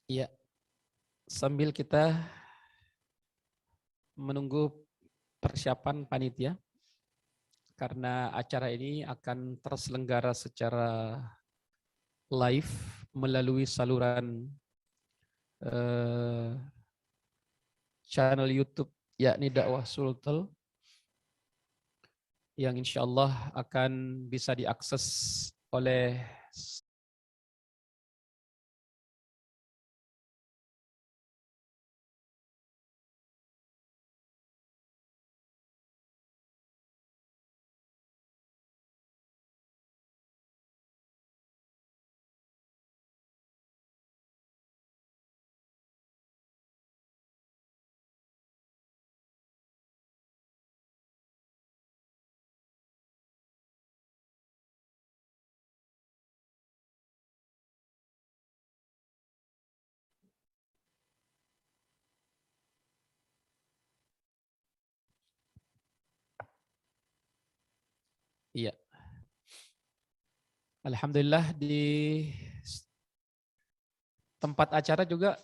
Ya, sambil kita menunggu persiapan panitia, karena acara ini akan terselenggara secara live melalui saluran eh, channel YouTube yakni Dakwah Sultel yang insya Allah akan bisa diakses oleh iya. Alhamdulillah di tempat acara juga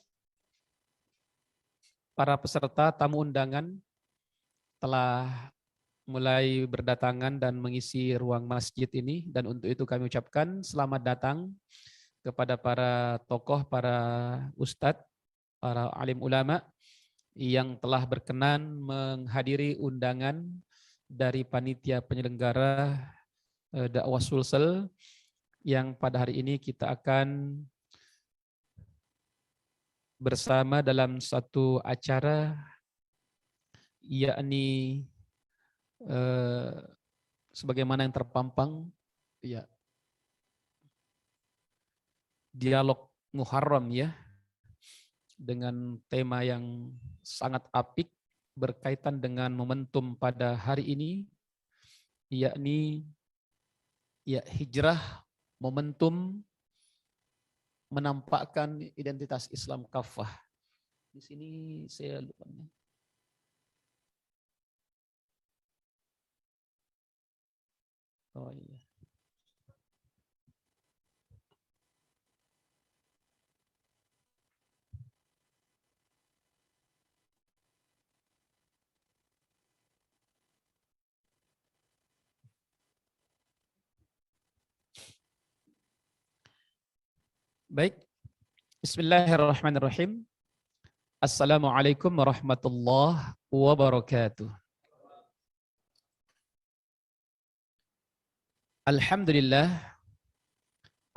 para peserta tamu undangan telah mulai berdatangan dan mengisi ruang masjid ini, dan untuk itu kami ucapkan selamat datang kepada para tokoh, para ustadz, para alim ulama yang telah berkenan menghadiri undangan dari panitia penyelenggara dakwah Sulsel yang pada hari ini kita akan bersama dalam satu acara yakni eh, sebagaimana yang terpampang ya, dialog Muharram ya, dengan tema yang sangat apik berkaitan dengan momentum pada hari ini yakni ya hijrah, momentum menampakkan identitas Islam kafah. Di sini saya lupa. Oh iya. Baik. Bismillahirrahmanirrahim. Assalamualaikum warahmatullahi wabarakatuh. Alhamdulillah.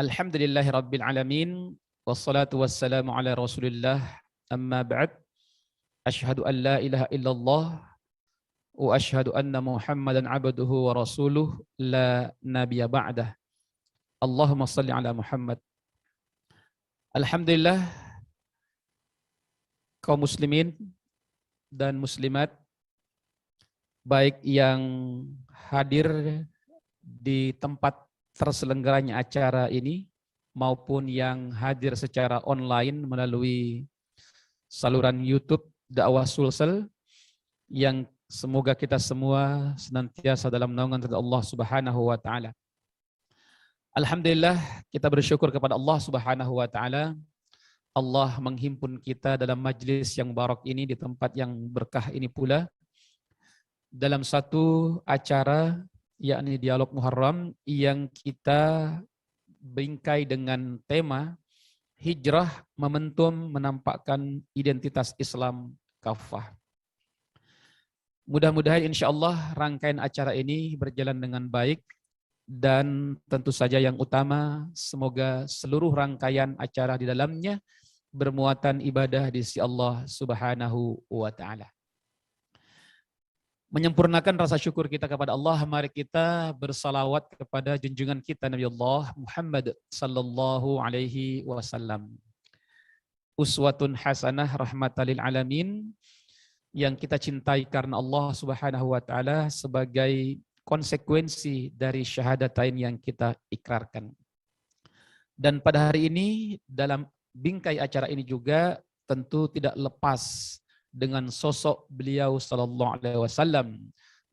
Alhamdulillahi rabbil alamin. Wassalatu wassalamu ala rasulillah. Amma ba'd. Asyhadu an la ilaha illallah. Wa asyhadu anna muhammadan abduhu wa rasuluh. La nabiya ba'dah. Allahumma salli ala Muhammad. Alhamdulillah, kaum muslimin dan muslimat, baik yang hadir di tempat terselenggaranya acara ini maupun yang hadir secara online melalui saluran YouTube Dakwah Sulsel, yang semoga kita semua senantiasa dalam naungan Allah Subhanahu wa taala. Alhamdulillah, kita bersyukur kepada Allah Subhanahu wa taala. Allah menghimpun kita dalam majlis yang barak ini, di tempat yang berkah ini pula, dalam satu acara yakni Dialog Muharram yang kita bingkai dengan tema hijrah, momentum menampakkan identitas Islam kafah. Mudah-mudahan insya Allah rangkaian acara ini berjalan dengan baik, dan tentu saja yang utama semoga seluruh rangkaian acara di dalamnya bermuatan ibadah di sisi Allah Subhanahu wa taala. Menyempurnakan rasa syukur kita kepada Allah, mari kita bersalawat kepada junjungan kita Nabi Allah Muhammad sallallahu alaihi wasallam. Uswatun hasanah rahmatan lil alamin, yang kita cintai karena Allah Subhanahu wa taala sebagai konsekuensi dari syahadatain yang kita ikrarkan. Dan pada hari ini dalam bingkai acara ini juga tentu tidak lepas dengan sosok beliau sallallahu alaihi wasallam,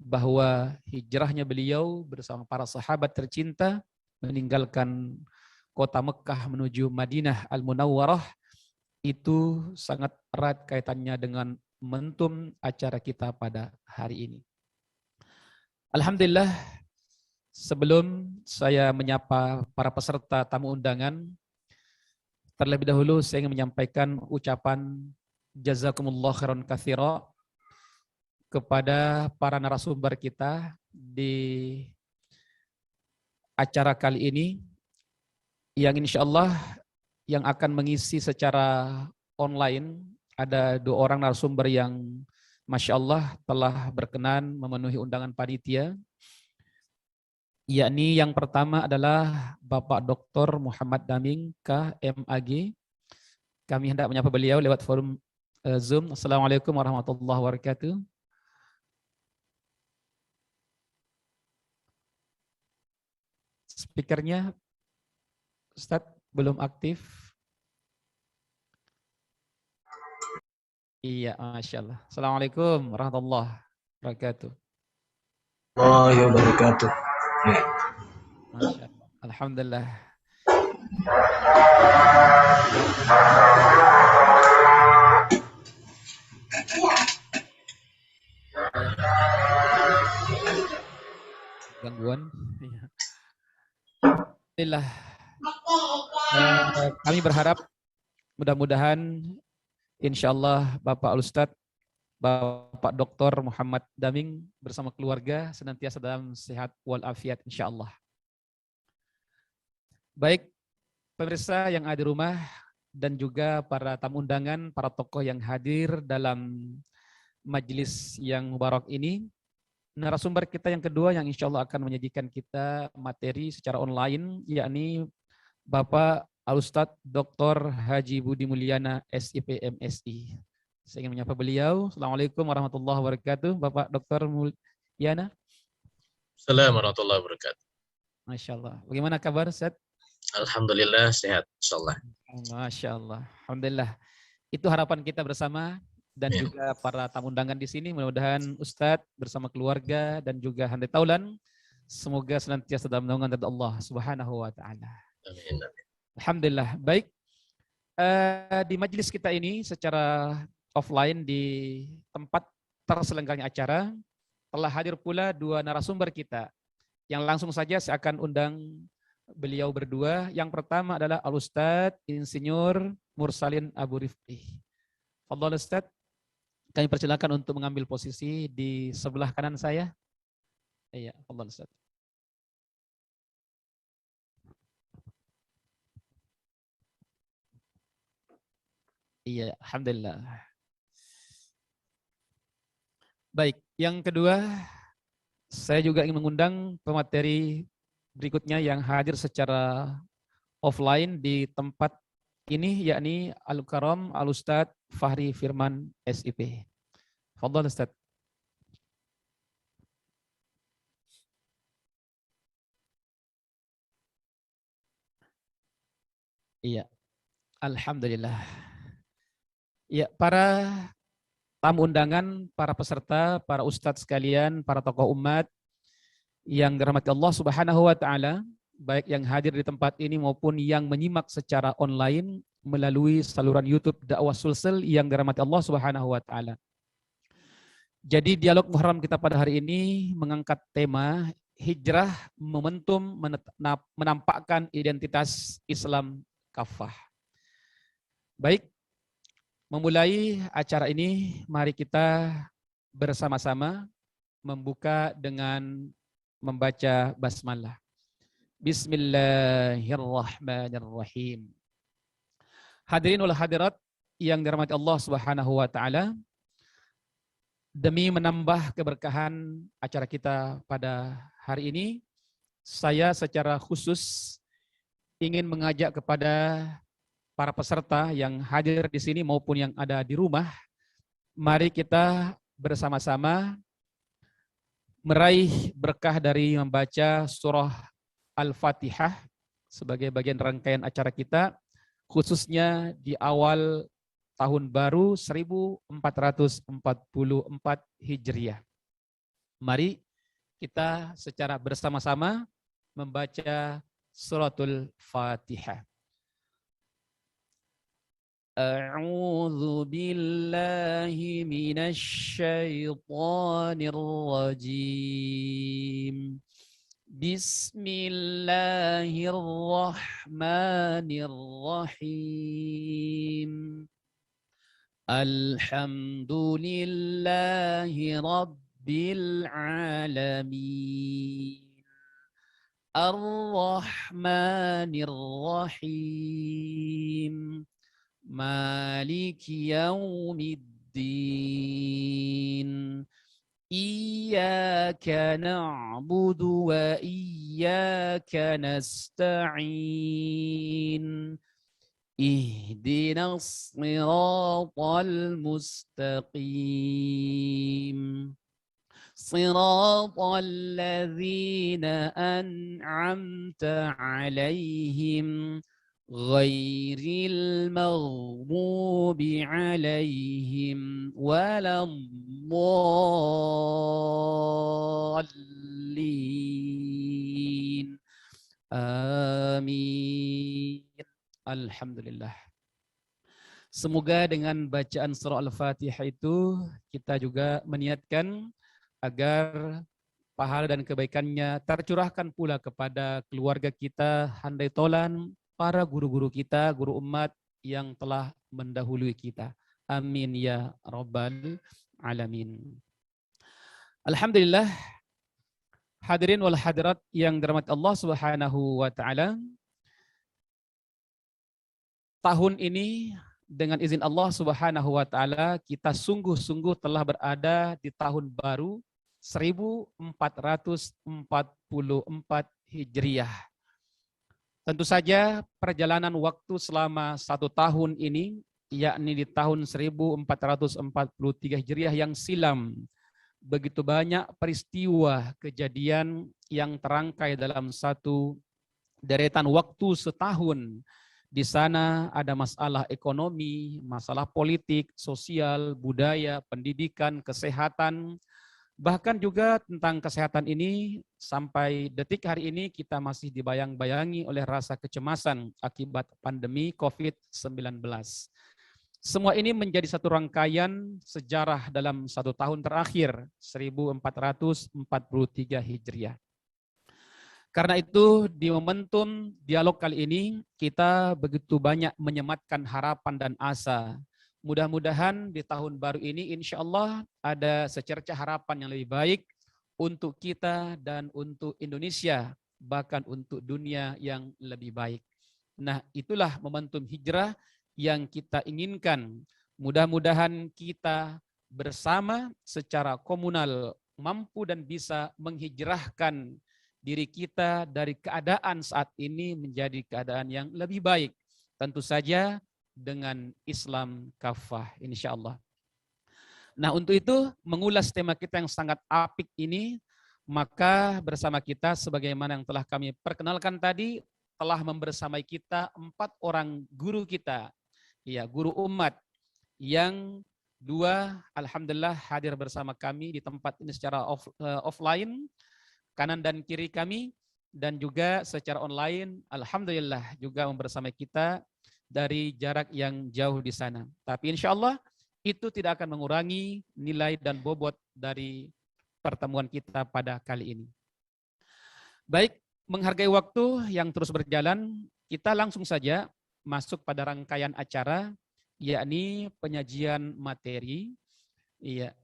bahwa hijrahnya beliau bersama para sahabat tercinta meninggalkan kota Mekah menuju Madinah Al-Munawwarah itu sangat erat kaitannya dengan momentum acara kita pada hari ini. Alhamdulillah, sebelum saya menyapa para peserta tamu undangan, terlebih dahulu saya ingin menyampaikan ucapan jazakumullah khairan katsira kepada para narasumber kita di acara kali ini, yang insya Allah yang akan mengisi secara online. Ada 2 orang narasumber yang Masya Allah telah berkenan memenuhi undangan panitia, yakni yang pertama adalah Bapak Dr. Muhammad Daming, KMAG. Kami hendak menyapa beliau lewat forum Zoom. Assalamualaikum warahmatullahi wabarakatuh. Speakernya Ustadz belum aktif. Iya, Masya Allah. Assalamualaikum warahmatullahi wabarakatuh. Warahmatullahi wabarakatuh. Masya Allah. Alhamdulillah. Gangguan. Alhamdulillah. Kami berharap mudah-mudahan insya Allah Bapak Ustadz, Bapak Dr. Muhammad Daming bersama keluarga senantiasa dalam sehat walafiat insya Allah. Baik pemirsa yang ada di rumah dan juga para tamu undangan, para tokoh yang hadir dalam majelis yang mubarak ini, narasumber kita yang kedua yang insya Allah akan menyajikan kita materi secara online, yakni Bapak Al-Ustadz Dr. Haji Budi Mulyana, SIP MSI. Saya ingin menyapa beliau. Assalamualaikum warahmatullahi wabarakatuh. Bapak Dr. Mulyana. Assalamualaikum warahmatullahi wabarakatuh. Masya Allah. Bagaimana kabar, Ustaz? Alhamdulillah sehat, insyaallah. Masya Allah. Alhamdulillah. Itu harapan kita bersama dan Ya. juga para tamu undangan di sini. Mudah-mudahan Ustadz bersama keluarga dan juga handai taulan semoga senantiasa dalam naungan dari Allah Subhanahu wa taala. Amin. Alhamdulillah. Baik. Di majelis kita ini secara offline di tempat terselenggaranya acara telah hadir pula 2 narasumber kita. Yang langsung saja saya akan undang beliau berdua. Yang pertama adalah Al-Ustadz Insinyur Mursalin Abu Rifqi. Fadhal Ustadz, kami persilakan untuk mengambil posisi di sebelah kanan saya. Iya, fadhal Ustadz. Iya, alhamdulillah. Baik, yang kedua saya juga ingin mengundang pemateri berikutnya yang hadir secara offline di tempat ini, yakni Al-Karam Al-Ustadz Fahri Firman SIP. Fadhal Ustadz. Iya, alhamdulillah. Ya, para tamu undangan, para peserta, para ustadz sekalian, para tokoh umat yang dirahmati Allah Subhanahu wa taala, baik yang hadir di tempat ini maupun yang menyimak secara online melalui saluran YouTube Dakwah Sulsel yang dirahmati Allah Subhanahu wa taala. Jadi dialog Muharram kita pada hari ini mengangkat tema hijrah momentum menampakkan identitas Islam kafah. Baik, memulai acara ini, mari kita bersama-sama membuka dengan membaca basmalah. Bismillahirrahmanirrahim. Hadirin wal hadirat yang dirahmati Allah Subhanahu wa taala, demi menambah keberkahan acara kita pada hari ini, saya secara khusus ingin mengajak kepada para peserta yang hadir di sini maupun yang ada di rumah, mari kita bersama-sama meraih berkah dari membaca surah Al-Fatihah sebagai bagian rangkaian acara kita, khususnya di awal tahun baru 1444 Hijriah. Mari kita secara bersama-sama membaca suratul Fatihah. أعوذ بالله من الشيطان الرجيم بسم الله الرحمن الرحيم الحمد لله رب العالمين الرحمن الرحيم مالك يوم الدين إياك نعبد وإياك نستعين اهدنا الصراط المستقيم صراط الذين أنعمت عليهم غير المغضوب عليهم ولا الضالين آمين. Alhamdulillah. Semoga dengan bacaan surah Al-Fatihah itu kita juga meniatkan agar pahala dan kebaikannya tercurahkan pula kepada keluarga kita, handai tolan, para guru-guru kita, guru umat yang telah mendahului kita. Amin ya rabbal alamin. Alhamdulillah, hadirin wal hadirat yang dirahmati Allah Subhanahu wa taala. Tahun ini dengan izin Allah Subhanahu wa taala kita sungguh-sungguh telah berada di tahun baru 1444 Hijriah. Tentu saja perjalanan waktu selama 1 tahun ini, yakni di tahun 1443 Hijriah yang silam, begitu banyak peristiwa kejadian yang terangkai dalam satu deretan waktu setahun. Di sana ada masalah ekonomi, masalah politik, sosial, budaya, pendidikan, kesehatan. Bahkan juga tentang kesehatan ini sampai detik hari ini kita masih dibayang-bayangi oleh rasa kecemasan akibat pandemi COVID-19. Semua ini menjadi satu rangkaian sejarah dalam 1 tahun terakhir 1443 Hijriah. Karena itu di momentum dialog kali ini kita begitu banyak menyematkan harapan dan asa. Mudah-mudahan di tahun baru ini insya Allah ada secercah harapan yang lebih baik untuk kita dan untuk Indonesia, bahkan untuk dunia yang lebih baik. Nah, itulah momentum hijrah yang kita inginkan. Mudah-mudahan kita bersama secara komunal mampu dan bisa menghijrahkan diri kita dari keadaan saat ini menjadi keadaan yang lebih baik. Tentu saja dengan Islam kafah, insya Allah. Nah, untuk itu mengulas tema kita yang sangat apik ini, maka bersama kita sebagaimana yang telah kami perkenalkan tadi, telah membersamai kita 4 orang guru kita, ya, guru umat yang 2 alhamdulillah hadir bersama kami di tempat ini secara offline, kanan dan kiri kami, dan juga secara online alhamdulillah juga membersamai kita dari jarak yang jauh di sana. Tapi insya Allah itu tidak akan mengurangi nilai dan bobot dari pertemuan kita pada kali ini. Baik, menghargai waktu yang terus berjalan, kita langsung saja masuk pada rangkaian acara, yakni penyajian materi,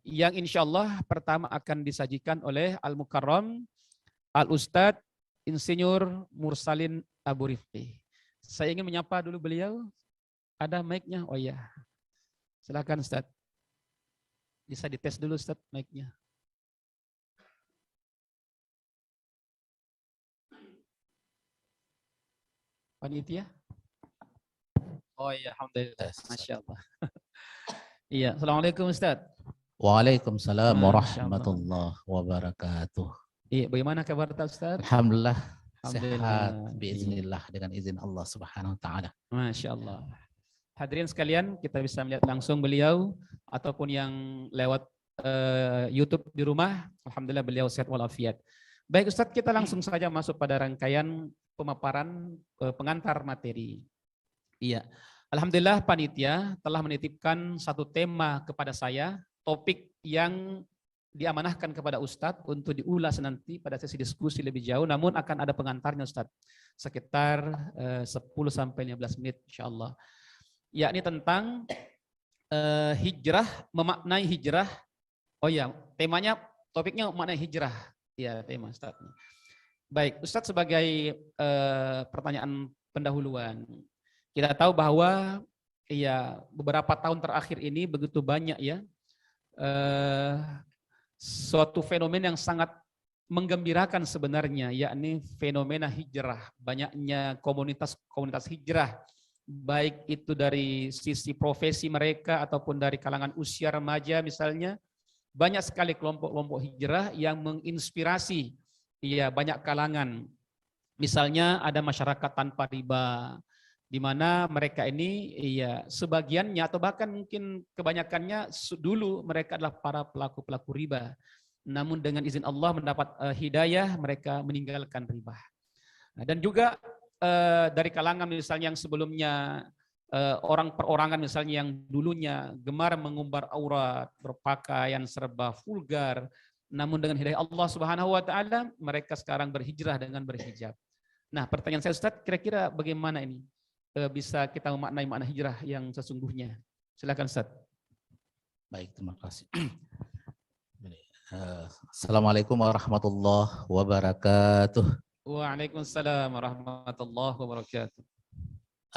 yang insya Allah pertama akan disajikan oleh Al-Mukarram Al-Ustadz Insinyur Mursalin Abu Rifqi. Saya ingin menyapa dulu beliau. Ada mic-nya? Oh iya. Silakan Ustadz. Bisa dites dulu Ustadz mic-nya. Panitia? Oh iya, alhamdulillah. Masya Allah. Iya, assalamualaikum Ustadz. Waalaikumsalam warahmatullahi wabarakatuh. Iya, bagaimana kabar Ustaz? Alhamdulillah, sehat biiznillah dengan izin Allah Subhanahu wa taala. Masya Allah. Hadirin sekalian, kita bisa melihat langsung beliau ataupun yang lewat YouTube di rumah. Alhamdulillah beliau sehat walafiat. Baik Ustaz, kita langsung saja masuk pada rangkaian pemaparan pengantar materi. Iya. Alhamdulillah panitia telah menitipkan satu tema kepada saya, topik yang diamanahkan kepada Ustadz untuk diulas nanti pada sesi diskusi lebih jauh, namun akan ada pengantarnya Ustadz, sekitar 10-15 menit insya Allah. Yakni tentang hijrah, memaknai hijrah. Oh ya, temanya, topiknya memaknai hijrah. Ya, tema Ustadz. Baik, Ustadz sebagai pertanyaan pendahuluan. Kita tahu bahwa ya beberapa tahun terakhir ini begitu banyak ya suatu fenomena yang sangat menggembirakan sebenarnya, yakni fenomena hijrah, banyaknya komunitas hijrah, baik itu dari sisi profesi mereka ataupun dari kalangan usia remaja misalnya, banyak sekali kelompok-kelompok hijrah yang menginspirasi ya banyak kalangan. Misalnya ada masyarakat tanpa riba, di mana mereka ini ya sebagiannya atau bahkan mungkin kebanyakannya dulu mereka adalah para pelaku-pelaku riba. Namun dengan izin Allah mendapat hidayah, mereka meninggalkan riba. Nah, dan juga dari kalangan misalnya yang sebelumnya orang perorangan misalnya yang dulunya gemar mengumbar aurat, berpakaian serba vulgar, namun dengan hidayah Allah Subhanahu wa taala mereka sekarang berhijrah dengan berhijab. Nah, pertanyaan saya Ustaz, kira-kira bagaimana ini bisa kita memaknai makna hijrah yang sesungguhnya? Silakan Ustaz. Baik, terima kasih. Assalamualaikum warahmatullahi wabarakatuh. Waalaikumsalam warahmatullahi wabarakatuh.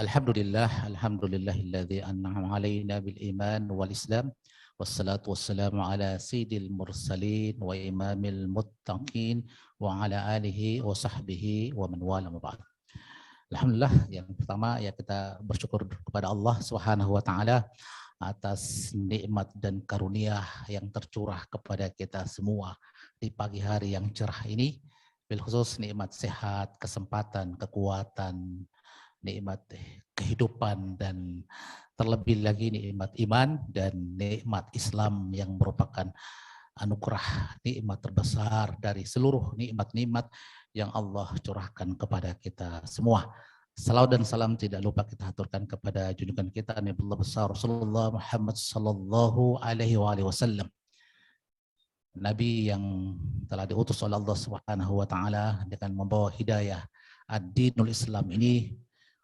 Alhamdulillahilladzi an'ama alaina bil iman wal islam. Wassalatu wassalamu ala sayyidil mursalin wa imamil muttaqin wa ala alihi wa sahbihi wa man wala ma ba'd. Alhamdulillah, yang pertama ya kita bersyukur kepada Allah Subhanahu wa taala atas nikmat dan karunia yang tercurah kepada kita semua di pagi hari yang cerah ini, bil khusus nikmat sehat, kesempatan, kekuatan, nikmat kehidupan, dan terlebih lagi nikmat iman dan nikmat Islam yang merupakan anugerah nikmat terbesar dari seluruh nikmat-nikmat yang Allah curahkan kepada kita semua. Salawat dan salam tidak lupa kita aturkan kepada junjungan kita Nabiullah besar Rasulullah Muhammad sallallahu alaihi wasallam. Nabi yang telah diutus oleh Allah Subhanahu wa taala dengan membawa hidayah ad-dinul Islam ini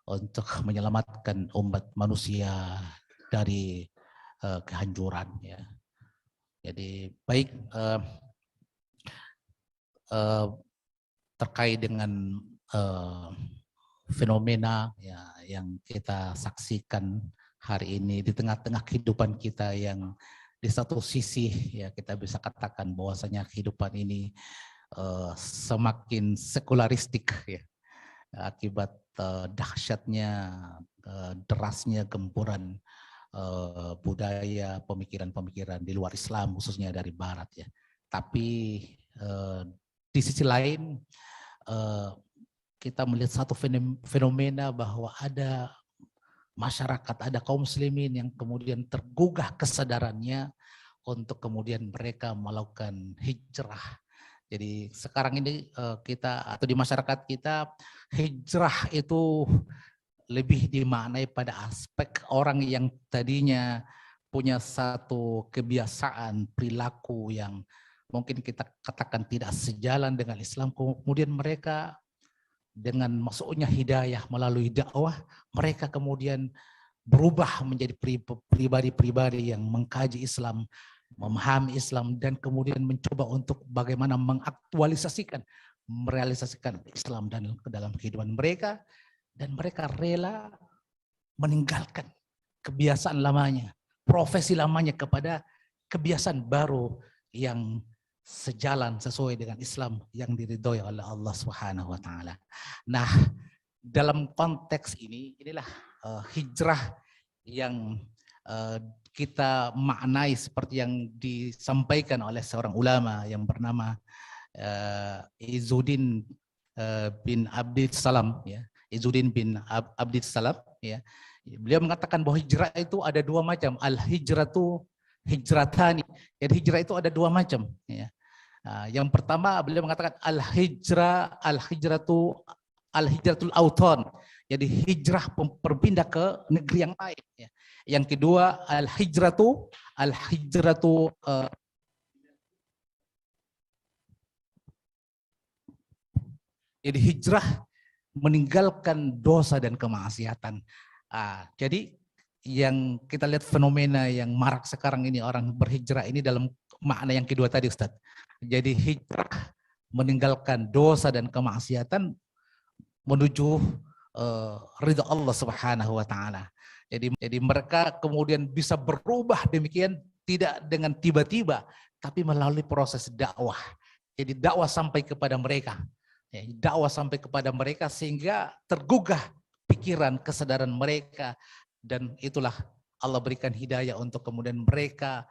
untuk menyelamatkan umat manusia dari kehancuran ya. Jadi baik terkait dengan fenomena ya yang kita saksikan hari ini di tengah-tengah kehidupan kita yang di satu sisi ya kita bisa katakan bahwasanya kehidupan ini semakin sekularistik ya akibat dahsyatnya derasnya gempuran budaya pemikiran-pemikiran di luar Islam khususnya dari Barat ya. Tapi di sisi lain kita melihat satu fenomena bahwa ada masyarakat, ada kaum muslimin yang kemudian tergugah kesadarannya untuk kemudian mereka melakukan hijrah. Jadi sekarang ini kita atau di masyarakat kita hijrah itu lebih dimaknai pada aspek orang yang tadinya punya satu kebiasaan perilaku yang mungkin kita katakan tidak sejalan dengan Islam, kemudian mereka dengan masuknya hidayah melalui dakwah, mereka kemudian berubah menjadi pribadi-pribadi yang mengkaji Islam, memahami Islam, dan kemudian mencoba untuk bagaimana mengaktualisasikan, merealisasikan Islam dalam kehidupan mereka, dan mereka rela meninggalkan kebiasaan lamanya, profesi lamanya kepada kebiasaan baru yang sejalan sesuai dengan Islam yang diridhoi oleh Allah Subhanahu wa taala. Nah, dalam konteks ini inilah hijrah yang kita maknai seperti yang disampaikan oleh seorang ulama yang bernama Izzuddin bin Abdissalam ya. Izzuddin bin Abdissalam ya. Beliau mengatakan bahwa hijrah itu ada dua macam, al-hijratu hijratani. Jadi hijrah itu ada dua macam ya. Yang pertama beliau mengatakan al-hijratul auton. Jadi hijrah berpindah ke negeri yang lain. Ya. Yang kedua al-hijratu jadi hijrah meninggalkan dosa dan kemaksiatan. Jadi yang kita lihat fenomena yang marak sekarang ini, orang berhijrah ini dalam makna yang kedua tadi, Ustaz. Jadi hijrah meninggalkan dosa dan kemaksiatan menuju ridha Allah Subhanahu wa taala. Jadi mereka kemudian bisa berubah demikian tidak dengan tiba-tiba, tapi melalui proses dakwah. Jadi dakwah sampai kepada mereka. Ya, dakwah sampai kepada mereka sehingga tergugah pikiran, kesadaran mereka, dan itulah Allah berikan hidayah untuk kemudian mereka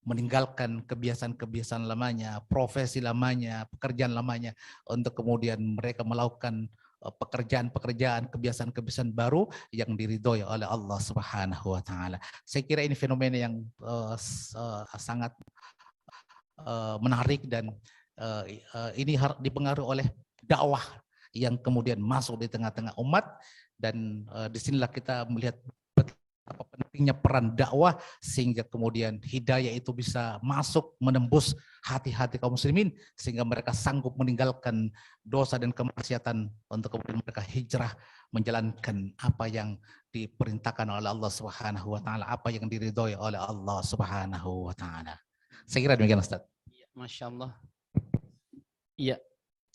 meninggalkan kebiasaan-kebiasaan lamanya, profesi lamanya, pekerjaan lamanya, untuk kemudian mereka melakukan pekerjaan-pekerjaan, kebiasaan-kebiasaan baru yang diridhoi oleh Allah Subhanahu wa taala. Saya kira ini fenomena yang sangat menarik, dan ini dipengaruhi oleh dakwah yang kemudian masuk di tengah-tengah umat, dan disinilah kita melihat betapa pentingnya peran dakwah sehingga kemudian hidayah itu bisa masuk menembus hati-hati kaum muslimin sehingga mereka sanggup meninggalkan dosa dan kemaksiatan untuk kemudian mereka hijrah menjalankan apa yang diperintahkan oleh Allah Subhanahu wa taala, apa yang diridhoi oleh Allah Subhanahu wa taala. Saya kira demikian, Ustaz. Masya Allah. Iya.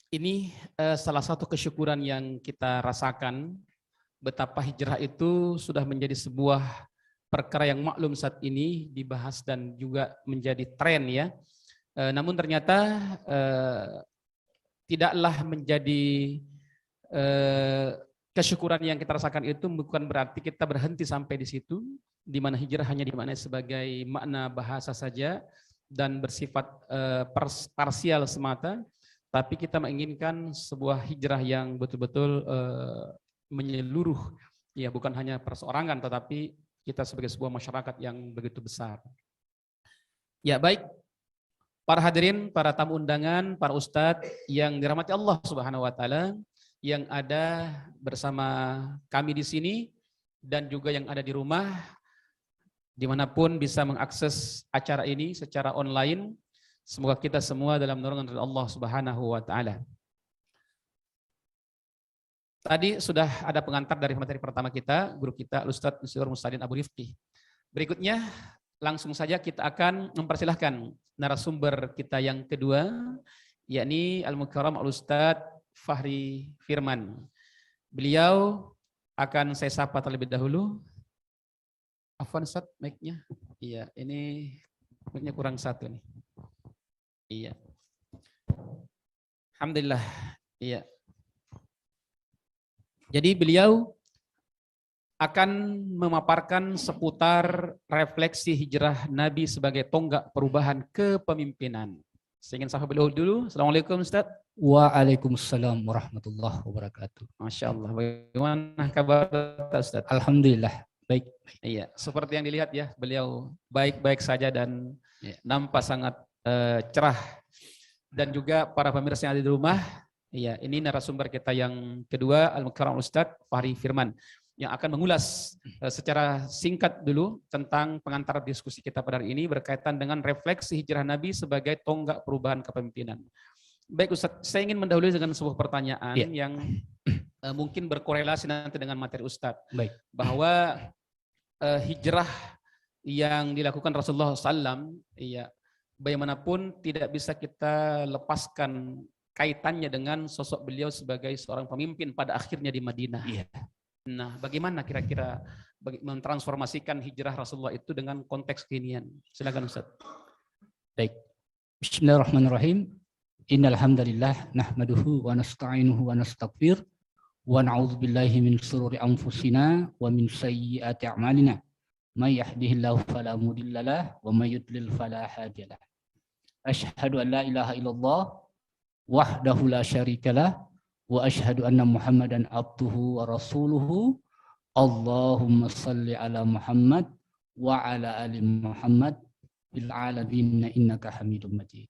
Ini salah satu kesyukuran yang kita rasakan, betapa hijrah itu sudah menjadi sebuah perkara yang maklum saat ini dibahas dan juga menjadi tren ya. Namun ternyata tidaklah menjadi kesyukuran yang kita rasakan itu bukan berarti kita berhenti sampai di situ, di mana hijrah hanya dimaknai sebagai makna bahasa saja dan bersifat parsial semata. Tapi kita menginginkan sebuah hijrah yang betul-betul menyeluruh, ya bukan hanya perseorangan, tetapi kita sebagai sebuah masyarakat yang begitu besar. Ya baik, para hadirin, para tamu undangan, para ustadz yang dirahmati Allah Subhanahu wa taala, yang ada bersama kami di sini dan juga yang ada di rumah, dimanapun bisa mengakses acara ini secara online. Semoga kita semua dalam naungan Allah Subhanahu wa taala. Tadi sudah ada pengantar dari materi pertama kita, guru kita Ustadz Nusyirul Mustadin Abu Rifqi. Berikutnya langsung saja kita akan mempersilahkan narasumber kita yang kedua, yakni Al-Mukarram Al-Ustadz Fahri Firman. Beliau akan saya sapa terlebih dahulu. Afwan Ustadz, mic-nya. Iya, ini mic-nya kurang satu nih. Iya. Alhamdulillah. Iya. Jadi beliau akan memaparkan seputar refleksi hijrah Nabi sebagai tonggak perubahan kepemimpinan. Saya ingin sapa beliau dulu. Assalamualaikum Ustaz. Waalaikumsalam warahmatullahi wabarakatuh. Masya Allah. Bagaimana kabar Ustaz? Alhamdulillah. Baik. Iya. Seperti yang dilihat ya, beliau baik-baik saja dan nampak sangat cerah. Dan juga para pemirsa yang ada di rumah, ya, ini narasumber kita yang kedua, Al-Mukarram Ustadz Fahri Firman, yang akan mengulas secara singkat dulu tentang pengantar diskusi kita pada hari ini berkaitan dengan refleksi hijrah Nabi sebagai tonggak perubahan kepemimpinan. Baik Ustadz, saya ingin mendahului dengan sebuah pertanyaan yang mungkin berkorelasi nanti dengan materi Ustadz. Baik. Bahwa hijrah yang dilakukan Rasulullah SAW, ya, bagaimanapun tidak bisa kita lepaskan kaitannya dengan sosok beliau sebagai seorang pemimpin pada akhirnya di Madinah. Iya. Nah, bagaimana kira-kira mentransformasikan hijrah Rasulullah itu dengan konteks kekinian? Silakan Ustaz. Baik. Bismillahirrahmanirrahim. Innal hamdalillah nahmaduhu wa nasta'inuhu wa nastaghfir wa na'udzu billahi min shururi anfusina wa min sayyiati a'malina. May yahdihillahu fala mudilla lahu wa may yudlil fala hadiya lahu. Asyhadu an la ilaha illallah wahdahu la syarikalah wa asyhadu anna Muhammadan abduhu wa rasuluhu. Allahumma salli ala Muhammad wa ala ali Muhammad fil alamin innaka Hamidum Majid.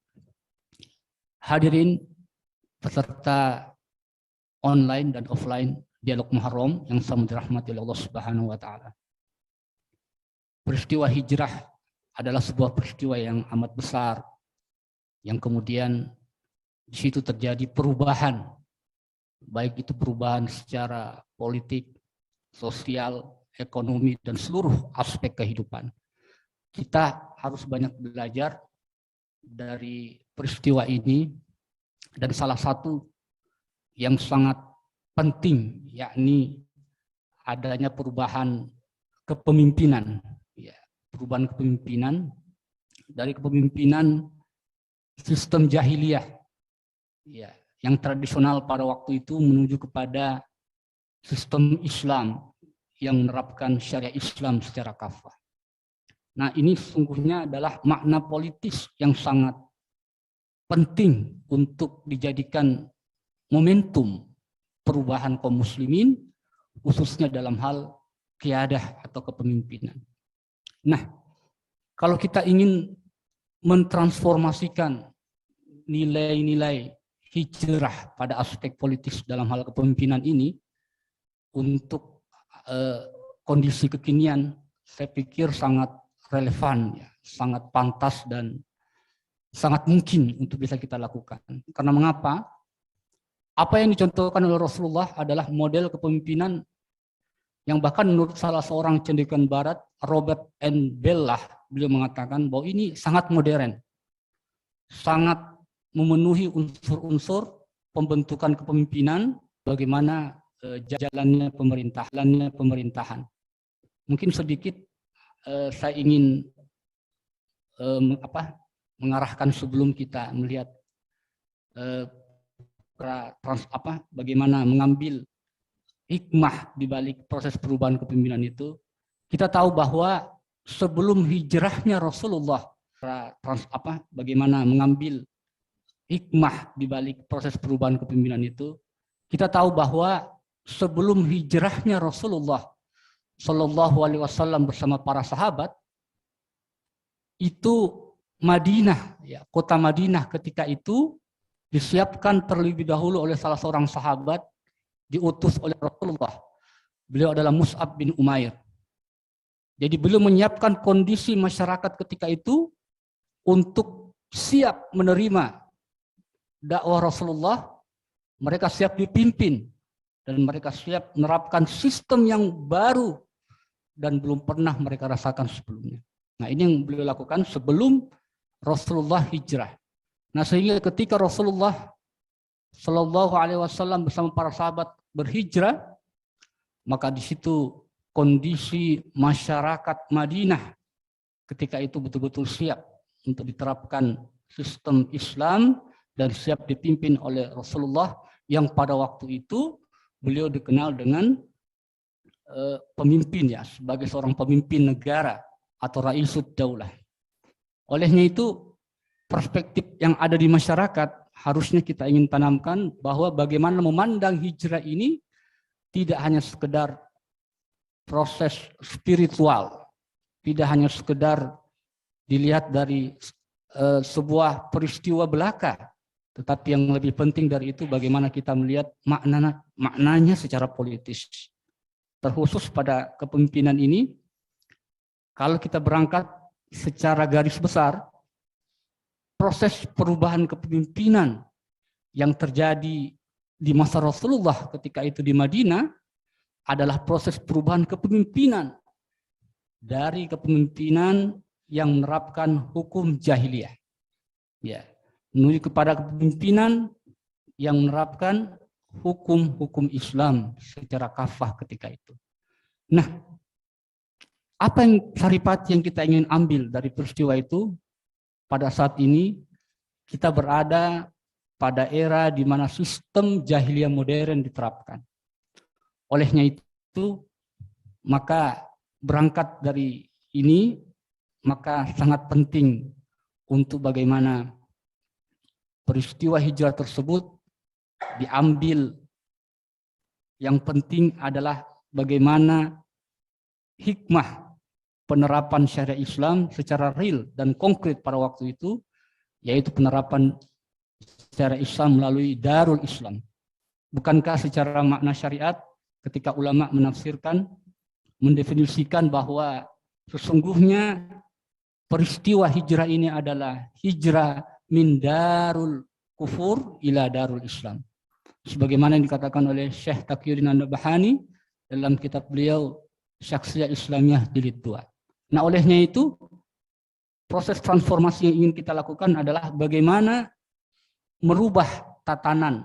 Hadirin peserta online dan offline dialog Muharram yang sama dirahmati oleh Allah Subhanahu wa taala. Peristiwa hijrah adalah sebuah peristiwa yang amat besar yang kemudian di situ terjadi perubahan, baik itu perubahan secara politik, sosial, ekonomi, dan seluruh aspek kehidupan. Kita harus banyak belajar dari peristiwa ini, dan salah satu yang sangat penting yakni adanya perubahan kepemimpinan, ya, perubahan kepemimpinan dari kepemimpinan sistem jahiliyah, ya, yang tradisional pada waktu itu menuju kepada sistem Islam yang menerapkan syariat Islam secara kafah. Nah, ini sesungguhnya adalah makna politis yang sangat penting untuk dijadikan momentum perubahan kaum muslimin, khususnya dalam hal qiyadah atau kepemimpinan. Nah, kalau kita ingin mentransformasikan nilai-nilai hijrah pada aspek politis dalam hal kepemimpinan ini untuk kondisi kekinian, saya pikir sangat relevan, ya, sangat pantas dan sangat mungkin untuk bisa kita lakukan. Karena mengapa? Apa yang dicontohkan oleh Rasulullah adalah model kepemimpinan yang bahkan menurut salah seorang cendekiawan Barat, Robert N. Bellah, beliau mengatakan bahwa ini sangat modern, sangat memenuhi unsur-unsur pembentukan kepemimpinan, bagaimana jalannya pemerintahan. Mungkin sedikit saya ingin mengarahkan sebelum kita melihat bagaimana mengambil hikmah di balik proses perubahan kepemimpinan itu. Kita tahu bahwa sebelum hijrahnya Rasulullah, bagaimana mengambil hikmah di balik proses perubahan kepemimpinan itu. Kita tahu bahwa sebelum hijrahnya Rasulullah Shallallahu Alaihi Wasallam bersama para sahabat, itu Madinah, ya, kota Madinah ketika itu disiapkan terlebih dahulu oleh salah seorang sahabat diutus oleh Rasulullah. Beliau adalah Mus'ab bin Umair. Jadi beliau menyiapkan kondisi masyarakat ketika itu untuk siap menerima dakwah Rasulullah. Mereka siap dipimpin dan mereka siap menerapkan sistem yang baru dan belum pernah mereka rasakan sebelumnya. Nah, ini yang beliau lakukan sebelum Rasulullah hijrah. Nah, sehingga ketika Rasulullah Shallallahu Alaihi Wasallam bersama para sahabat berhijrah, maka di situ kondisi masyarakat Madinah ketika itu betul-betul siap untuk diterapkan sistem Islam dan siap dipimpin oleh Rasulullah yang pada waktu itu beliau dikenal dengan pemimpin, ya, sebagai seorang pemimpin negara atau Raisud Daulah. Olehnya itu perspektif yang ada di masyarakat harusnya kita ingin tanamkan bahwa bagaimana memandang hijrah ini tidak hanya sekedar proses spiritual, tidak hanya sekedar dilihat dari sebuah peristiwa belaka, tetapi yang lebih penting dari itu bagaimana kita melihat maknanya secara politis. Terkhusus pada kepemimpinan ini, kalau kita berangkat secara garis besar, proses perubahan kepemimpinan yang terjadi di masa Rasulullah ketika itu di Madinah adalah proses perubahan kepemimpinan dari kepemimpinan yang menerapkan hukum jahiliyah, ya, menuju kepada kepemimpinan yang menerapkan hukum-hukum Islam secara kafah ketika itu. Nah, apa yang saripati yang kita ingin ambil dari peristiwa itu? Pada saat ini kita berada pada era di mana sistem jahiliyah modern diterapkan. Olehnya itu, maka berangkat dari ini, maka sangat penting untuk bagaimana peristiwa hijrah tersebut diambil. Yang penting adalah bagaimana hikmah penerapan syariat Islam secara real dan konkret pada waktu itu, yaitu penerapan syariat Islam melalui Darul Islam. Bukankah secara makna syariat ketika ulama menafsirkan, mendefinisikan bahwa sesungguhnya peristiwa hijrah ini adalah hijrah min darul kufur ila darul Islam. Sebagaimana yang dikatakan oleh Syekh Taqiyuddin An-Nabhani dalam kitab beliau Syakhsiyah Islamiyah Jilid 2. Nah, olehnya itu proses transformasi yang ingin kita lakukan adalah bagaimana merubah tatanan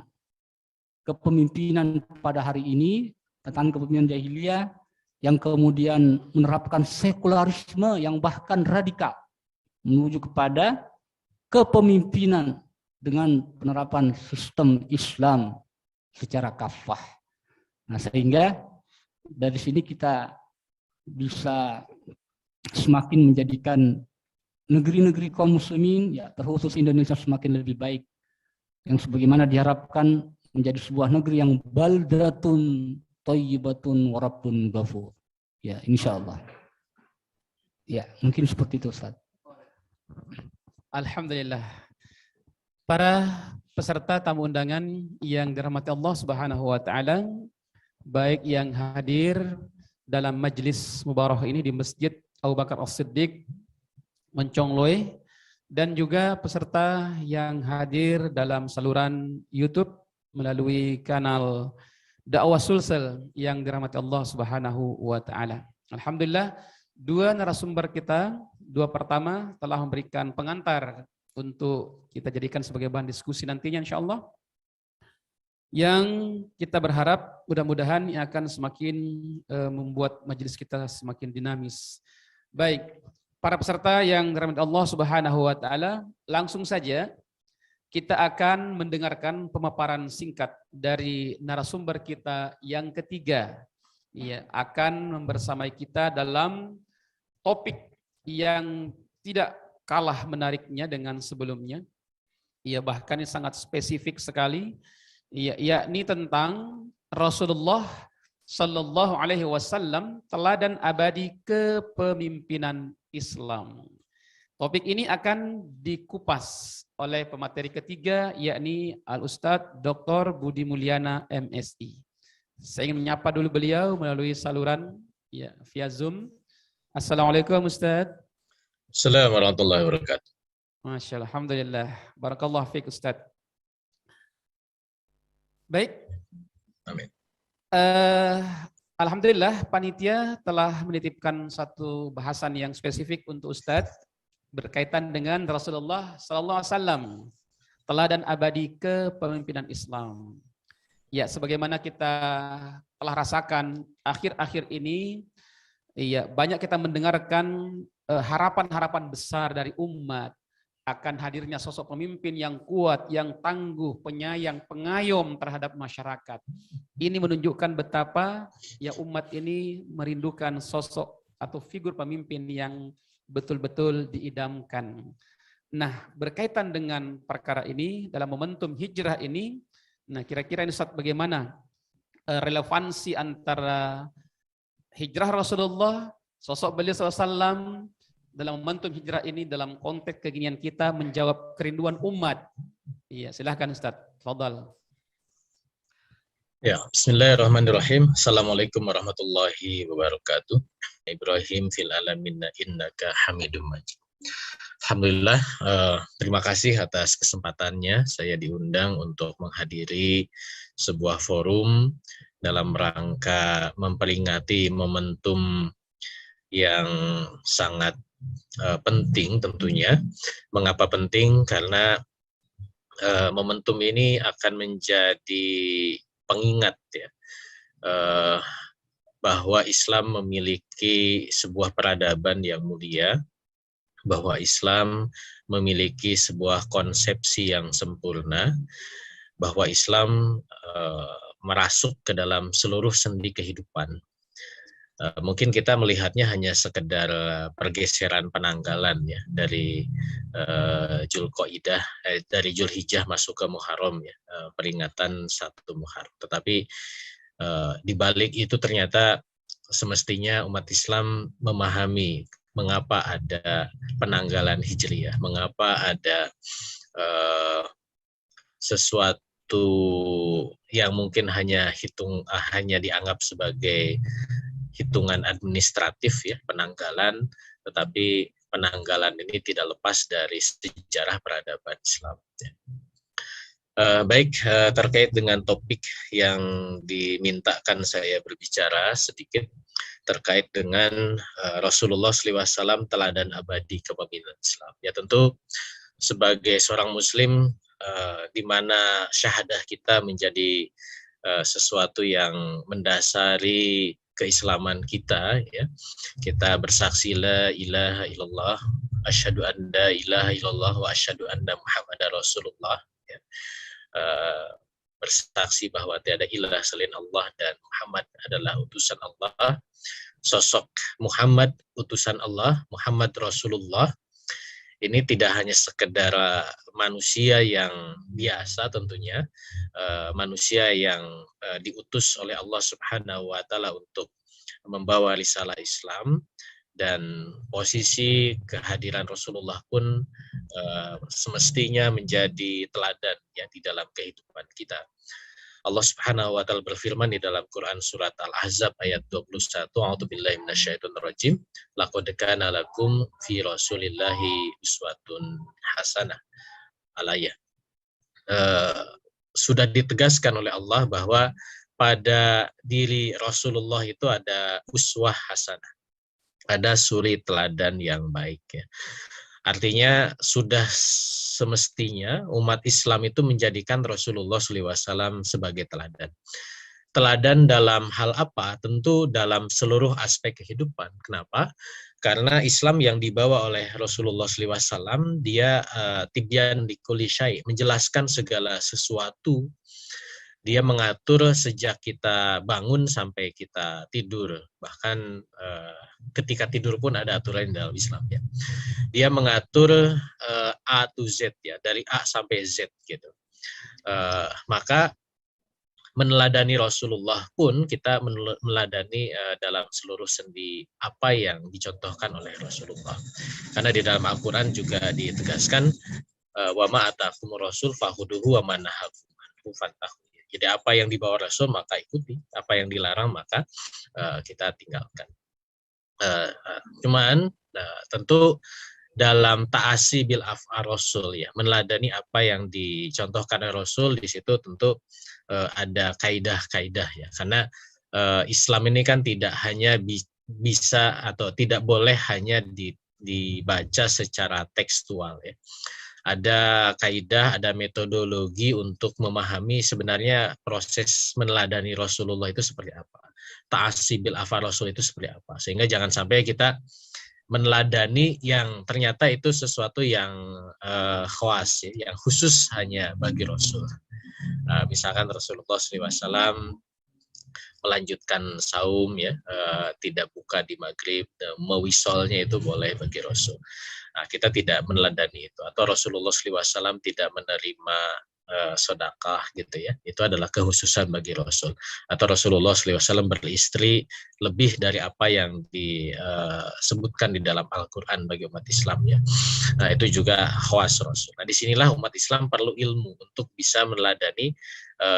kepemimpinan pada hari ini, tatanan kepemimpinan jahiliyah yang kemudian menerapkan sekularisme yang bahkan radikal menuju kepada kepemimpinan dengan penerapan sistem Islam secara kafah. Nah, sehingga dari sini kita bisa semakin menjadikan negeri-negeri kaum muslimin, ya terkhusus Indonesia, semakin lebih baik, yang sebagaimana diharapkan menjadi sebuah negeri yang baldatun thayyibatun wa rabbun ghafur. Ya, insyaallah. Ya, mungkin seperti itu, Ustaz. Alhamdulillah. Para peserta tamu undangan yang dirahmati Allah Subhanahu wa taala, baik yang hadir dalam majlis mubarak ini di Masjid Abu Bakar As-Siddiq Mencongloe, dan juga peserta yang hadir dalam saluran YouTube melalui kanal Dakwah Sulsel yang dirahmati Allah Subhanahu wa taala. Alhamdulillah, dua narasumber kita, dua pertama telah memberikan pengantar untuk kita jadikan sebagai bahan diskusi nantinya insyaallah. Yang kita berharap mudah-mudahan yang akan semakin membuat majelis kita semakin dinamis. Baik, para peserta yang dirahmati Allah Subhanahu wa taala, langsung saja kita akan mendengarkan pemaparan singkat dari narasumber kita yang ketiga. Ia akan membersamai kita dalam topik yang tidak kalah menariknya dengan sebelumnya. Ia bahkan sangat spesifik sekali, yakni tentang Rasulullah Sallallahu Alaihi Wasallam, teladan abadi kepemimpinan Islam. Topik ini akan dikupas oleh pemateri ketiga, yakni Al-Ustadz Dr. Budi Mulyana MSI. Saya ingin menyapa dulu beliau melalui saluran ya, via Zoom. Assalamualaikum Ustadz. Assalamualaikum warahmatullahi wabarakatuh. Masya Allah, alhamdulillah. Barakallah fiik Ustadz. Baik. Amin. Alhamdulillah panitia telah menitipkan satu bahasan yang spesifik untuk Ustadz berkaitan dengan Rasulullah Sallallahu Alaihi Wasallam, teladan abadi kepemimpinan Islam. Ya, sebagaimana kita telah rasakan akhir-akhir ini, ya banyak kita mendengarkan harapan-harapan besar dari umat akan hadirnya sosok pemimpin yang kuat, yang tangguh, penyayang, pengayom terhadap masyarakat. Ini menunjukkan betapa ya umat ini merindukan sosok atau figur pemimpin yang betul-betul diidamkan. Nah, berkaitan dengan perkara ini dalam momentum hijrah ini, nah kira-kira ini Ustaz, bagaimana relevansi antara hijrah Rasulullah, sosok beliau SAW dalam momentum hijrah ini dalam konteks kekinian kita menjawab kerinduan umat. Iya, silahkan Ustaz. Tafadhal. Ya, bismillahirrahmanirrahim. Assalamualaikum warahmatullahi wabarakatuh. Ibrahim fil alamin innaka hamidum majid. Alhamdulillah, terima kasih atas kesempatannya saya diundang untuk menghadiri sebuah forum dalam rangka memperingati momentum yang sangat penting tentunya. Mengapa penting? Karena momentum ini akan menjadi pengingat ya, bahwa Islam memiliki sebuah peradaban yang mulia, bahwa Islam memiliki sebuah konsepsi yang sempurna, bahwa Islam merasuk ke dalam seluruh sendi kehidupan. Mungkin kita melihatnya hanya sekedar pergeseran penanggalan ya dari Zulqaidah, dari Zulhijjah masuk ke Muharram ya, peringatan 1 Muharram. Tetapi di balik itu ternyata semestinya umat Islam memahami mengapa ada penanggalan Hijriyah, mengapa ada sesuatu sesuatu yang mungkin hanya dianggap sebagai hitungan administratif ya, penanggalan, tetapi penanggalan ini tidak lepas dari sejarah peradaban Islam. Baik, terkait dengan topik yang dimintakan saya berbicara sedikit terkait dengan Rasulullah SAW teladan abadi kepemimpinan Islam. Ya tentu sebagai seorang Muslim, di mana syahadah kita menjadi sesuatu yang mendasari keislaman kita, ya. Kita bersaksi la ilaha illallah, asyhadu an la ilaha illallah wa asyhadu anna Muhammadar Rasulullah. Ya. Bersaksi bahwa tiada ilah selain Allah dan Muhammad adalah utusan Allah. Sosok Muhammad utusan Allah, Muhammad Rasulullah, ini tidak hanya sekedar manusia yang biasa tentunya, manusia yang diutus oleh Allah Subhanahu wa taala untuk membawa risalah Islam, dan posisi kehadiran Rasulullah pun semestinya menjadi teladan ya di dalam kehidupan kita. Allah Subhanahu wa taala berfirman di dalam Quran surat Al-Ahzab ayat 21, A'udzubillahi minasyaitonirrajim, laqad kana lakum fi Rasulillahi uswatun hasanah. Al-ayat. Sudah ditegaskan oleh Allah bahwa pada diri Rasulullah itu ada uswah hasanah, ada suri teladan yang baik ya. Artinya sudah semestinya umat Islam itu menjadikan Rasulullah SAW sebagai teladan. Teladan dalam hal apa? Tentu dalam seluruh aspek kehidupan. Kenapa? Karena Islam yang dibawa oleh Rasulullah SAW, dia tibyan likulli syai', menjelaskan segala sesuatu. Dia mengatur sejak kita bangun sampai kita tidur. Bahkan ketika tidur pun ada aturan dalam Islam ya. Dia mengatur A to Z ya, dari A sampai Z gitu. Maka meneladani Rasulullah pun kita meneladani dalam seluruh sendi apa yang dicontohkan oleh Rasulullah. Karena di dalam Al-Quran juga ditegaskan wa ma atakumur rasul fahuduhu wa ma nahakum anhu fantahu. Jadi apa yang dibawa Rasul maka ikuti, apa yang dilarang maka kita tinggalkan. Cuman tentu dalam ta'asi bil af'al Rasul ya, meneladani apa yang dicontohkan oleh Rasul, di situ tentu ada kaidah-kaidah ya. Karena Islam ini kan tidak hanya bisa atau tidak boleh hanya dibaca secara tekstual ya. Ada kaidah, ada metodologi untuk memahami sebenarnya proses meneladani Rasulullah itu seperti apa. Ta'asi bil af'al Rasul itu seperti apa. Sehingga jangan sampai kita meneladani yang ternyata itu sesuatu yang khawas, ya, yang khusus hanya bagi Rasul. Misalkan Rasulullah SAW melanjutkan saum ya, tidak buka di maghrib, mewisolnya itu boleh bagi Rasul. Nah, kita tidak meneladani itu, atau Rasulullah SAW tidak menerima sedekah gitu ya, itu adalah kekhususan bagi Rasul. Atau Rasulullah SAW beristri lebih dari apa yang disebutkan di dalam Al-Quran bagi umat Islam ya. Nah, itu juga khawas Rasul. Nah, disinilah umat Islam perlu ilmu untuk bisa meneladani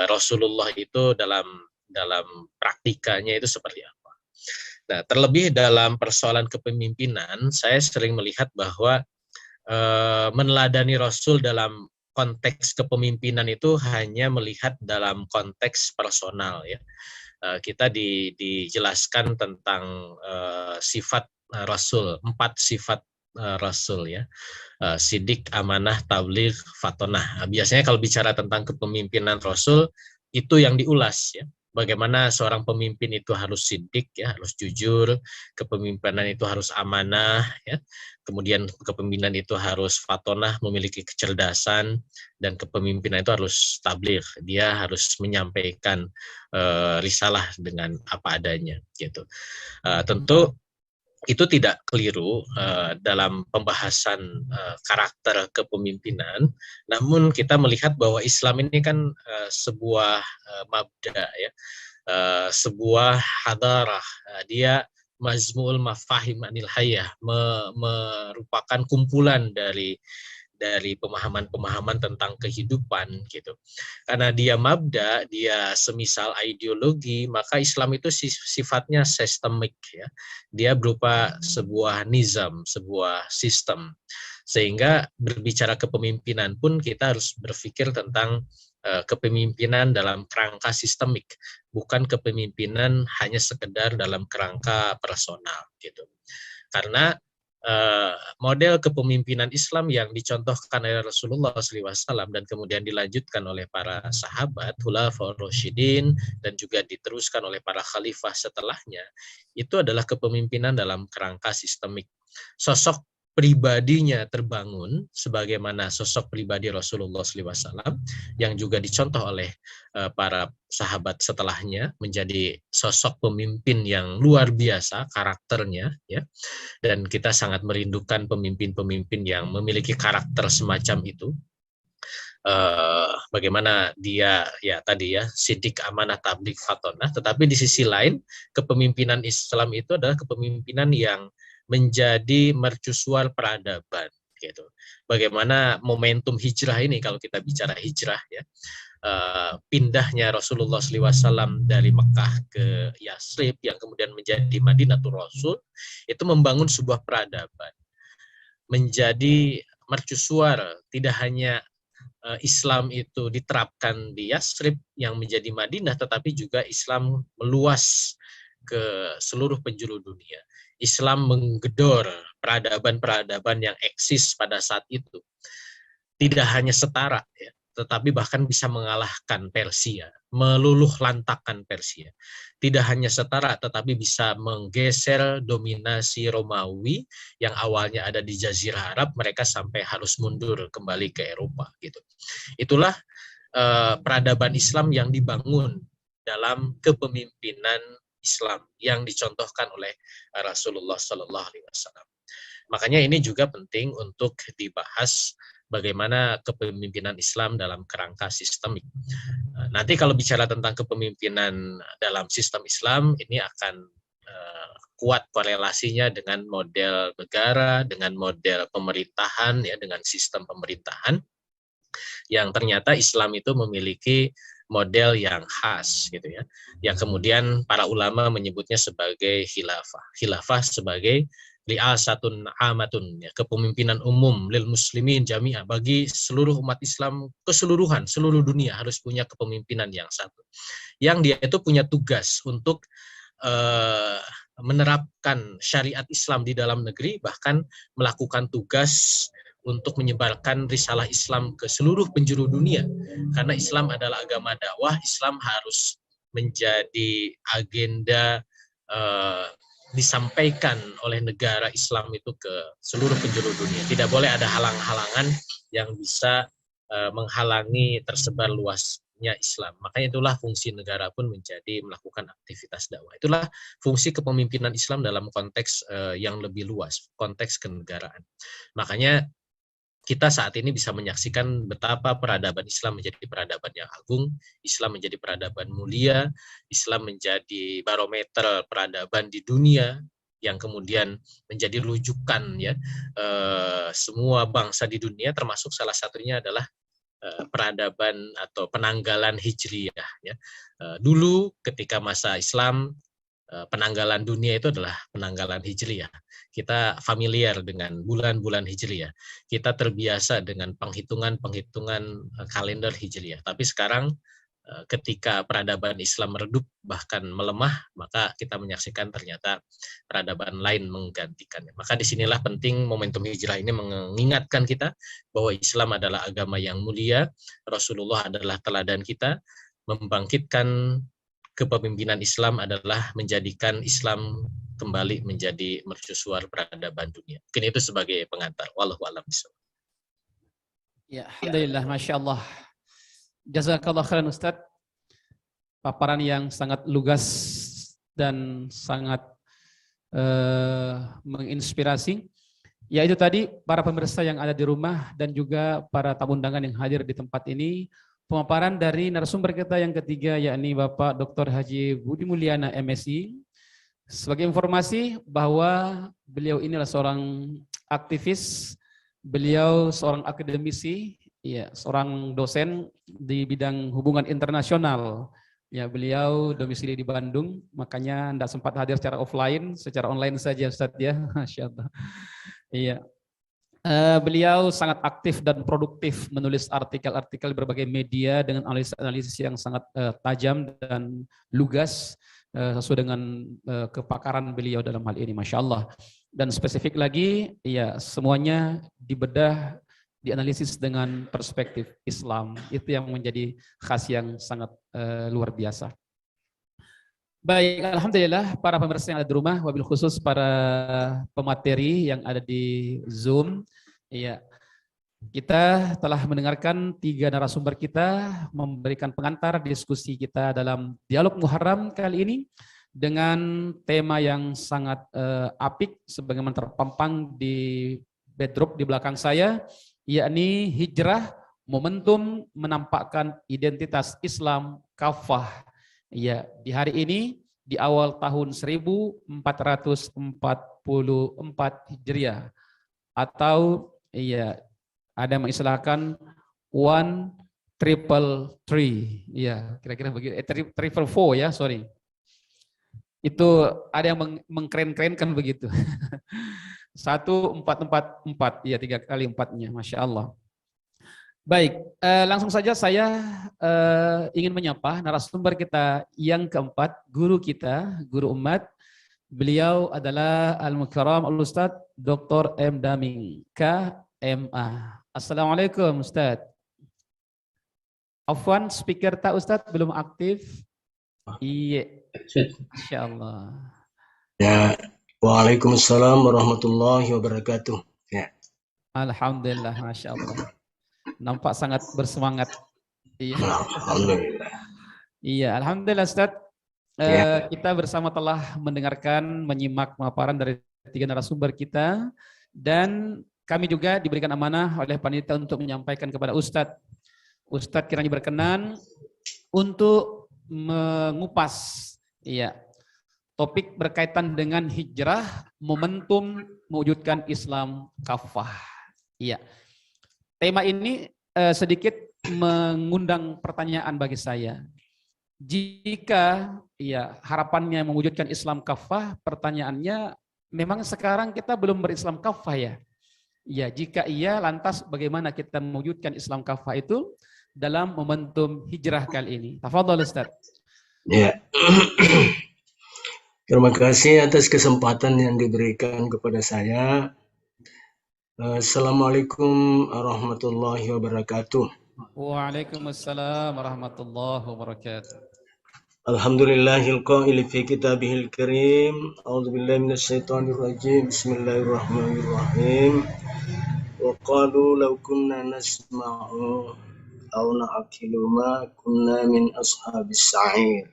Rasulullah itu dalam praktikanya itu seperti apa. Nah, terlebih dalam persoalan kepemimpinan, saya sering melihat bahwa meneladani Rasul dalam konteks kepemimpinan itu hanya melihat dalam konteks personal ya. Kita dijelaskan tentang sifat Rasul, 4 sifat Rasul ya. Sidik, amanah, tabligh, fatonah. Biasanya kalau bicara tentang kepemimpinan Rasul itu yang diulas ya. Bagaimana seorang pemimpin itu harus sidik ya, harus jujur, kepemimpinan itu harus amanah ya. Kemudian kepemimpinan itu harus fatonah, memiliki kecerdasan, dan kepemimpinan itu harus tabligh. Dia harus menyampaikan risalah dengan apa adanya gitu. Tentu itu tidak keliru dalam pembahasan karakter kepemimpinan, namun kita melihat bahwa Islam ini kan sebuah mabda ya, sebuah hadarah, dia mazmu'ul mafahim anil hayah, merupakan kumpulan dari dari pemahaman-pemahaman tentang kehidupan gitu. Karena dia mabda, dia semisal ideologi, maka Islam itu sifatnya sistemik ya. Dia berupa sebuah nizam, sebuah sistem. Sehingga berbicara kepemimpinan pun kita harus berpikir tentang kepemimpinan dalam kerangka sistemik, bukan kepemimpinan hanya sekedar dalam kerangka personal gitu. Karena model kepemimpinan Islam yang dicontohkan oleh Rasulullah SAW dan kemudian dilanjutkan oleh para sahabat, Khulafaur Rasyidin, dan juga diteruskan oleh para khalifah setelahnya, itu adalah kepemimpinan dalam kerangka sistemik. Sosok pribadinya terbangun sebagaimana sosok pribadi Rasulullah SAW yang juga dicontoh oleh para sahabat setelahnya menjadi sosok pemimpin yang luar biasa karakternya ya, dan kita sangat merindukan pemimpin-pemimpin yang memiliki karakter semacam itu. Bagaimana dia ya tadi ya sidik amanah tabligh fatonah, tetapi di sisi lain kepemimpinan Islam itu adalah kepemimpinan yang menjadi mercusuar peradaban gitu. Bagaimana momentum hijrah ini, kalau kita bicara hijrah ya, pindahnya Rasulullah SAW dari Mekah ke Yasrib yang kemudian menjadi Madinatul Rasul, itu membangun sebuah peradaban, menjadi mercusuar. Tidak hanya Islam itu diterapkan di Yasrib yang menjadi Madinah, tetapi juga Islam meluas ke seluruh penjuru dunia. Islam menggedor peradaban-peradaban yang eksis pada saat itu. Tidak hanya setara, ya, tetapi bahkan bisa mengalahkan Persia, meluluh lantakkan Persia. Tidak hanya setara, tetapi bisa menggeser dominasi Romawi yang awalnya ada di Jazirah Arab, mereka sampai harus mundur kembali ke Eropa. Gitu. Itulah peradaban Islam yang dibangun dalam kepemimpinan Islam yang dicontohkan oleh Rasulullah Sallallahu Alaihi Wasallam. Makanya ini juga penting untuk dibahas bagaimana kepemimpinan Islam dalam kerangka sistemik. Nanti kalau bicara tentang kepemimpinan dalam sistem Islam, ini akan kuat korelasinya dengan model negara, dengan model pemerintahan, ya, dengan sistem pemerintahan yang ternyata Islam itu memiliki model yang khas gitu ya, yang kemudian para ulama menyebutnya sebagai khilafah. Khilafah sebagai li'asatun amatun, ya, kepemimpinan umum lil muslimin jami'ah, bagi seluruh umat Islam keseluruhan, seluruh dunia harus punya kepemimpinan yang satu. Yang dia itu punya tugas untuk menerapkan syariat Islam di dalam negeri, bahkan melakukan tugas untuk menyebarkan risalah Islam ke seluruh penjuru dunia. Karena Islam adalah agama dakwah, Islam harus menjadi agenda disampaikan oleh negara Islam itu ke seluruh penjuru dunia. Tidak boleh ada halang-halangan yang bisa menghalangi tersebar luasnya Islam. Makanya itulah fungsi negara pun menjadi melakukan aktivitas dakwah. Itulah fungsi kepemimpinan Islam dalam konteks yang lebih luas, konteks kenegaraan. Makanya kita saat ini bisa menyaksikan betapa peradaban Islam menjadi peradaban yang agung, Islam menjadi peradaban mulia, Islam menjadi barometer peradaban di dunia yang kemudian menjadi rujukan ya semua bangsa di dunia, termasuk salah satunya adalah peradaban atau penanggalan Hijriyah. Ya. Dulu ketika masa Islam, penanggalan dunia itu adalah penanggalan Hijriyah. Kita familiar dengan bulan-bulan Hijriyah. Kita terbiasa dengan penghitungan-penghitungan kalender Hijriyah. Tapi sekarang ketika peradaban Islam meredup bahkan melemah, maka kita menyaksikan ternyata peradaban lain menggantikannya. Maka disinilah penting momentum hijrah ini mengingatkan kita bahwa Islam adalah agama yang mulia, Rasulullah adalah teladan kita, membangkitkan kepemimpinan Islam adalah menjadikan Islam kembali menjadi mercusuar peradaban dunia. Mungkin itu sebagai pengantar. Wallahu a'lam bishawab. Ya, alhamdulillah, masya Allah. Jazakallah khairan Ustaz. Paparan yang sangat lugas dan sangat menginspirasi. Ya, itu tadi para pemirsa yang ada di rumah dan juga para tamu undangan yang hadir di tempat ini. Pemaparan dari narasumber kita yang ketiga, yakni Bapak Dr. Haji Budi Mulyana, MSI. Sebagai informasi bahwa beliau inilah seorang aktivis Beliau seorang akademisi, ya, seorang dosen di bidang hubungan internasional. Ya, beliau domisili di Bandung, makanya tidak sempat hadir secara offline, secara online saja Ustaz ya. Masya Allah. Iya. Beliau sangat aktif dan produktif menulis artikel-artikel di berbagai media dengan analisis yang sangat tajam dan lugas sesuai dengan kepakaran beliau dalam hal ini, Masya Allah. Dan spesifik lagi, ya semuanya dibedah, dianalisis dengan perspektif Islam. Itu yang menjadi khas yang sangat luar biasa. Baik, alhamdulillah para pemirsa yang ada di rumah, wabil khusus para pemateri yang ada di Zoom. Iya, kita telah mendengarkan 3 narasumber kita memberikan pengantar diskusi kita dalam dialog Muharram kali ini dengan tema yang sangat apik sebagaimana terpampang di backdrop di belakang saya, yakni hijrah, momentum menampakkan identitas Islam kafah. Ya, di hari ini di awal tahun 1444 Hijriah atau ya ada yang mengistilahkan 1333, ya kira-kira begitu, 344 ya, sorry. Itu ada yang mengkeren-kerenkan begitu. 1444, ya 3 kali 4-nya, Masya Allah. Baik, langsung saja saya ingin menyapa narasumber kita yang keempat, guru kita, guru umat. Beliau adalah Al-Mukarram Al-Ustaz Dr. M. Daming, KMA. Assalamualaikum Ustaz. Afwan, speaker tak Ustaz belum aktif? Iya, Masya Allah. Ya, waalaikumsalam warahmatullahi wabarakatuh. Ya. Alhamdulillah, Masya Allah. Nampak sangat bersemangat. Iya. Alhamdulillah. Iya, alhamdulillah Ustaz. Kita bersama telah mendengarkan, menyimak pemaparan dari 3 narasumber kita, dan kami juga diberikan amanah oleh panitia untuk menyampaikan kepada Ustadz. Ustadz kiranya berkenan untuk mengupas topik berkaitan dengan hijrah, momentum mewujudkan Islam kafah. Iya. Tema ini sedikit mengundang pertanyaan bagi saya. Jika harapannya mewujudkan Islam kafah, pertanyaannya memang sekarang kita belum berislam kafah ya? Ya, jika iya, lantas bagaimana kita mewujudkan Islam kafah itu dalam momentum hijrah kali ini? Tafadhol Ustaz. Ya. Terima kasih atas kesempatan yang diberikan kepada saya. Assalamualaikum warahmatullahi wabarakatuh. Waalaikumsalam warahmatullahi wabarakatuh. Alhamdulillahil qaili fi kitabihil karim. A'udzubillahi minasyaitonir rajim. Bismillahirrahmanirrahim. Wa qalu law kunna nasma'u aw na'qilu ma kunna min ashabis sa'ir.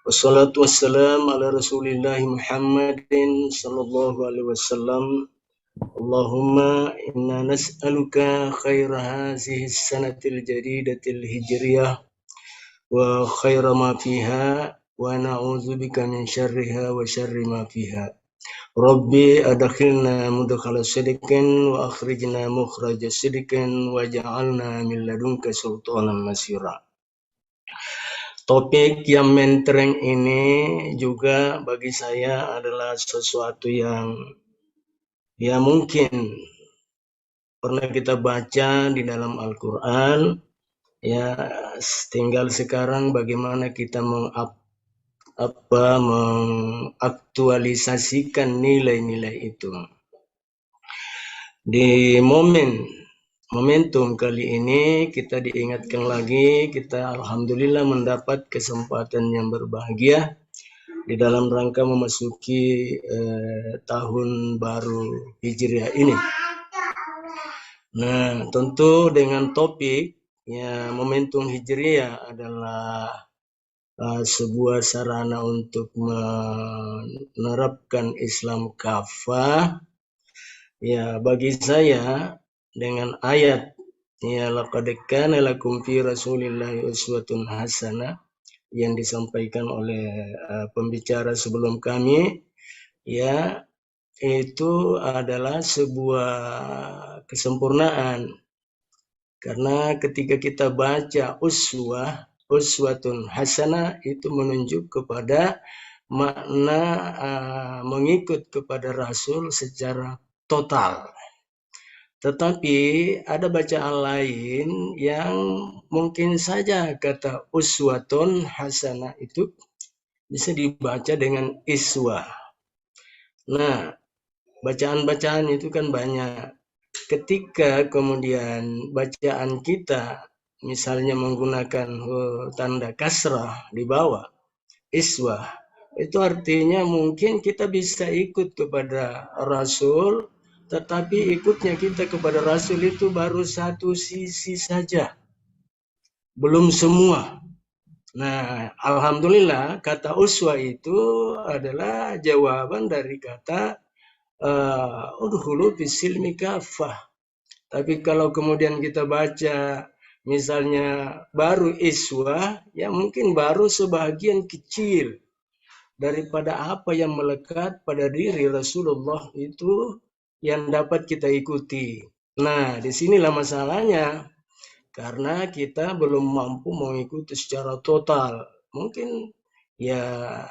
Wassalatu wassalam ala Rasulillahi Muhammadin sallallahu alaihi wasallam. Allahumma inna nas'aluka khaira hadhihi sanatil jadidatil hijriyah wa khaira ma fiha wa na'udzubika min syarriha wa syarri ma fiha. Rabbi adkhilna mudkhala sidqin wa akhrijna mukhraja sidqin waj'alna min ladunka sultanan nasira. Topik yang mentereng ini juga bagi saya adalah sesuatu yang ya mungkin pernah kita baca di dalam Al-Quran, ya tinggal sekarang bagaimana kita mengaktualisasikan nilai-nilai itu. Di momentum kali ini kita diingatkan lagi, kita alhamdulillah mendapat kesempatan yang berbahagia di dalam rangka memasuki tahun baru Hijriah ini. Nah, tentu dengan topik ya momentum Hijriah adalah sebuah sarana untuk menerapkan Islam kafah. Ya, bagi saya dengan ayat ya laqad kana lakum fi rasulillahi uswatun hasanah yang disampaikan oleh pembicara sebelum kami, ya itu adalah sebuah kesempurnaan. Karena ketika kita baca uswatun hasanah itu menunjuk kepada makna mengikut kepada Rasul secara total. Tetapi ada bacaan lain yang mungkin saja kata uswatun hasanah itu bisa dibaca dengan iswah. Nah, bacaan-bacaan itu kan banyak. Ketika kemudian bacaan kita misalnya menggunakan tanda kasrah di bawah, iswah, itu artinya mungkin kita bisa ikut kepada Rasul, tetapi ikutnya kita kepada Rasul itu baru satu sisi saja, belum semua. Nah, alhamdulillah kata uswah itu adalah jawaban dari kata udhulu bisilmi kafah. Tapi kalau kemudian kita baca misalnya baru iswah, ya mungkin baru sebagian kecil daripada apa yang melekat pada diri Rasulullah itu yang dapat kita ikuti. Nah, disinilah masalahnya. Karena kita belum mampu mengikuti secara total. Mungkin ya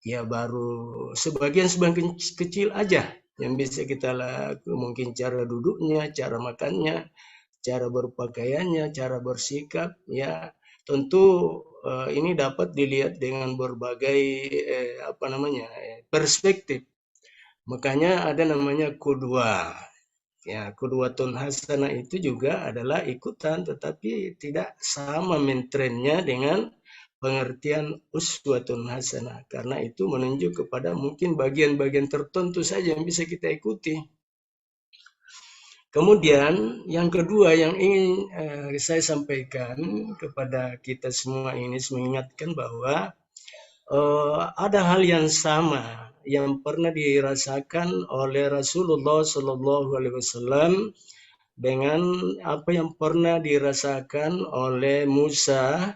baru sebagian kecil aja yang bisa kita lakukan. Mungkin cara duduknya, cara makannya, cara berpakaiannya, cara bersikap, ya tentu ini dapat dilihat dengan berbagai perspektif. Makanya ada namanya qudwah. Ya, qudwatun hasanah itu juga adalah ikutan, tetapi tidak sama mentrennya dengan pengertian uswatun hasanah. Karena itu menunjuk kepada mungkin bagian-bagian tertentu saja yang bisa kita ikuti. Kemudian yang kedua yang ingin saya sampaikan kepada kita semua ini, mengingatkan bahwa ada hal yang sama yang pernah dirasakan oleh Rasulullah Shallallahu Alaihi Wasallam dengan apa yang pernah dirasakan oleh Musa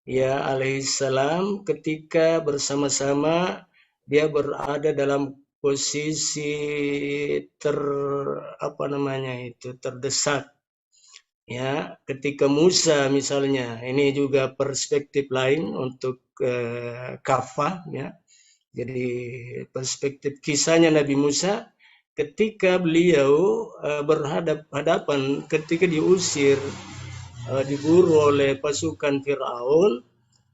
ya alaihissalam ketika bersama-sama dia berada dalam posisi terdesak. Ya, ketika Musa misalnya, ini juga perspektif lain untuk kafah ya. Jadi perspektif kisahnya Nabi Musa ketika beliau berhadapan ketika diusir diburu oleh pasukan Firaun,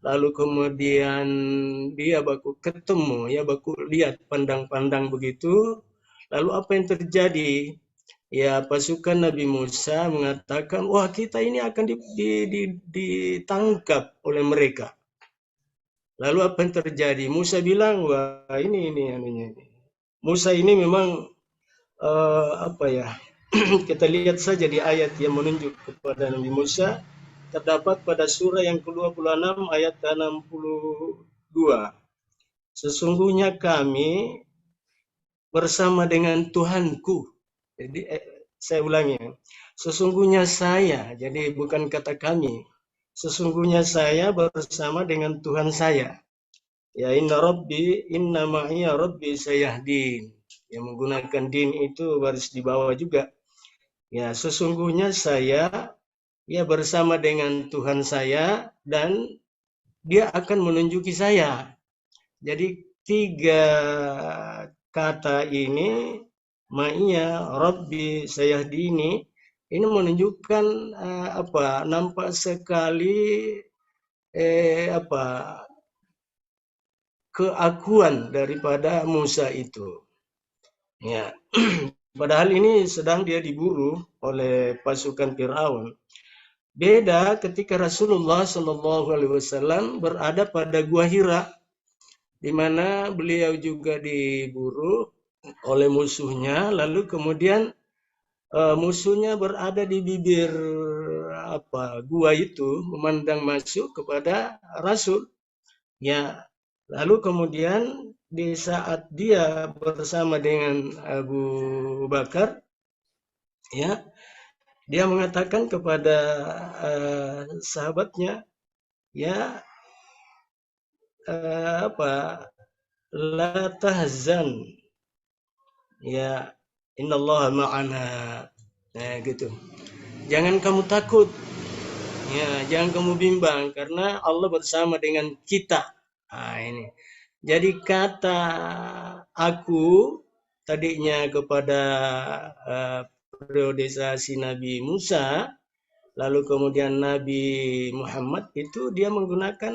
lalu kemudian dia baku ketemu ya baku lihat pandang-pandang begitu, lalu apa yang terjadi? Ya, pasukan Nabi Musa mengatakan, wah kita ini akan ditangkap oleh mereka. Lalu apa yang terjadi? Musa bilang, wah ini. Musa ini memang kita lihat saja di ayat yang menunjuk kepada Nabi Musa, terdapat pada surah yang ke-26 ayat ke-62. Sesungguhnya kami bersama dengan Tuhanku. Jadi saya ulangi, sesungguhnya saya, jadi bukan kata kami, sesungguhnya saya bersama dengan Tuhan saya. Ya inna ma'iya rabbi sayahdin. Yang menggunakan din itu baris di bawah juga. Ya sesungguhnya saya ya bersama dengan Tuhan saya dan dia akan menunjuki saya. Jadi tiga kata ini Ma'iya Rabbi sayahdini ini menunjukkan nampak sekali keakuan daripada Musa itu. Ya. Padahal ini sedang dia diburu oleh pasukan Firaun. Beda ketika Rasulullah Shallallahu Alaihi Wasallam berada pada Gua Hira, di mana beliau juga diburu oleh musuhnya, lalu kemudian musuhnya berada di bibir gua itu memandang masuk kepada Rasul. Ya, lalu kemudian di saat dia bersama dengan Abu Bakar, ya, dia mengatakan kepada sahabatnya, ya, la tahzan. ya innallaha ma'ana. Nah, gitu. Jangan kamu takut. Ya, jangan kamu bimbang karena Allah bersama dengan kita. Nah, ini. Jadi kata aku tadinya kepada periodisasi Nabi Musa, lalu kemudian Nabi Muhammad itu dia menggunakan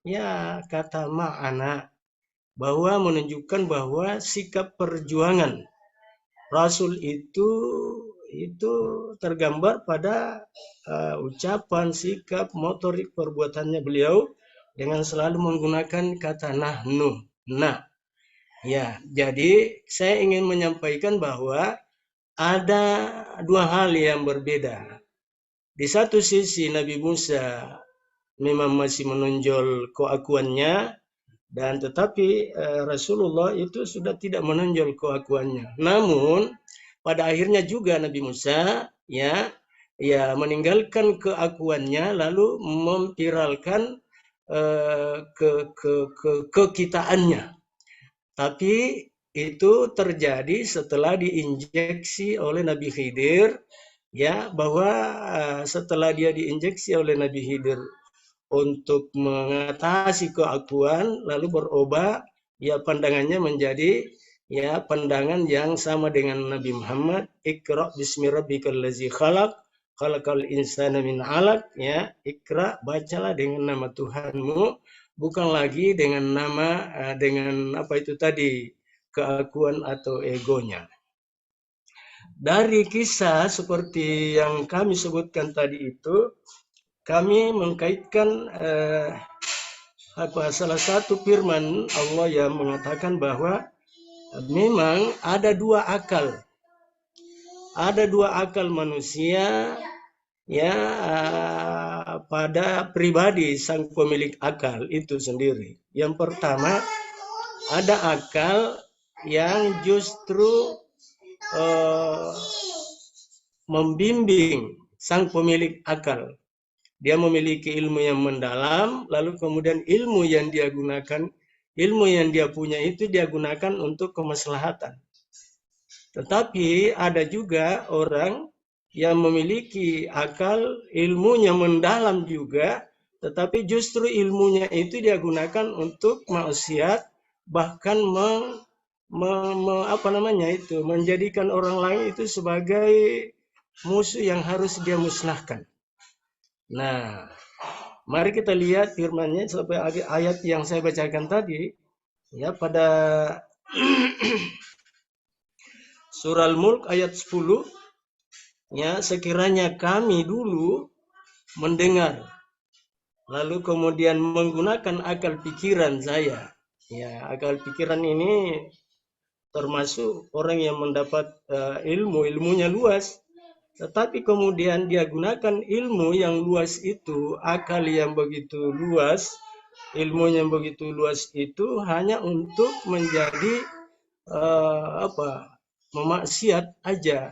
ya kata ma'ana, bahwa menunjukkan bahwa sikap perjuangan Rasul itu tergambar pada ucapan, sikap, motorik perbuatannya beliau dengan selalu menggunakan kata nahnu. Nah, ya, jadi saya ingin menyampaikan bahwa ada dua hal yang berbeda. Di satu sisi Nabi Musa memang masih menonjol keakuannya, dan tetapi Rasulullah itu sudah tidak menonjol keakuannya. Namun pada akhirnya juga Nabi Musa ya meninggalkan keakuannya lalu memviralkan kekitaannya. Tapi itu terjadi setelah diinjeksi oleh Nabi Khidir, ya, bahwa setelah dia diinjeksi oleh Nabi Khidir untuk mengatasi keakuan, lalu berubah ya pandangannya menjadi ya pandangan yang sama dengan Nabi Muhammad. Iqra bismi rabbikal ladzi khalaq, khalaqal insana min 'alaq, ya, Iqra, bacalah dengan nama Tuhanmu, bukan lagi dengan nama dengan apa itu tadi, keakuan atau egonya. Dari kisah seperti yang kami sebutkan tadi itu, kami mengkaitkan salah satu firman Allah yang mengatakan bahwa memang ada dua akal. Ada dua akal manusia ya pada pribadi sang pemilik akal itu sendiri. Yang pertama, ada akal yang justru membimbing sang pemilik akal. Dia memiliki ilmu yang mendalam, lalu kemudian ilmu yang dia gunakan, ilmu yang dia punya itu dia gunakan untuk kemaslahatan. Tetapi ada juga orang yang memiliki akal, ilmunya mendalam juga, tetapi justru ilmunya itu dia gunakan untuk maksiat, bahkan menjadikan orang lain itu sebagai musuh yang harus dia musnahkan. Nah, mari kita lihat firman-Nya sampai ayat yang saya bacakan tadi, ya, pada surah Al-Mulk ayat 10, ya, sekiranya kami dulu mendengar, lalu kemudian menggunakan akal pikiran saya. Ya, akal pikiran ini termasuk orang yang mendapat ilmunya luas, tetapi kemudian dia gunakan ilmu yang luas itu, akal yang begitu luas, ilmu yang begitu luas itu hanya untuk menjadi memaksiat aja,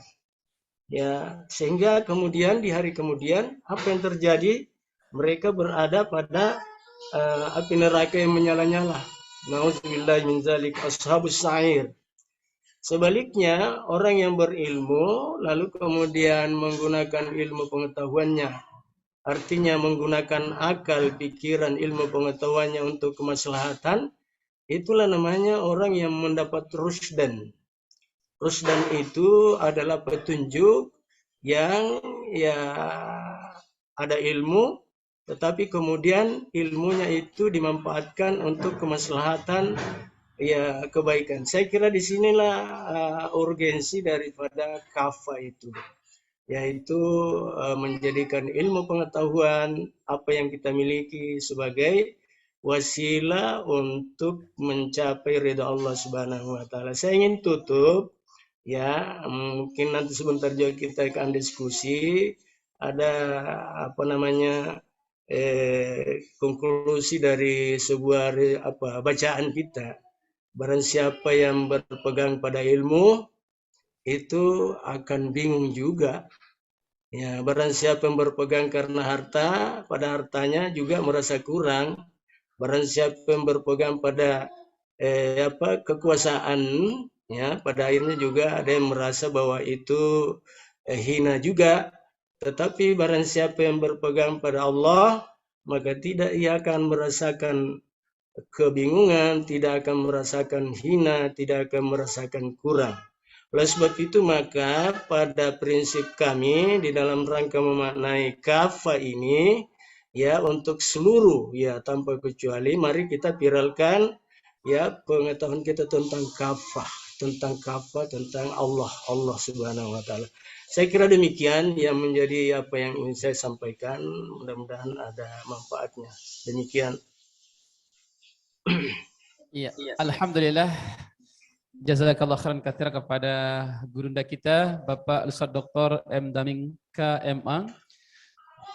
ya, sehingga kemudian di hari kemudian apa yang terjadi, mereka berada pada api neraka yang menyala-nyala. Nauzubillahi min dzalik, ashabus sa'ir. Sebaliknya, orang yang berilmu lalu kemudian menggunakan ilmu pengetahuannya, artinya menggunakan akal, pikiran, ilmu pengetahuannya untuk kemaslahatan, itulah namanya orang yang mendapat rusdan. Rusdan itu adalah petunjuk yang ya ada ilmu, tetapi kemudian ilmunya itu dimanfaatkan untuk kemaslahatan, ya, kebaikan. Saya kira disinilah urgensi daripada kafa itu, yaitu menjadikan ilmu pengetahuan apa yang kita miliki sebagai wasilah untuk mencapai ridha Allah Subhanahu wa taala. Saya ingin tutup, ya, mungkin nanti sebentar juga kita akan diskusi, ada konklusi dari sebuah bacaan kita. Barang siapa yang berpegang pada ilmu itu akan bingung juga. Ya, barang siapa yang berpegang karena harta, pada hartanya juga merasa kurang. Barang siapa yang berpegang pada kekuasaan, Ya, pada akhirnya juga ada yang merasa bahwa itu hina juga. Tetapi barang siapa yang berpegang pada Allah, maka tidak ia akan merasakan kebingungan, tidak akan merasakan hina, tidak akan merasakan kurang. Oleh sebab itu maka pada prinsip kami di dalam rangka memaknai kafah ini, ya untuk seluruh ya tanpa kecuali, mari kita viralkan ya pengetahuan kita tentang kafah, tentang Allah Subhanahu wa taala. Saya kira demikian yang menjadi apa yang ingin saya sampaikan, mudah-mudahan ada manfaatnya. Demikian. Iya, alhamdulillah. Jazakallah khairan katsira kepada gurunda kita Bapak Ustaz Dr. M. Daming KMA.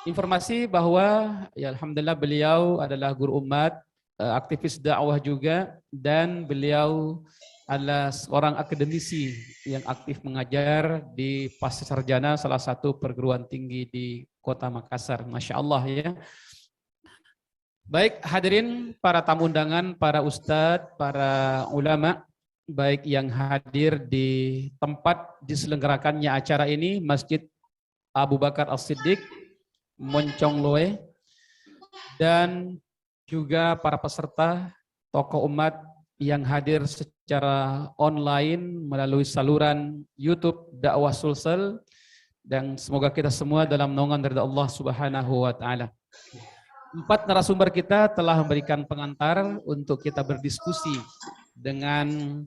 Informasi bahwa ya alhamdulillah beliau adalah guru umat, aktivis dakwah juga, dan beliau adalah seorang akademisi yang aktif mengajar di Pascasarjana salah satu perguruan tinggi di Kota Makassar. Masya Allah ya. Baik hadirin para tamu undangan, para ustadz, para ulama, baik yang hadir di tempat diselenggarakannya acara ini, Masjid Abu Bakar As-Siddiq, Moncong Loe, dan juga para peserta, tokoh umat yang hadir secara online melalui saluran YouTube Dakwah Sulsel, dan semoga kita semua dalam naungan dari Allah Subhanahu wa taala. 4 narasumber kita telah memberikan pengantar untuk kita berdiskusi dengan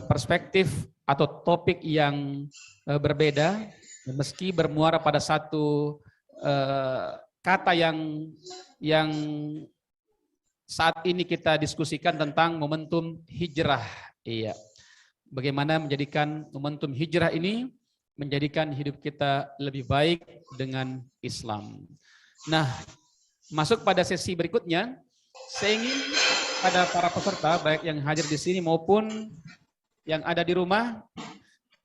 perspektif atau topik yang berbeda, meski bermuara pada satu kata yang saat ini kita diskusikan tentang momentum hijrah. Iya. Bagaimana menjadikan momentum hijrah ini menjadikan hidup kita lebih baik dengan Islam. Nah, masuk pada sesi berikutnya, saya ingin pada para peserta baik yang hadir di sini maupun yang ada di rumah,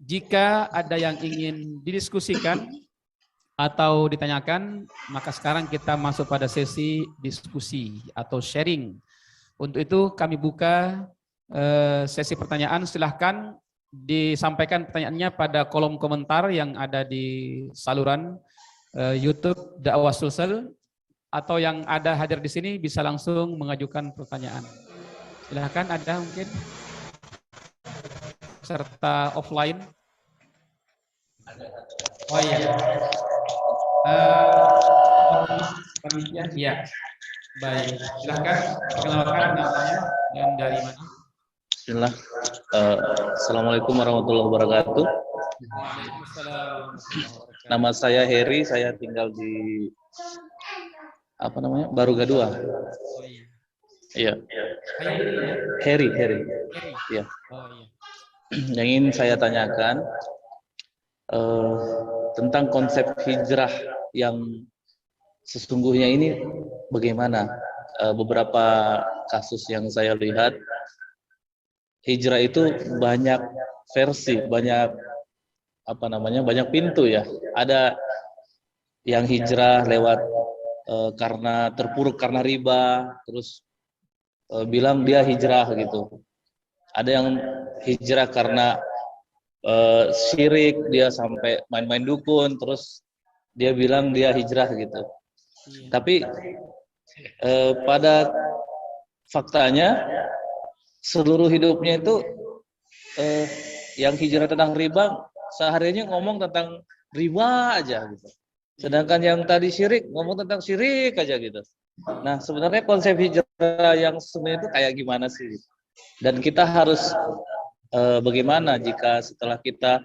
jika ada yang ingin didiskusikan atau ditanyakan, maka sekarang kita masuk pada sesi diskusi atau sharing. Untuk itu kami buka sesi pertanyaan. Silahkan disampaikan pertanyaannya pada kolom komentar yang ada di saluran YouTube Dakwah Sulsel, atau yang ada hadir di sini bisa langsung mengajukan pertanyaan. Silahkan, ada mungkin serta offline. Oh iya. Iya. Baik. Silahkan perkenalkan namanya dan dari mana. Bismillah. Assalamualaikum warahmatullahi wabarakatuh. Waalaikumsalam. Nama saya Heri, saya tinggal di Baruga 2. Oh iya. Iya. Heri. Iya. Oh iya. Yang ingin saya tanyakan tentang konsep hijrah yang sesungguhnya ini bagaimana? Beberapa kasus yang saya lihat, hijrah itu banyak versi, banyak banyak pintu ya. Ada yang hijrah lewat karena terpuruk karena riba, terus bilang dia hijrah gitu. Ada yang hijrah karena syirik, dia sampai main-main dukun, terus dia bilang dia hijrah gitu. Tapi pada faktanya seluruh hidupnya itu yang hijrah tentang riba sehariannya ngomong tentang riba aja gitu. Sedangkan yang tadi syirik ngomong tentang syirik aja gitu. Nah, sebenarnya konsep hijrah yang sebenarnya itu kayak gimana sih? Dan kita harus bagaimana jika setelah kita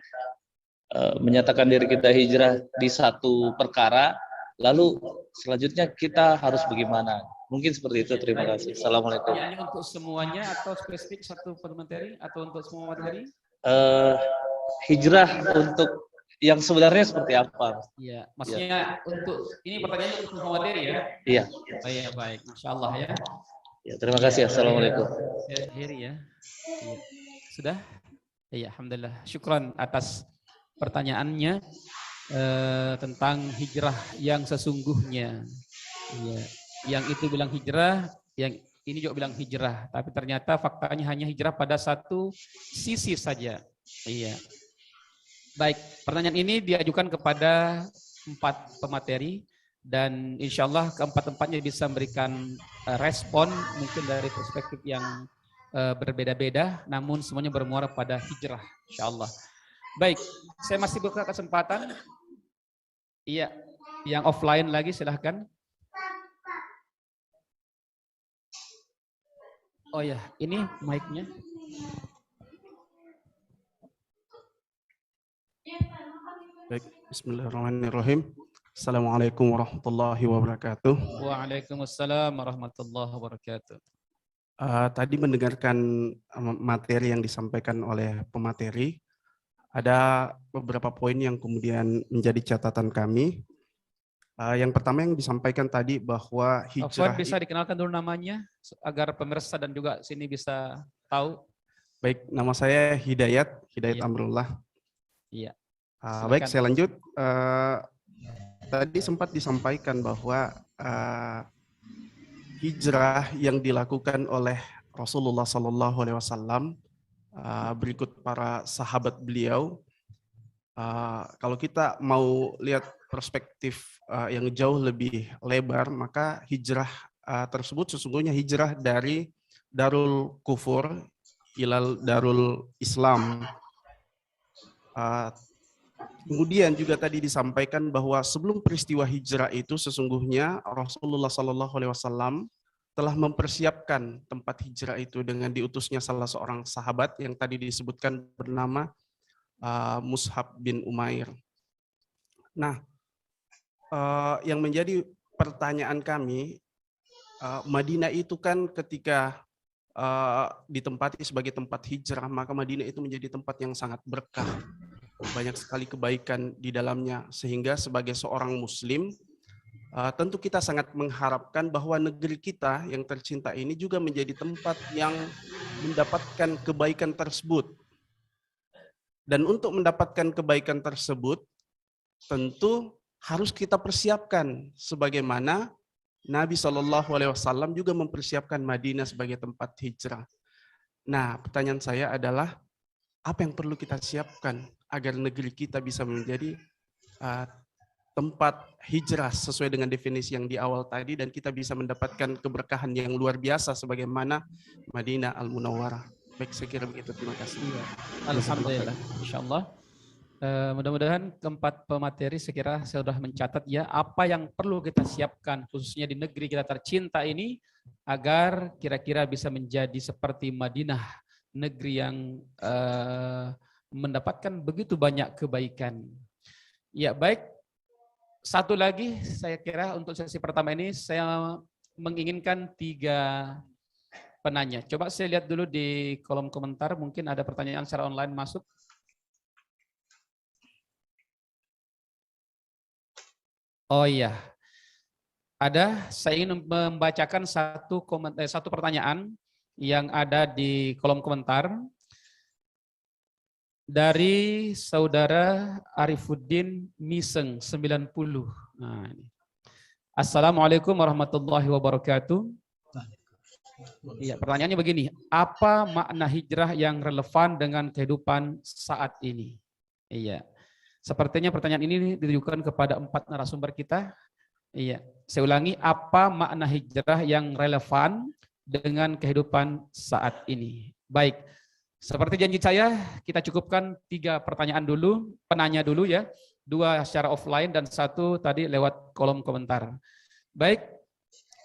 menyatakan diri kita hijrah di satu perkara, lalu selanjutnya kita harus bagaimana? Mungkin seperti itu. Terima kasih. Assalamualaikum. Ini untuk semuanya atau spesifik satu materi atau untuk semua materi? Hijrah untuk yang sebenarnya seperti apa? Iya, maksudnya untuk ini pertanyaan untuk semua materi ya? Iya. Oh, iya, baik, Masya Allah ya. Ya, terima kasih. Assalamualaikum. Heri ya. Iya. Sudah? Iya, alhamdulillah. Syukran atas pertanyaannya tentang hijrah yang sesungguhnya. Iya. Yang itu bilang hijrah, yang ini juga bilang hijrah, tapi ternyata faktanya hanya hijrah pada satu sisi saja. Iya. Baik, pertanyaan ini diajukan kepada 4 pemateri dan insya Allah keempat-empatnya bisa memberikan respon mungkin dari perspektif yang berbeda-beda, namun semuanya bermuara pada hijrah, insya Allah. Baik, saya masih buka kesempatan. Iya, yang offline lagi silahkan. Oh ya, ini mic-nya. Baik, bismillahirrahmanirrahim. Assalamualaikum warahmatullahi wabarakatuh. Waalaikumsalam warahmatullahi wabarakatuh. Tadi mendengarkan materi yang disampaikan oleh pemateri, ada beberapa poin yang kemudian menjadi catatan kami. Yang pertama yang disampaikan tadi bahwa hijrah... Afwan, bisa dikenalkan dulu namanya agar pemirsa dan juga sini bisa tahu. Baik, nama saya Hidayat Iya. Amrullah. Iya. Baik, saya lanjut. Tadi sempat disampaikan bahwa hijrah yang dilakukan oleh Rasulullah SAW berikut para sahabat beliau. Kalau kita mau lihat perspektif yang jauh lebih lebar, maka hijrah tersebut sesungguhnya hijrah dari Darul Kufur ilal Darul Islam. Kemudian juga tadi disampaikan bahwa sebelum peristiwa hijrah itu sesungguhnya Rasulullah SAW telah mempersiapkan tempat hijrah itu dengan diutusnya salah seorang sahabat yang tadi disebutkan bernama Mus'ab bin Umair. Nah, yang menjadi pertanyaan kami, Madinah itu kan ketika ditempati sebagai tempat hijrah, maka Madinah itu menjadi tempat yang sangat berkah. Banyak sekali kebaikan di dalamnya, sehingga sebagai seorang muslim, tentu kita sangat mengharapkan bahwa negeri kita yang tercinta ini juga menjadi tempat yang mendapatkan kebaikan tersebut. Dan untuk mendapatkan kebaikan tersebut, tentu harus kita persiapkan sebagaimana Nabi SAW juga mempersiapkan Madinah sebagai tempat hijrah. Nah, pertanyaan saya adalah, apa yang perlu kita siapkan agar negeri kita bisa menjadi tempat hijrah sesuai dengan definisi yang di awal tadi, dan kita bisa mendapatkan keberkahan yang luar biasa sebagaimana Madinah Al-Munawwarah. Baik, saya kira begitu. Terima kasih. Alhamdulillah, insyaallah. Mudah-mudahan keempat pemateri sekira saya sudah mencatat ya apa yang perlu kita siapkan khususnya di negeri kita tercinta ini agar kira-kira bisa menjadi seperti Madinah, negeri yang mendapatkan begitu banyak kebaikan. Ya, baik. Satu lagi saya kira untuk sesi pertama ini saya menginginkan 3 penanya. Coba saya lihat dulu di kolom komentar, mungkin ada pertanyaan secara online masuk. Oh iya, ada. Saya ingin membacakan satu pertanyaan yang ada di kolom komentar dari saudara Arifuddin Miseng 90. Nah, ini. Assalamualaikum warahmatullahi wabarakatuh. Iya, pertanyaannya begini, apa makna hijrah yang relevan dengan kehidupan saat ini? Iya, sepertinya pertanyaan ini ditujukan kepada 4 narasumber kita. Iya, saya ulangi, apa makna hijrah yang relevan dengan kehidupan saat ini? Baik, seperti janji saya, kita cukupkan 3 pertanyaan dulu, penanya dulu ya, 2 secara offline dan 1 tadi lewat kolom komentar. Baik.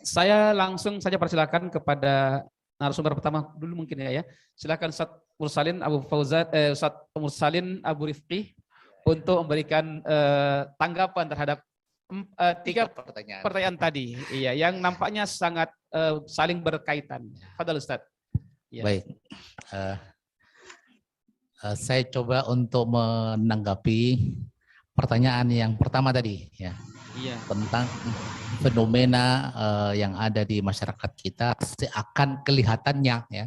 Saya langsung saja persilakan kepada narasumber pertama dulu mungkin ya. Silakan Ustaz Mursalin Abu Fauzan, Ustaz Mursalin Abu Rifqi untuk memberikan tanggapan terhadap 3 pertanyaan tadi. Iya, yang nampaknya sangat saling berkaitan. Fadhal Ustaz. Ya. Baik. Saya coba untuk menanggapi pertanyaan yang pertama tadi ya. Iya. Tentang fenomena yang ada di masyarakat kita seakan kelihatannya ya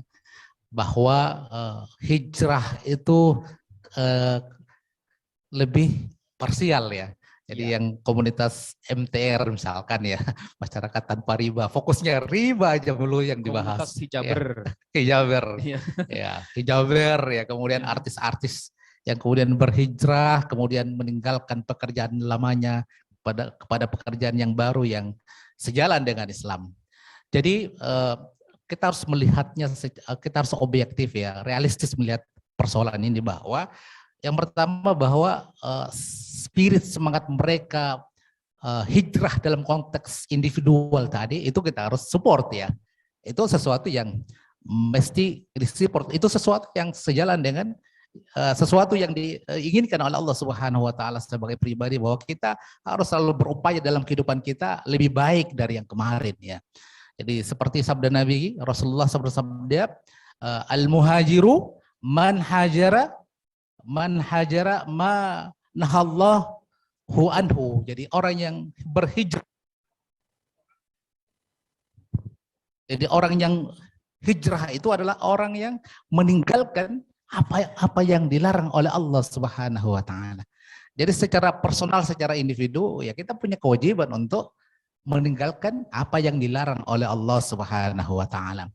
bahwa hijrah itu lebih parsial ya. Jadi Ya. yang komunitas MTR misalkan ya, masyarakat tanpa riba, fokusnya riba aja dulu yang Komunitas dibahas. hijaber. Hijaber, Iya. ya hijaber ya, kemudian Ya. artis-artis yang kemudian berhijrah, kemudian meninggalkan pekerjaan lamanya kepada pekerjaan yang baru yang sejalan dengan Islam. Jadi kita harus melihatnya, kita harus objektif ya, realistis melihat persoalan ini, bahwa yang pertama bahwa spirit semangat mereka hijrah dalam konteks individual tadi itu kita harus support ya. Itu sesuatu yang mesti di-support, itu sesuatu yang sejalan dengan sesuatu yang diinginkan oleh Allah Subhanahu wa taala sebagai pribadi, bahwa kita harus selalu berupaya dalam kehidupan kita lebih baik dari yang kemarin ya. Jadi seperti sabda Nabi Rasulullah bersabda, al-muhajiru man hajara ma nahallahu anhu. Jadi orang yang berhijrah. Jadi orang yang hijrah itu adalah orang yang meninggalkan apa yang dilarang oleh Allah Subhanahu wa taala. Jadi secara personal, secara individu ya kita punya kewajiban untuk meninggalkan apa yang dilarang oleh Allah Subhanahu wa taala.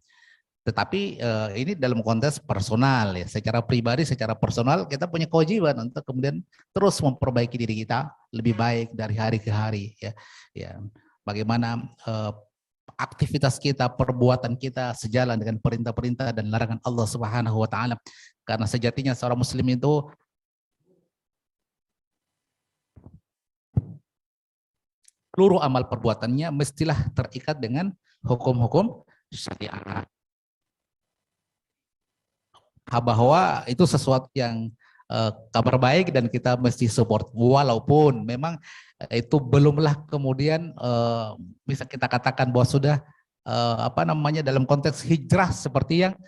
Tetapi ini dalam konteks personal ya, secara pribadi, secara personal kita punya kewajiban untuk kemudian terus memperbaiki diri kita lebih baik dari hari ke hari ya. Ya, bagaimana aktivitas kita, perbuatan kita sejalan dengan perintah-perintah dan larangan Allah Subhanahu wa taala. Karena sejatinya seorang muslim itu seluruh amal perbuatannya mestilah terikat dengan hukum-hukum syariat. Bahwa itu sesuatu yang kabar baik dan kita mesti support, walaupun memang itu belumlah kemudian bisa kita katakan bahwa sudah dalam konteks hijrah seperti yang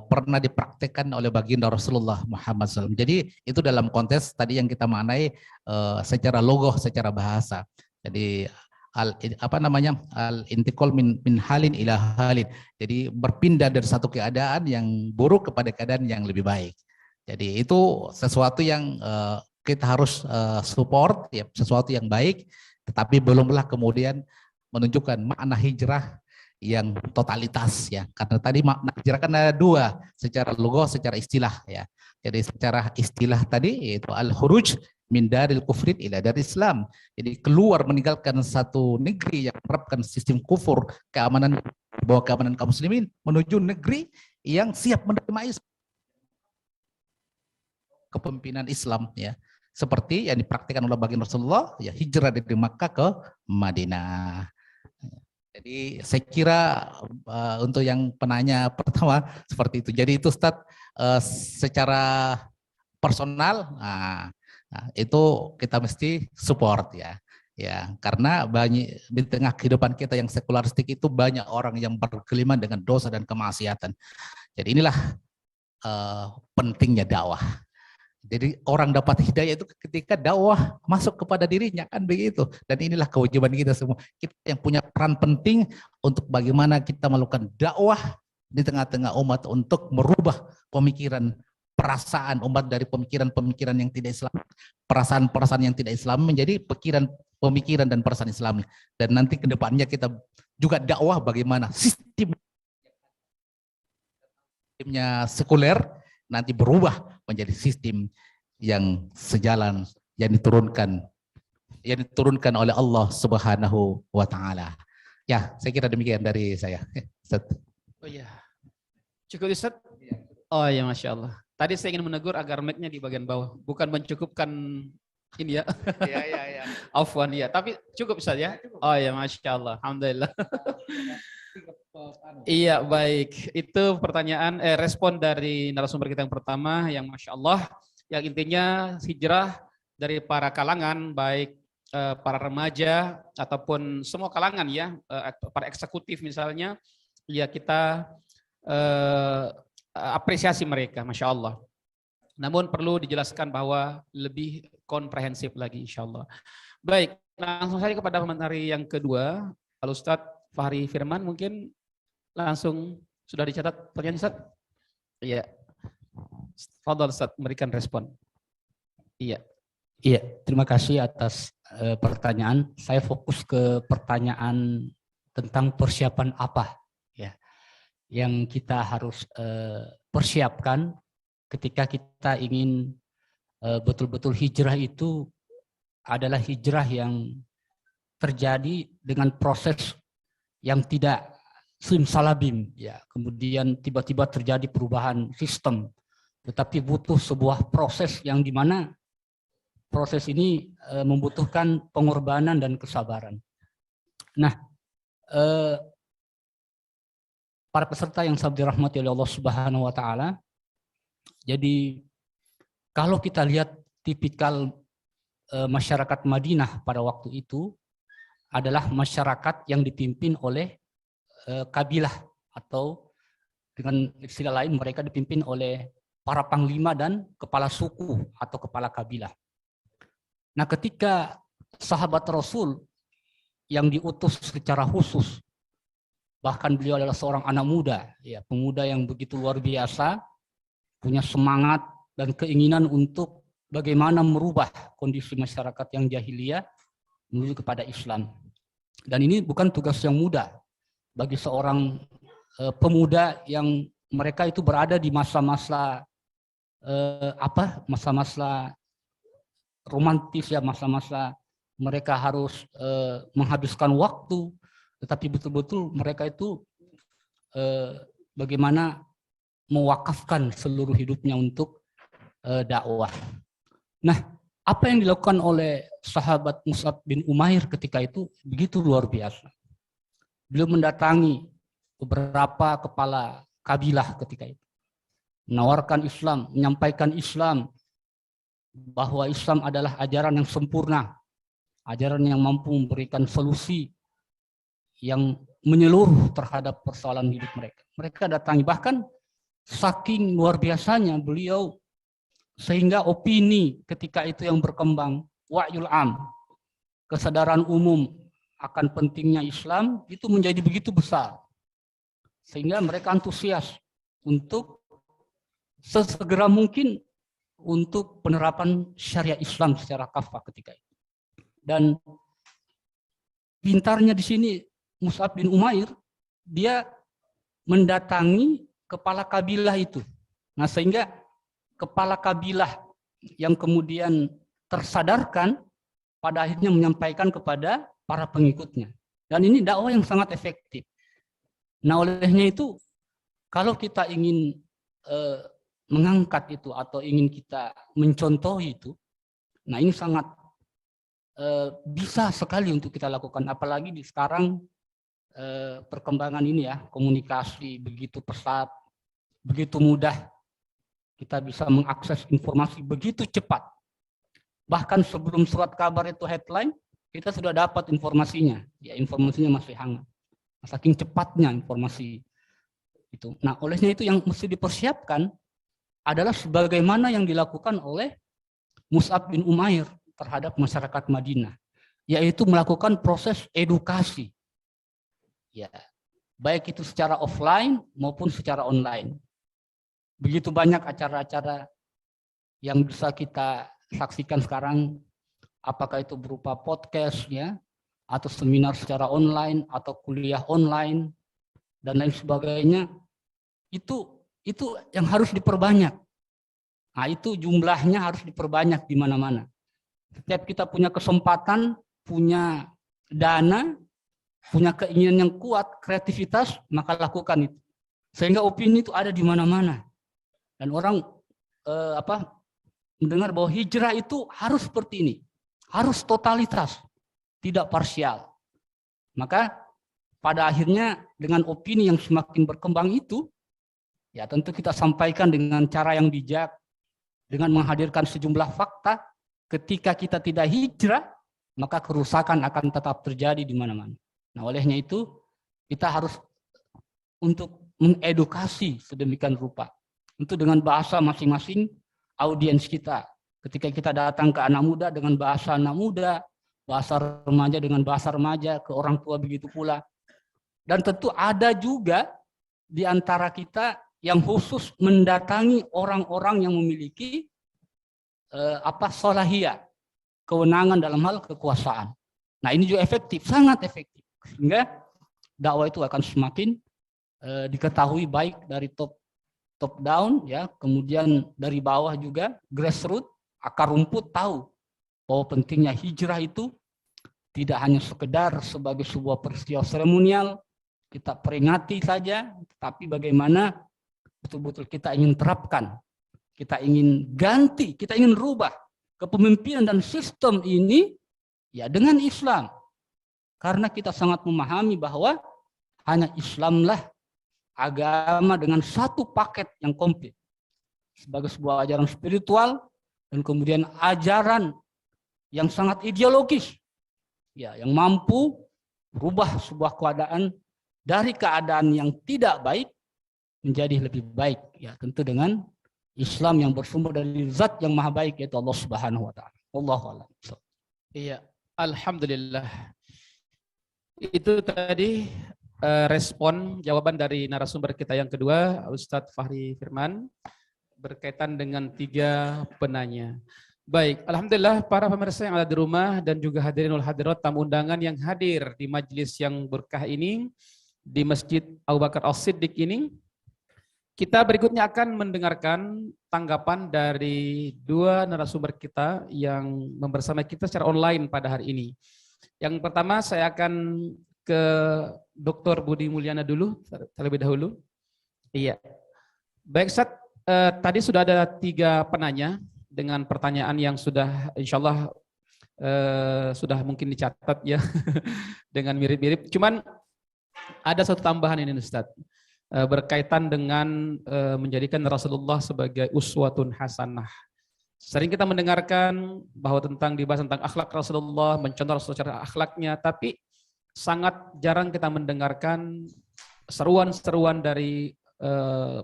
pernah dipraktekkan oleh baginda Rasulullah Muhammad SAW. Jadi itu dalam konteks tadi yang kita maknai secara logoh, secara bahasa. Jadi al-intiqal min halin ila halin. Jadi berpindah dari satu keadaan yang buruk kepada keadaan yang lebih baik. Jadi itu sesuatu yang kita harus support ya, sesuatu yang baik, tetapi belumlah kemudian menunjukkan makna hijrah yang totalitas ya. Karena tadi makna hijrah kan ada dua, secara logo, secara istilah ya. Jadi secara istilah tadi yaitu al-khuruj min daril kufrin ila daril Islam. Jadi keluar meninggalkan satu negeri yang menerapkan sistem kufur, keamanan bawah keamanan kaum muslimin, menuju negeri yang siap menerima Islam, kepemimpinan Islam ya. Seperti yang dipraktikkan oleh baginda Rasulullah ya, hijrah dari Makkah ke Madinah. Jadi saya kira untuk yang penanya pertama seperti itu. Jadi itu Ustaz secara personal itu kita mesti support ya. Ya, karena banyak di tengah kehidupan kita yang sekularistik itu banyak orang yang bergelimang dengan dosa dan kemaksiatan. Jadi inilah pentingnya dakwah. Jadi orang dapat hidayah itu ketika dakwah masuk kepada dirinya, kan begitu. Dan inilah kewajiban kita semua. Kita yang punya peran penting untuk bagaimana kita melakukan dakwah di tengah-tengah umat untuk merubah pemikiran, perasaan umat dari pemikiran-pemikiran yang tidak Islam, perasaan-perasaan yang tidak Islam menjadi pemikiran dan perasaan Islam. Dan nanti ke depannya kita juga dakwah bagaimana sistemnya sekuler nanti berubah menjadi sistem yang sejalan yang diturunkan oleh Allah Subhanahu wa taala. Ya, saya kira demikian dari saya. Oh iya. Cukup Ustaz? Oh ya, Masya Allah. Tadi saya ingin menegur agar mic-nya di bagian bawah, bukan mencukupkan ini ya. Iya. Afwan ya, tapi cukup Ustaz ya. Oh ya, Masya Allah. Alhamdulillah. Iya, baik. Itu pertanyaan respon dari narasumber kita yang pertama yang Masya Allah, yang intinya hijrah dari para kalangan, baik para remaja ataupun semua kalangan ya, para eksekutif misalnya, ya kita apresiasi mereka, Masya Allah. Namun perlu dijelaskan bahwa lebih komprehensif lagi insya Allah. Baik, langsung saja kepada materi yang kedua. Pak Ustadz Fahri Firman mungkin langsung sudah dicatat pertanyaan Ustaz? Iya. Fadhal Ustaz memberikan respon. Iya. Iya, terima kasih atas pertanyaan. Saya fokus ke pertanyaan tentang persiapan apa ya yang kita harus persiapkan ketika kita ingin betul-betul hijrah itu adalah hijrah yang terjadi dengan proses yang tidak simsalabim ya. Kemudian tiba-tiba terjadi perubahan sistem, tetapi butuh sebuah proses yang dimana proses ini membutuhkan pengorbanan dan kesabaran. Nah, para peserta yang sangat dirahmati oleh Allah Subhanahu wa taala. Jadi kalau kita lihat tipikal masyarakat Madinah pada waktu itu adalah masyarakat yang dipimpin oleh kabilah, atau dengan istilah lain mereka dipimpin oleh para panglima dan kepala suku atau kepala kabilah. Nah, ketika sahabat Rasul yang diutus secara khusus, bahkan beliau adalah seorang anak muda, ya, pemuda yang begitu luar biasa, punya semangat dan keinginan untuk bagaimana merubah kondisi masyarakat yang jahiliyah menuju kepada Islam. Dan ini bukan tugas yang mudah bagi seorang pemuda yang mereka itu berada di masa-masa masa-masa romantis ya, masa-masa mereka harus menghabiskan waktu, tetapi betul-betul mereka itu bagaimana mewakafkan seluruh hidupnya untuk dakwah. Nah, apa yang dilakukan oleh sahabat Mus'ab bin Umair ketika itu begitu luar biasa. Beliau mendatangi beberapa kepala kabilah ketika itu, menawarkan Islam, menyampaikan Islam, bahwa Islam adalah ajaran yang sempurna, ajaran yang mampu memberikan solusi yang menyeluruh terhadap persoalan hidup mereka. Mereka datangi, bahkan saking luar biasanya beliau sehingga opini ketika itu yang berkembang, wa'yul am, kesadaran umum akan pentingnya Islam itu menjadi begitu besar, sehingga mereka antusias untuk sesegera mungkin untuk penerapan syariat Islam secara kafah ketika itu. Dan pintarnya di sini Mus'ab bin Umair, dia mendatangi kepala kabilah itu. Nah, sehingga kepala kabilah yang kemudian tersadarkan pada akhirnya menyampaikan kepada para pengikutnya. Dan ini dakwah yang sangat efektif. Nah, olehnya itu kalau kita ingin mengangkat itu atau ingin kita mencontohi itu, nah ini sangat bisa sekali untuk kita lakukan, apalagi di sekarang perkembangan ini ya, komunikasi begitu pesat, begitu mudah, kita bisa mengakses informasi begitu cepat. Bahkan sebelum surat kabar itu headline, kita sudah dapat informasinya, ya informasinya masih hangat, saking cepatnya informasi itu. Nah, olehnya itu yang mesti dipersiapkan adalah sebagaimana yang dilakukan oleh Mus'ab bin Umair terhadap masyarakat Madinah, yaitu melakukan proses edukasi, ya, baik itu secara offline maupun secara online. Begitu banyak acara-acara yang bisa kita saksikan sekarang, apakah itu berupa podcast ya, atau seminar secara online, atau kuliah online dan lain sebagainya. Itu yang harus diperbanyak. Nah, itu jumlahnya harus diperbanyak di mana-mana. Setiap kita punya kesempatan, punya dana, punya keinginan yang kuat, kreativitas, maka lakukan itu. Sehingga opini itu ada di mana-mana. Dan orang mendengar bahwa hijrah itu harus seperti ini. Harus totalitas, tidak parsial. Maka pada akhirnya dengan opini yang semakin berkembang itu, ya tentu kita sampaikan dengan cara yang bijak, dengan menghadirkan sejumlah fakta. Ketika kita tidak hijrah, maka kerusakan akan tetap terjadi di mana-mana. Nah, olehnya itu kita harus untuk mengedukasi sedemikian rupa. Itu dengan bahasa masing-masing audiens kita. Ketika kita datang ke anak muda dengan bahasa anak muda, bahasa remaja dengan bahasa remaja, ke orang tua begitu pula. Dan tentu ada juga di antara kita yang khusus mendatangi orang-orang yang memiliki solahiyah, kewenangan dalam hal kekuasaan. Nah, ini juga efektif, sangat efektif. Sehingga dakwah itu akan semakin diketahui baik dari top down ya, kemudian dari bawah juga grassroots, akar rumput tahu bahwa pentingnya hijrah itu tidak hanya sekedar sebagai sebuah peristiwa seremonial kita peringati saja, tapi bagaimana betul-betul kita ingin terapkan, kita ingin ganti, kita ingin rubah kepemimpinan dan sistem ini ya dengan Islam. Karena kita sangat memahami bahwa hanya Islamlah agama dengan satu paket yang komplit. Sebagai sebuah ajaran spiritual dan kemudian ajaran yang sangat ideologis. Ya, yang mampu berubah sebuah keadaan dari keadaan yang tidak baik menjadi lebih baik. Ya, tentu dengan Islam yang bersumber dari zat yang maha baik, yaitu Allah Subhanahu wa taala. Wallahu a'lam. Iya, alhamdulillah. Itu tadi respon jawaban dari narasumber kita yang kedua, Ustadz Fahri Firman, berkaitan dengan 3 penanya. Baik, alhamdulillah para pemirsa yang ada di rumah dan juga hadirinul hadirat tamu undangan yang hadir di majelis yang berkah ini di Masjid Abu Bakar As-Siddiq ini. Kita berikutnya akan mendengarkan tanggapan dari 2 narasumber kita yang bersama kita secara online pada hari ini. Yang pertama saya akan ke Dr. Budi Mulyana dulu, terlebih dahulu. Iya. Baik, Ustaz, tadi sudah ada 3 penanya dengan pertanyaan yang sudah insya Allah sudah mungkin dicatat ya dengan mirip-mirip. Cuman ada satu tambahan ini, Ustaz, berkaitan dengan menjadikan Rasulullah sebagai uswatun hasanah. Sering kita mendengarkan bahwa dibahas tentang akhlak Rasulullah, mencontoh Rasulullah secara akhlaknya, tapi sangat jarang kita mendengarkan seruan-seruan dari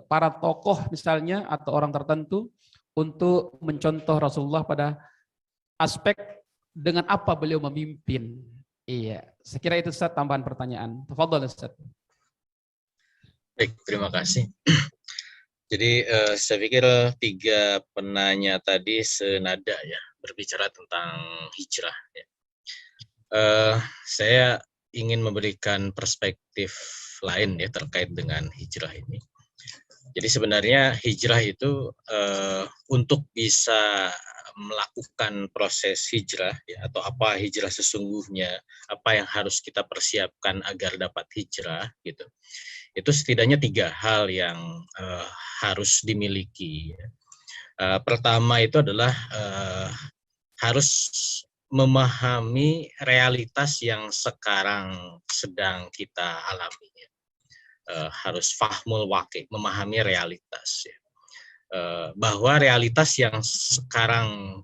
para tokoh misalnya atau orang tertentu untuk mencontoh Rasulullah pada aspek dengan apa beliau memimpin. Iya, saya kira itu Ustaz tambahan pertanyaan. Tafadhol Ustaz. Baik, terima kasih. Jadi saya pikir 3 penanya tadi senada ya, berbicara tentang hijrah. Ya. Saya ingin memberikan perspektif lain ya terkait dengan hijrah ini. Jadi sebenarnya hijrah itu untuk bisa melakukan proses hijrah ya, atau apa hijrah sesungguhnya, apa yang harus kita persiapkan agar dapat hijrah gitu. Itu setidaknya 3 hal yang harus dimiliki. Pertama itu adalah harus memahami realitas yang sekarang sedang kita alami. Harus fahmul waqi', memahami realitas. Ya. Bahwa realitas yang sekarang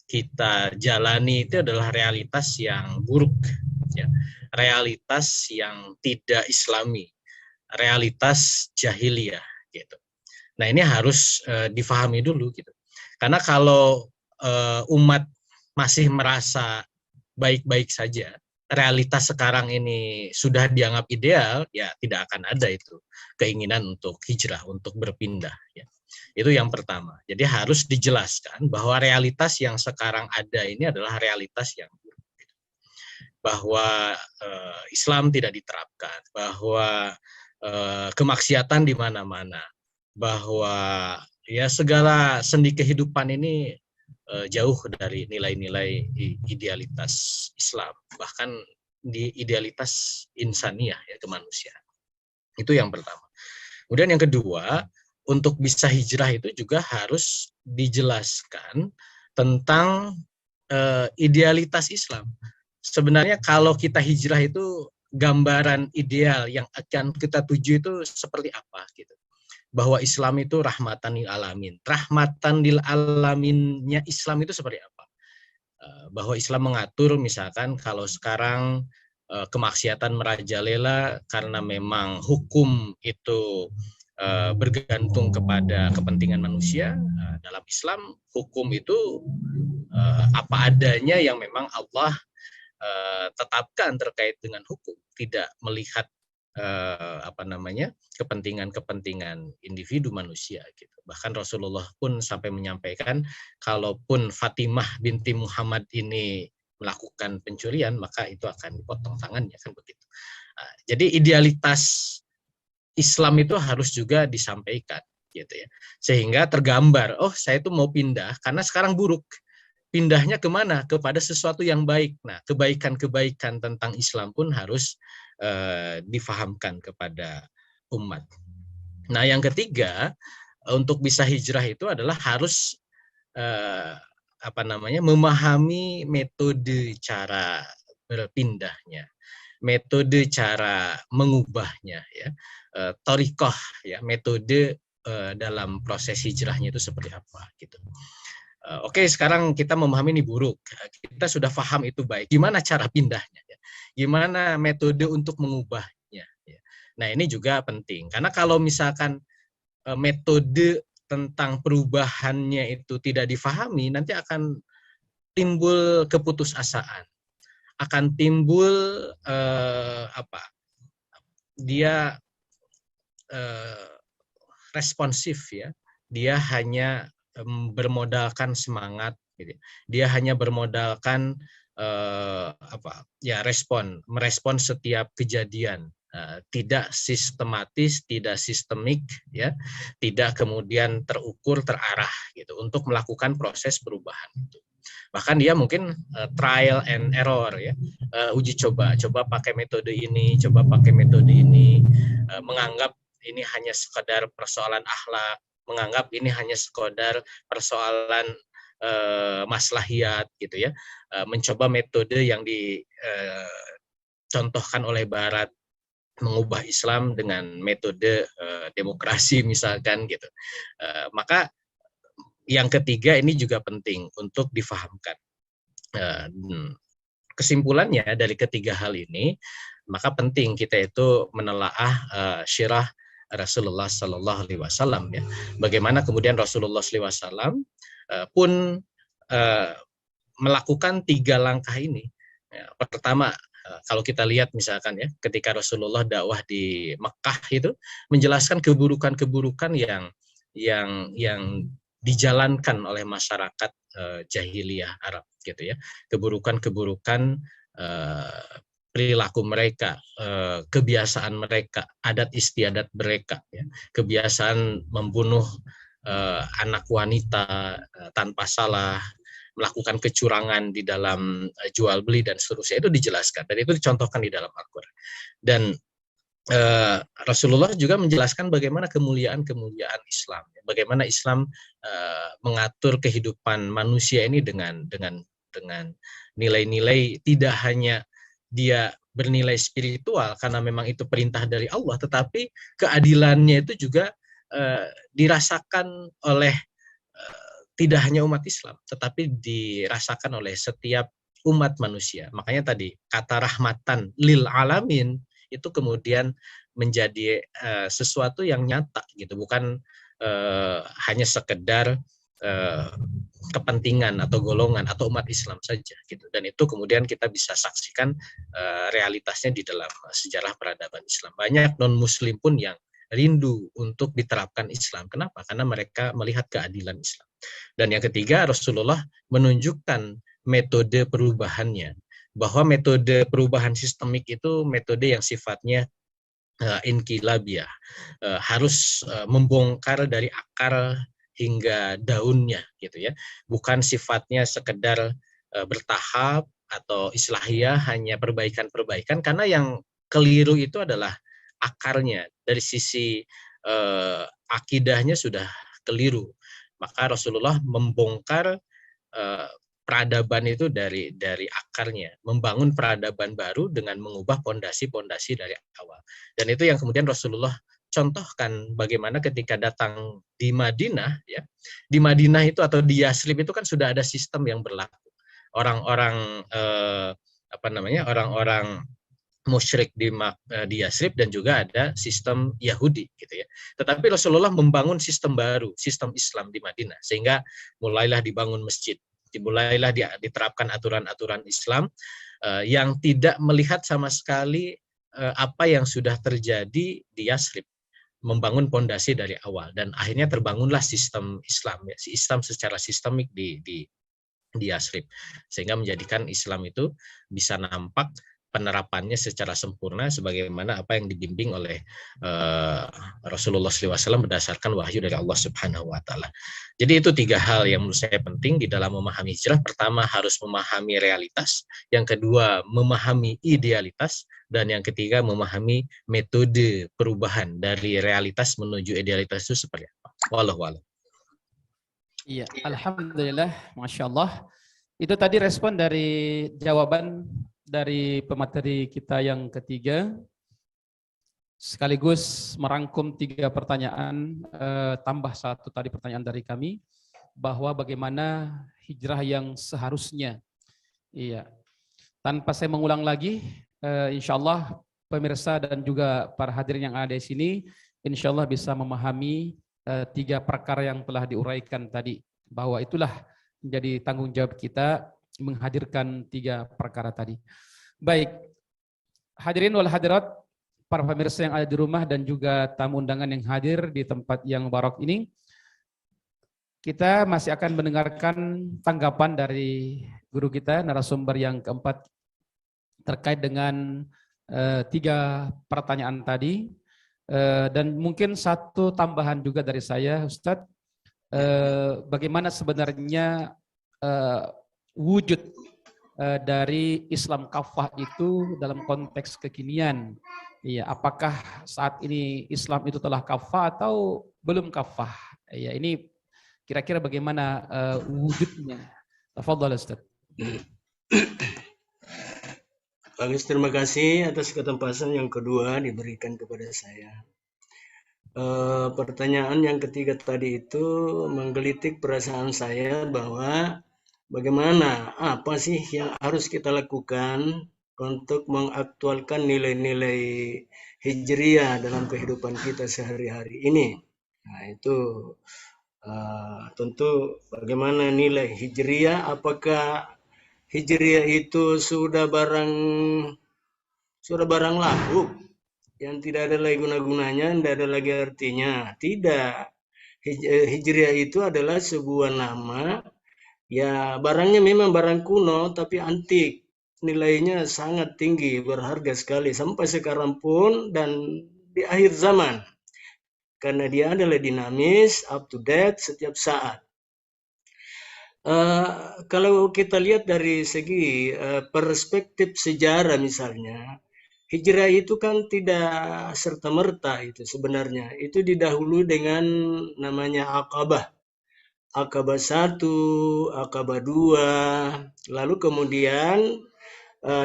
kita jalani itu adalah realitas yang buruk. Ya. Realitas yang tidak islami. Realitas jahiliyah. Gitu. Nah ini harus difahami dulu. Gitu. Karena kalau umat masih merasa baik-baik saja, realitas sekarang ini sudah dianggap ideal, ya tidak akan ada itu keinginan untuk hijrah, untuk berpindah. Ya. Itu yang pertama. Jadi harus dijelaskan bahwa realitas yang sekarang ada ini adalah realitas yang buruk. Bahwa Islam tidak diterapkan, bahwa kemaksiatan di mana-mana, bahwa ya segala sendi kehidupan ini jauh dari nilai-nilai idealitas Islam, bahkan di idealitas insaniyah ya, kemanusiaan. Itu yang pertama. Kemudian yang kedua, untuk bisa hijrah itu juga harus dijelaskan tentang idealitas Islam. Sebenarnya kalau kita hijrah itu gambaran ideal yang akan kita tuju itu seperti apa gitu. Bahwa Islam itu rahmatan lil alamin. Rahmatan lil alaminnya Islam itu seperti apa? Bahwa Islam mengatur misalkan kalau sekarang kemaksiatan merajalela karena memang hukum itu bergantung kepada kepentingan manusia. Dalam Islam hukum itu apa adanya yang memang Allah tetapkan terkait dengan hukum, tidak melihat kepentingan individu manusia gitu. Bahkan Rasulullah pun sampai menyampaikan kalaupun Fatimah binti Muhammad ini melakukan pencurian maka itu akan dipotong tangannya, kan begitu. Jadi idealitas Islam itu harus juga disampaikan gitu ya. Sehingga tergambar, oh saya itu mau pindah karena sekarang buruk. Pindahnya kemana? Kepada sesuatu yang baik. Nah, kebaikan-kebaikan tentang Islam pun harus difahamkan kepada umat. Nah, yang ketiga, untuk bisa hijrah itu adalah harus memahami metode cara berpindahnya, metode cara mengubahnya, ya, thariqah, ya, metode dalam proses hijrahnya itu seperti apa, gitu. Oke, sekarang kita memahami ini buruk, kita sudah paham itu baik. Gimana cara pindahnya? Ya? Gimana metode untuk mengubahnya? Ya? Nah, ini juga penting karena kalau misalkan metode tentang perubahannya itu tidak difahami, nanti akan timbul keputusasaan, akan timbul dia responsif, ya, dia hanya bermodalkan semangat, gitu. Dia hanya bermodalkan merespon setiap kejadian, tidak sistematis, tidak sistemik, ya, tidak kemudian terukur, terarah, gitu, untuk melakukan proses perubahan itu. Bahkan dia mungkin trial and error, ya, uji coba pakai metode ini, coba pakai metode ini, menganggap ini hanya sekadar persoalan akhlak, menganggap ini hanya sekadar persoalan maslahiyat, gitu ya, mencoba metode yang dicontohkan oleh Barat, mengubah Islam dengan metode demokrasi misalkan, gitu. Maka yang ketiga ini juga penting untuk difahamkan. Kesimpulannya dari ketiga hal ini, maka penting kita itu menelaah syirah Rasulullah Sallallahu Alaihi Wasallam, ya. Bagaimana kemudian Rasulullah Sallallahu Alaihi Wasallam pun melakukan 3 langkah ini. Ya, pertama, kalau kita lihat misalkan, ya, ketika Rasulullah dakwah di Mekah itu menjelaskan keburukan-keburukan yang dijalankan oleh masyarakat jahiliyah Arab, gitu ya. Keburukan-keburukan perilaku mereka, kebiasaan mereka, adat istiadat mereka, ya, kebiasaan membunuh anak wanita tanpa salah, melakukan kecurangan di dalam jual beli dan seterusnya, itu dijelaskan dan itu dicontohkan di dalam Al-Quran. Dan Rasulullah juga menjelaskan bagaimana kemuliaan Islam, bagaimana Islam mengatur kehidupan manusia ini dengan nilai-nilai, tidak hanya dia bernilai spiritual karena memang itu perintah dari Allah, tetapi keadilannya itu juga dirasakan oleh tidak hanya umat Islam, tetapi dirasakan oleh setiap umat manusia. Makanya tadi kata rahmatan lil alamin itu kemudian menjadi sesuatu yang nyata, gitu, bukan hanya sekedar kepentingan atau golongan atau umat Islam saja, gitu. Dan itu kemudian kita bisa saksikan realitasnya di dalam sejarah peradaban Islam. Banyak non-Muslim pun yang rindu untuk diterapkan Islam. Kenapa? Karena mereka melihat keadilan Islam. Dan yang ketiga, Rasulullah menunjukkan metode perubahannya, bahwa metode perubahan sistemik itu metode yang sifatnya inkilabiyah, harus membongkar dari akar hingga daunnya, gitu ya, bukan sifatnya sekedar bertahap atau islahiyah, hanya perbaikan-perbaikan, karena yang keliru itu adalah akarnya, dari sisi akidahnya sudah keliru. Maka Rasulullah membongkar peradaban itu dari akarnya, membangun peradaban baru dengan mengubah pondasi-pondasi dari awal. Dan itu yang kemudian Rasulullah contohkan bagaimana ketika datang di Madinah, ya. Di Madinah itu atau di Yasrib itu kan sudah ada sistem yang berlaku. Orang-orang orang-orang musyrik di Yasrib dan juga ada sistem Yahudi, gitu ya. Tetapi Rasulullah membangun sistem baru, sistem Islam di Madinah, sehingga mulailah dibangun masjid, dimulailah diterapkan aturan-aturan Islam yang tidak melihat sama sekali apa yang sudah terjadi di Yasrib, membangun pondasi dari awal, dan akhirnya terbangunlah sistem Islam, ya, Islam secara sistemik di Yasrib, sehingga menjadikan Islam itu bisa nampak penerapannya secara sempurna sebagaimana apa yang dibimbing oleh Rasulullah SAW berdasarkan wahyu dari Allah Subhanahu wa taala. Jadi itu 3 hal yang menurut saya penting di dalam memahami hijrah. Pertama, harus memahami realitas, yang kedua memahami idealitas, dan yang ketiga memahami metode perubahan dari realitas menuju idealitas itu seperti apa. Wallahu a'lam. Iya, alhamdulillah, masya Allah. Itu tadi respon dari jawaban dari pemateri kita yang ketiga, sekaligus merangkum 3 pertanyaan, tambah 1 tadi pertanyaan dari kami, bahwa bagaimana hijrah yang seharusnya. Iya, tanpa saya mengulang lagi, insya Allah pemirsa dan juga para hadirin yang ada di sini, insya Allah bisa memahami 3 perkara yang telah diuraikan tadi, bahwa itulah menjadi tanggung jawab kita menghadirkan 3 perkara tadi. Baik, hadirin wal hadirat, para pemirsa yang ada di rumah dan juga tamu undangan yang hadir di tempat yang barok ini, kita masih akan mendengarkan tanggapan dari guru kita, narasumber yang keempat, terkait dengan 3 pertanyaan tadi. Dan mungkin 1 tambahan juga dari saya, Ustadz, bagaimana sebenarnya wujud dari Islam kafah itu dalam konteks kekinian. Iya, apakah saat ini Islam itu telah kafah atau belum kafah? Iya, ini kira-kira bagaimana wujudnya? Tafadhal Ustaz. Bagus, terima kasih atas kesempatan yang kedua diberikan kepada saya. Pertanyaan yang ketiga tadi itu menggelitik perasaan saya bahwa bagaimana, apa sih yang harus kita lakukan untuk mengaktualkan nilai-nilai hijriah dalam kehidupan kita sehari-hari ini. Nah itu tentu bagaimana nilai hijriah, apakah hijriah itu sudah barang laku yang tidak ada lagi guna-gunanya, tidak ada lagi artinya. Tidak. Hijriah itu adalah sebuah nama, ya barangnya memang barang kuno tapi antik. Nilainya sangat tinggi, berharga sekali sampai sekarang pun dan di akhir zaman. Karena dia adalah dinamis, up to date setiap saat. Kalau kita lihat dari segi perspektif sejarah misalnya, hijrah itu kan tidak serta-merta itu sebenarnya. Itu didahului dengan namanya Aqabah. Aqabah 1, Aqabah 2, lalu kemudian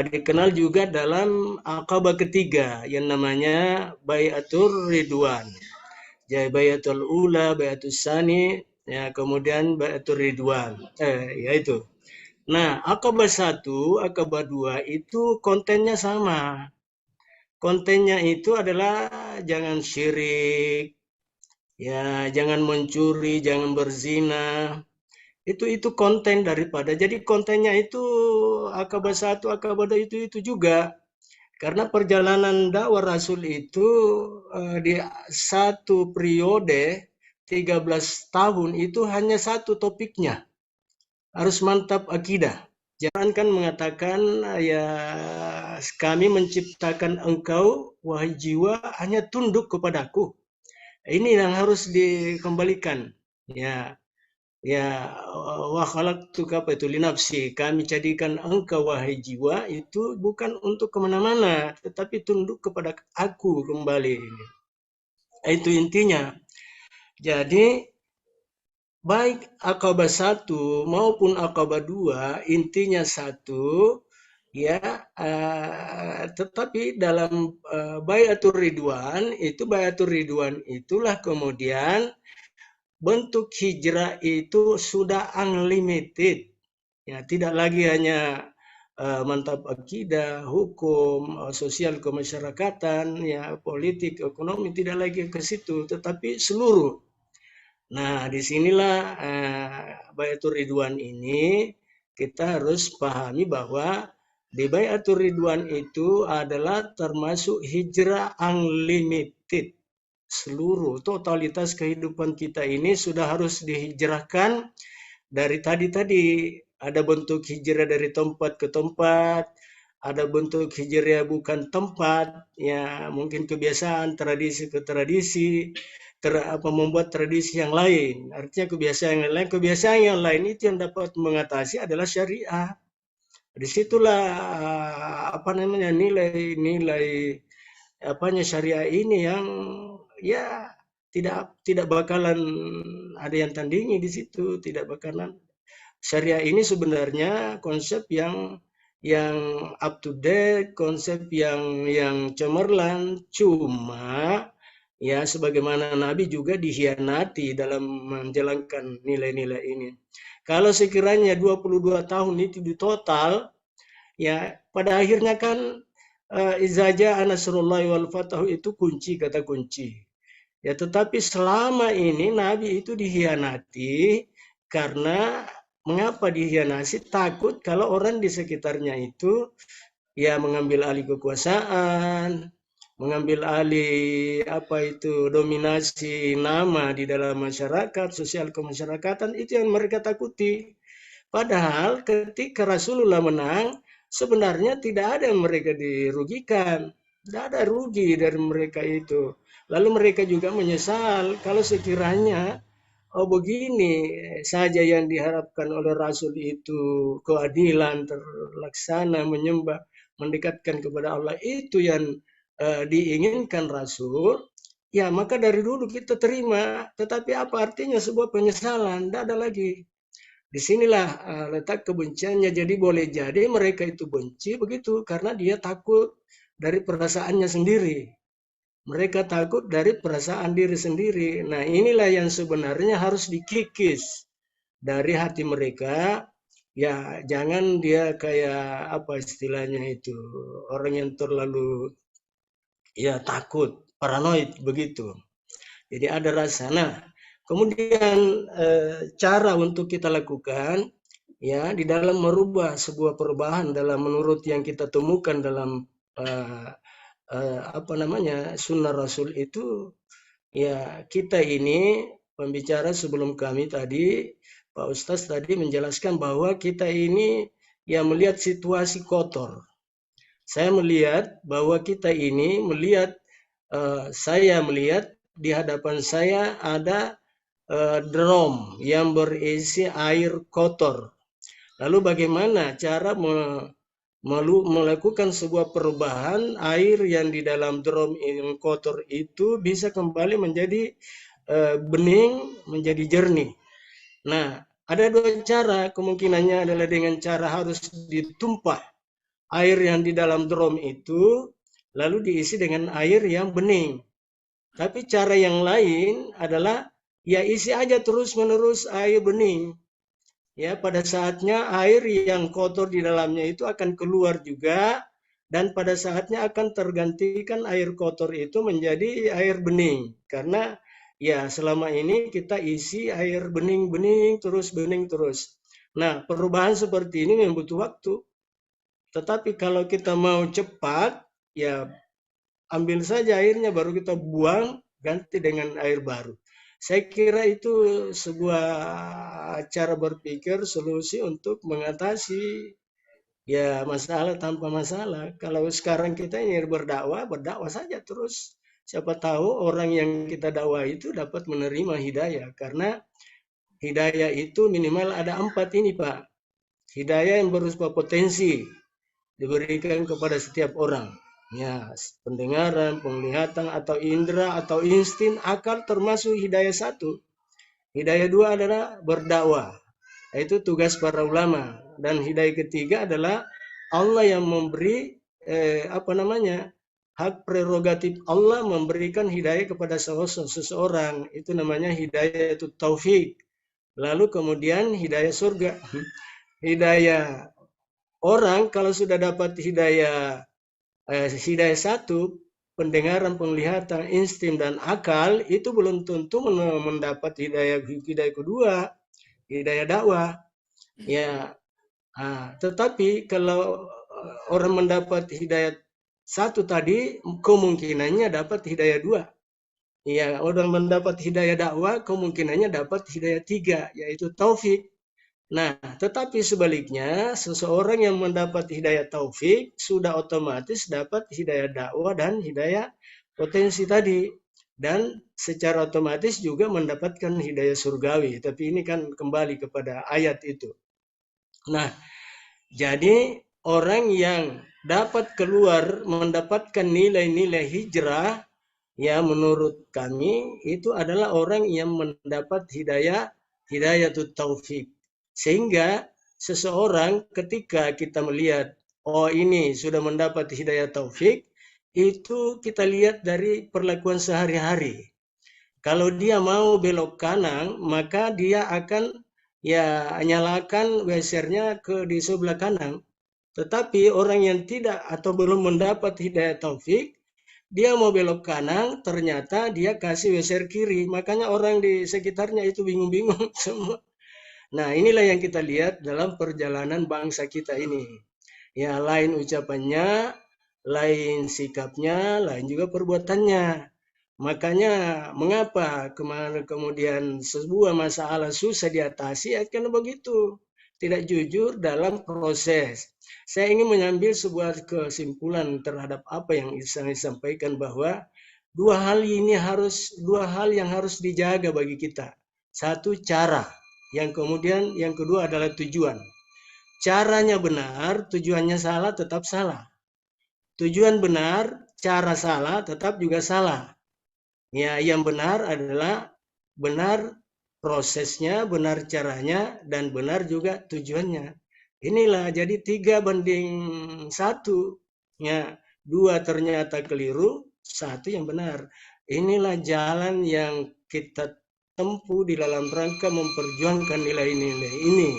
dikenal juga dalam Aqabah ketiga yang namanya Bai'atul Ridwan. Jadi Bai'atul Ula, Bai'atul Tsani, ya kemudian Bai'atul Ridwan. Yaitu. Nah, Aqabah 1, Aqabah 2 itu kontennya sama. Kontennya itu adalah jangan syirik, ya jangan mencuri, jangan berzina. Itu konten daripada. Jadi kontennya itu Aqabah 1, Aqabah 2 itu juga. Karena perjalanan dakwah Rasul itu di satu periode 13 tahun itu hanya 1 topiknya. Harus mantap akidah. Jangan kan mengatakan ya kami menciptakan engkau wahai jiwa hanya tunduk kepadaku. Ini yang harus dikembalikan. Ya wa khalaqtuka li nafsi, kami jadikan engkau wahai jiwa itu bukan untuk kemana-mana tetapi tunduk kepada aku kembali. Itu intinya. Jadi baik Aqabah 1 maupun Aqabah 2 intinya satu, ya, tetapi dalam Bai'atul Ridwan itulah kemudian bentuk hijrah itu sudah unlimited, ya tidak lagi hanya mantap akidah, hukum, sosial kemasyarakatan, ya politik, ekonomi, tidak lagi ke situ, tetapi seluruh. Nah, disinilah Bai'atul Ridwan ini kita harus pahami bahwa Di Baiatur Ridwan itu adalah termasuk hijrah unlimited. Seluruh totalitas kehidupan kita ini sudah harus dihijrahkan dari tadi ada bentuk hijrah dari tempat ke tempat, ada bentuk hijrah bukan tempat, ya mungkin kebiasaan tradisi ke tradisi, membuat tradisi yang lain. Artinya kebiasaan yang lain itu yang dapat mengatasi adalah syariah. Disitulah nilai-nilai syariah ini yang ya tidak bakalan ada yang tandingi di situ, tidak bakalan. Syariah ini sebenarnya konsep yang up to date, konsep yang cemerlang, cuma ya sebagaimana Nabi juga dikhianati dalam menjalankan nilai-nilai ini. Kalau sekiranya 22 tahun itu di total, ya pada akhirnya kan izaja anasrullahi wal fatahu itu kunci, kata kunci. Ya, tetapi selama ini Nabi itu dikhianati karena mengapa dikhianati? Takut kalau orang di sekitarnya itu ya mengambil alih kekuasaan, mengambil alih dominasi nama di dalam masyarakat, sosial kemasyarakatan, itu yang mereka takuti. Padahal ketika Rasulullah menang, sebenarnya tidak ada yang mereka dirugikan, tidak ada rugi dari mereka itu. Lalu mereka juga menyesal kalau sekiranya begini saja yang diharapkan oleh Rasul itu keadilan terlaksana, menyembah, mendekatkan kepada Allah, itu yang diinginkan Rasul, ya maka dari dulu kita terima. Tetapi apa artinya sebuah penyesalan? Tidak ada lagi. Disinilah letak kebenciannya. Jadi boleh jadi mereka itu benci begitu karena dia takut dari perasaannya sendiri. Mereka takut dari perasaan diri sendiri. Nah, inilah yang sebenarnya harus dikikis dari hati mereka. Ya, jangan dia kayak apa istilahnya itu, orang yang terlalu ya takut, paranoid begitu. Jadi ada rasa. Nah, kemudian cara untuk kita lakukan ya di dalam merubah sebuah perubahan dalam menurut yang kita temukan dalam sunnah Rasul itu, ya kita ini pembicara sebelum kami tadi, Pak Ustaz tadi menjelaskan bahwa kita ini ya melihat situasi kotor. Saya melihat bahwa kita ini saya melihat di hadapan saya ada drum yang berisi air kotor. Lalu bagaimana cara melakukan sebuah perubahan air yang di dalam drum yang kotor itu bisa kembali menjadi bening, menjadi jernih. Nah, ada dua cara, kemungkinannya adalah dengan cara harus ditumpah air yang di dalam drum itu lalu diisi dengan air yang bening. Tapi cara yang lain adalah ya isi aja terus-menerus air bening. Ya, pada saatnya air yang kotor di dalamnya itu akan keluar juga, dan pada saatnya akan tergantikan air kotor itu menjadi air bening. Karena ya selama ini kita isi air bening terus. Nah, perubahan seperti ini membutuh waktu. Tetapi kalau kita mau cepat, ya ambil saja airnya baru kita buang, ganti dengan air baru. Saya kira itu sebuah cara berpikir, solusi untuk mengatasi ya masalah tanpa masalah. Kalau sekarang kita ini berdakwah saja terus. Siapa tahu orang yang kita dakwah itu dapat menerima hidayah. Karena hidayah itu minimal ada 4 ini Pak. Hidayah yang berupa potensi diberikan kepada setiap orang. Ya, pendengaran, penglihatan, atau indera, atau insting, akal termasuk hidayah 1. Hidayah 2 adalah berdakwah. Itu tugas para ulama. Dan hidayah ketiga adalah Allah yang memberi hak prerogatif Allah memberikan hidayah kepada seseorang. Itu namanya hidayah itu taufik. Lalu kemudian hidayah surga. Hidayah orang kalau sudah dapat hidayah 1, pendengaran, penglihatan, insting dan akal, itu belum tentu mendapat hidayah kedua, hidayah dakwah. Ya, tetapi kalau orang mendapat hidayat satu tadi, kemungkinannya dapat hidayah dua. Ya, orang mendapat hidayah dakwah, kemungkinannya dapat hidayah tiga, yaitu taufik. Nah, tetapi sebaliknya, seseorang yang mendapat hidayah taufik sudah otomatis dapat hidayah dakwah dan hidayah potensi tadi. Dan secara otomatis juga mendapatkan hidayah surgawi. Tapi ini kan kembali kepada ayat itu. Nah, jadi orang yang dapat keluar mendapatkan nilai-nilai hijrah, ya menurut kami itu adalah orang yang mendapat hidayatul taufik. Sehingga seseorang ketika kita melihat, oh ini sudah mendapat hidayah taufik, itu kita lihat dari perlakuan sehari-hari. Kalau dia mau belok kanan, maka dia akan ya nyalakan WC-nya di sebelah kanan. Tetapi orang yang tidak atau belum mendapat hidayah taufik, dia mau belok kanan, ternyata dia kasih WC kiri. Makanya orang di sekitarnya itu bingung-bingung semua. Nah, inilah yang kita lihat dalam perjalanan bangsa kita ini. Ya, lain ucapannya, lain sikapnya, lain juga perbuatannya. Makanya mengapa kemudian sebuah masalah susah diatasi, karena begitu. Tidak jujur dalam proses. Saya ingin mengambil sebuah kesimpulan terhadap apa yang saya sampaikan, bahwa dua hal yang harus dijaga bagi kita. Satu, cara. Yang kemudian yang kedua adalah tujuan. Caranya benar, tujuannya salah, tetap salah. Tujuan benar, cara salah, tetap juga salah. Ya, yang benar adalah benar prosesnya, benar caranya, dan benar juga tujuannya. Inilah jadi 3:1. Ya, 2 ternyata keliru, 1 yang benar. Inilah jalan yang kita tempuh di dalam rangka memperjuangkan nilai-nilai ini.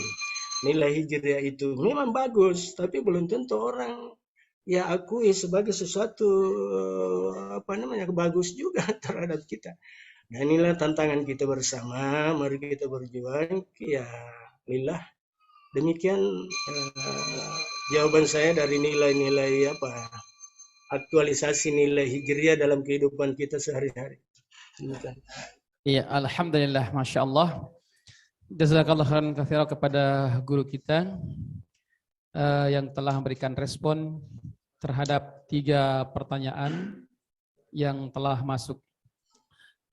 Nilai hijriah itu memang bagus, tapi belum tentu orang ya akui sebagai sesuatu bagus juga terhadap kita. Dan inilah tantangan kita bersama, mari kita berjuang. Ya, lillah. Demikian jawaban saya dari nilai-nilai aktualisasi nilai hijriah dalam kehidupan kita sehari-hari. Iya, alhamdulillah, masya Allah. Jazakallah khairan katsira kepada guru kita yang telah memberikan respon terhadap 3 pertanyaan yang telah masuk.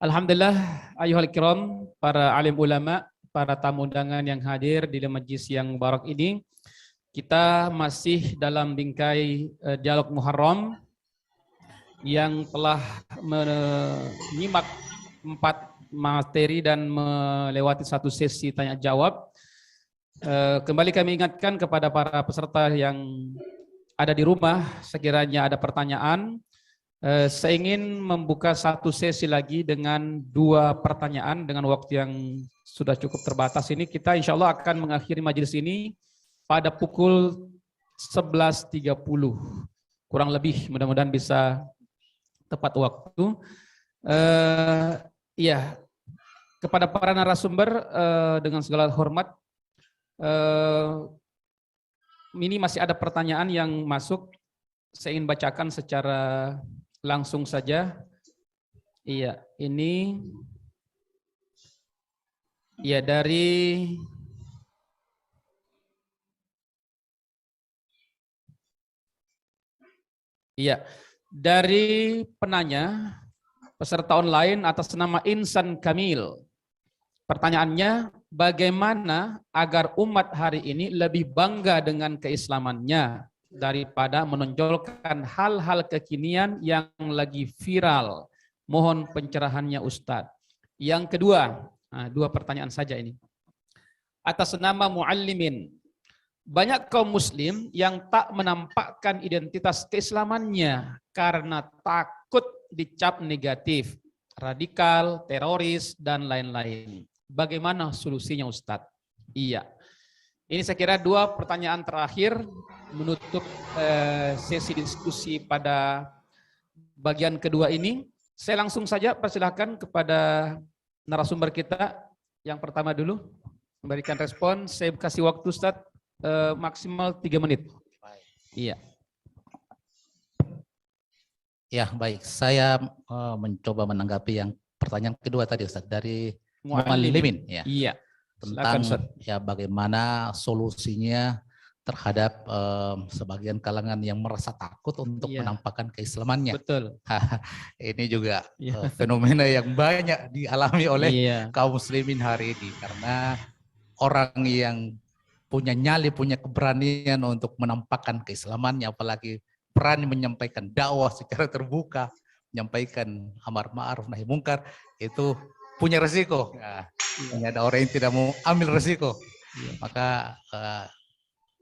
Alhamdulillah, ayuhal kiram, para alim ulama, para tamu undangan yang hadir di majlis yang barak ini, kita masih dalam bingkai dialog Muharram yang telah menyimak 4 materi dan melewati 1 sesi tanya jawab. Kembali kami ingatkan kepada para peserta yang ada di rumah, sekiranya ada pertanyaan, saya ingin membuka 1 sesi lagi dengan 2 pertanyaan dengan waktu yang sudah cukup terbatas ini. Kita insya Allah akan mengakhiri majelis ini pada pukul 11.30. Kurang lebih, mudah-mudahan bisa tepat waktu. Ya, kepada para narasumber dengan segala hormat, ini masih ada pertanyaan yang masuk. Saya ingin bacakan secara langsung saja. Iya, ini ya dari penanya peserta online atas nama Insan Kamil. Pertanyaannya, bagaimana agar umat hari ini lebih bangga dengan keislamannya daripada menonjolkan hal-hal kekinian yang lagi viral? Mohon pencerahannya Ustadz. Yang kedua, 2 pertanyaan saja ini. Atas nama Muallimin, banyak kaum muslim yang tak menampakkan identitas keislamannya karena takut dicap negatif, radikal, teroris, dan lain-lain. Bagaimana solusinya Ustadz? Iya. Ini saya kira 2 pertanyaan terakhir menutup sesi diskusi pada bagian kedua ini. Saya langsung saja persilahkan kepada narasumber kita yang pertama dulu memberikan respon. Saya kasih waktu Ustadz maksimal 3 menit. Iya. Ya, baik. Saya mencoba menanggapi yang pertanyaan kedua tadi Ustaz dari Muallimin ya. Iya. Tentang Silakan, Ustaz. ya bagaimana solusinya terhadap sebagian kalangan yang merasa takut untuk Iya. menampakkan keislamannya. Betul. Ini juga Iya. fenomena yang banyak dialami oleh Iya. kaum muslimin hari ini karena orang yang punya nyali, punya keberanian untuk menampakkan keislamannya, apalagi berani menyampaikan dakwah secara terbuka, menyampaikan amar ma'ruf nahi mungkar, itu punya resiko. Nah, hanya ada orang yang tidak mau ambil resiko. Maka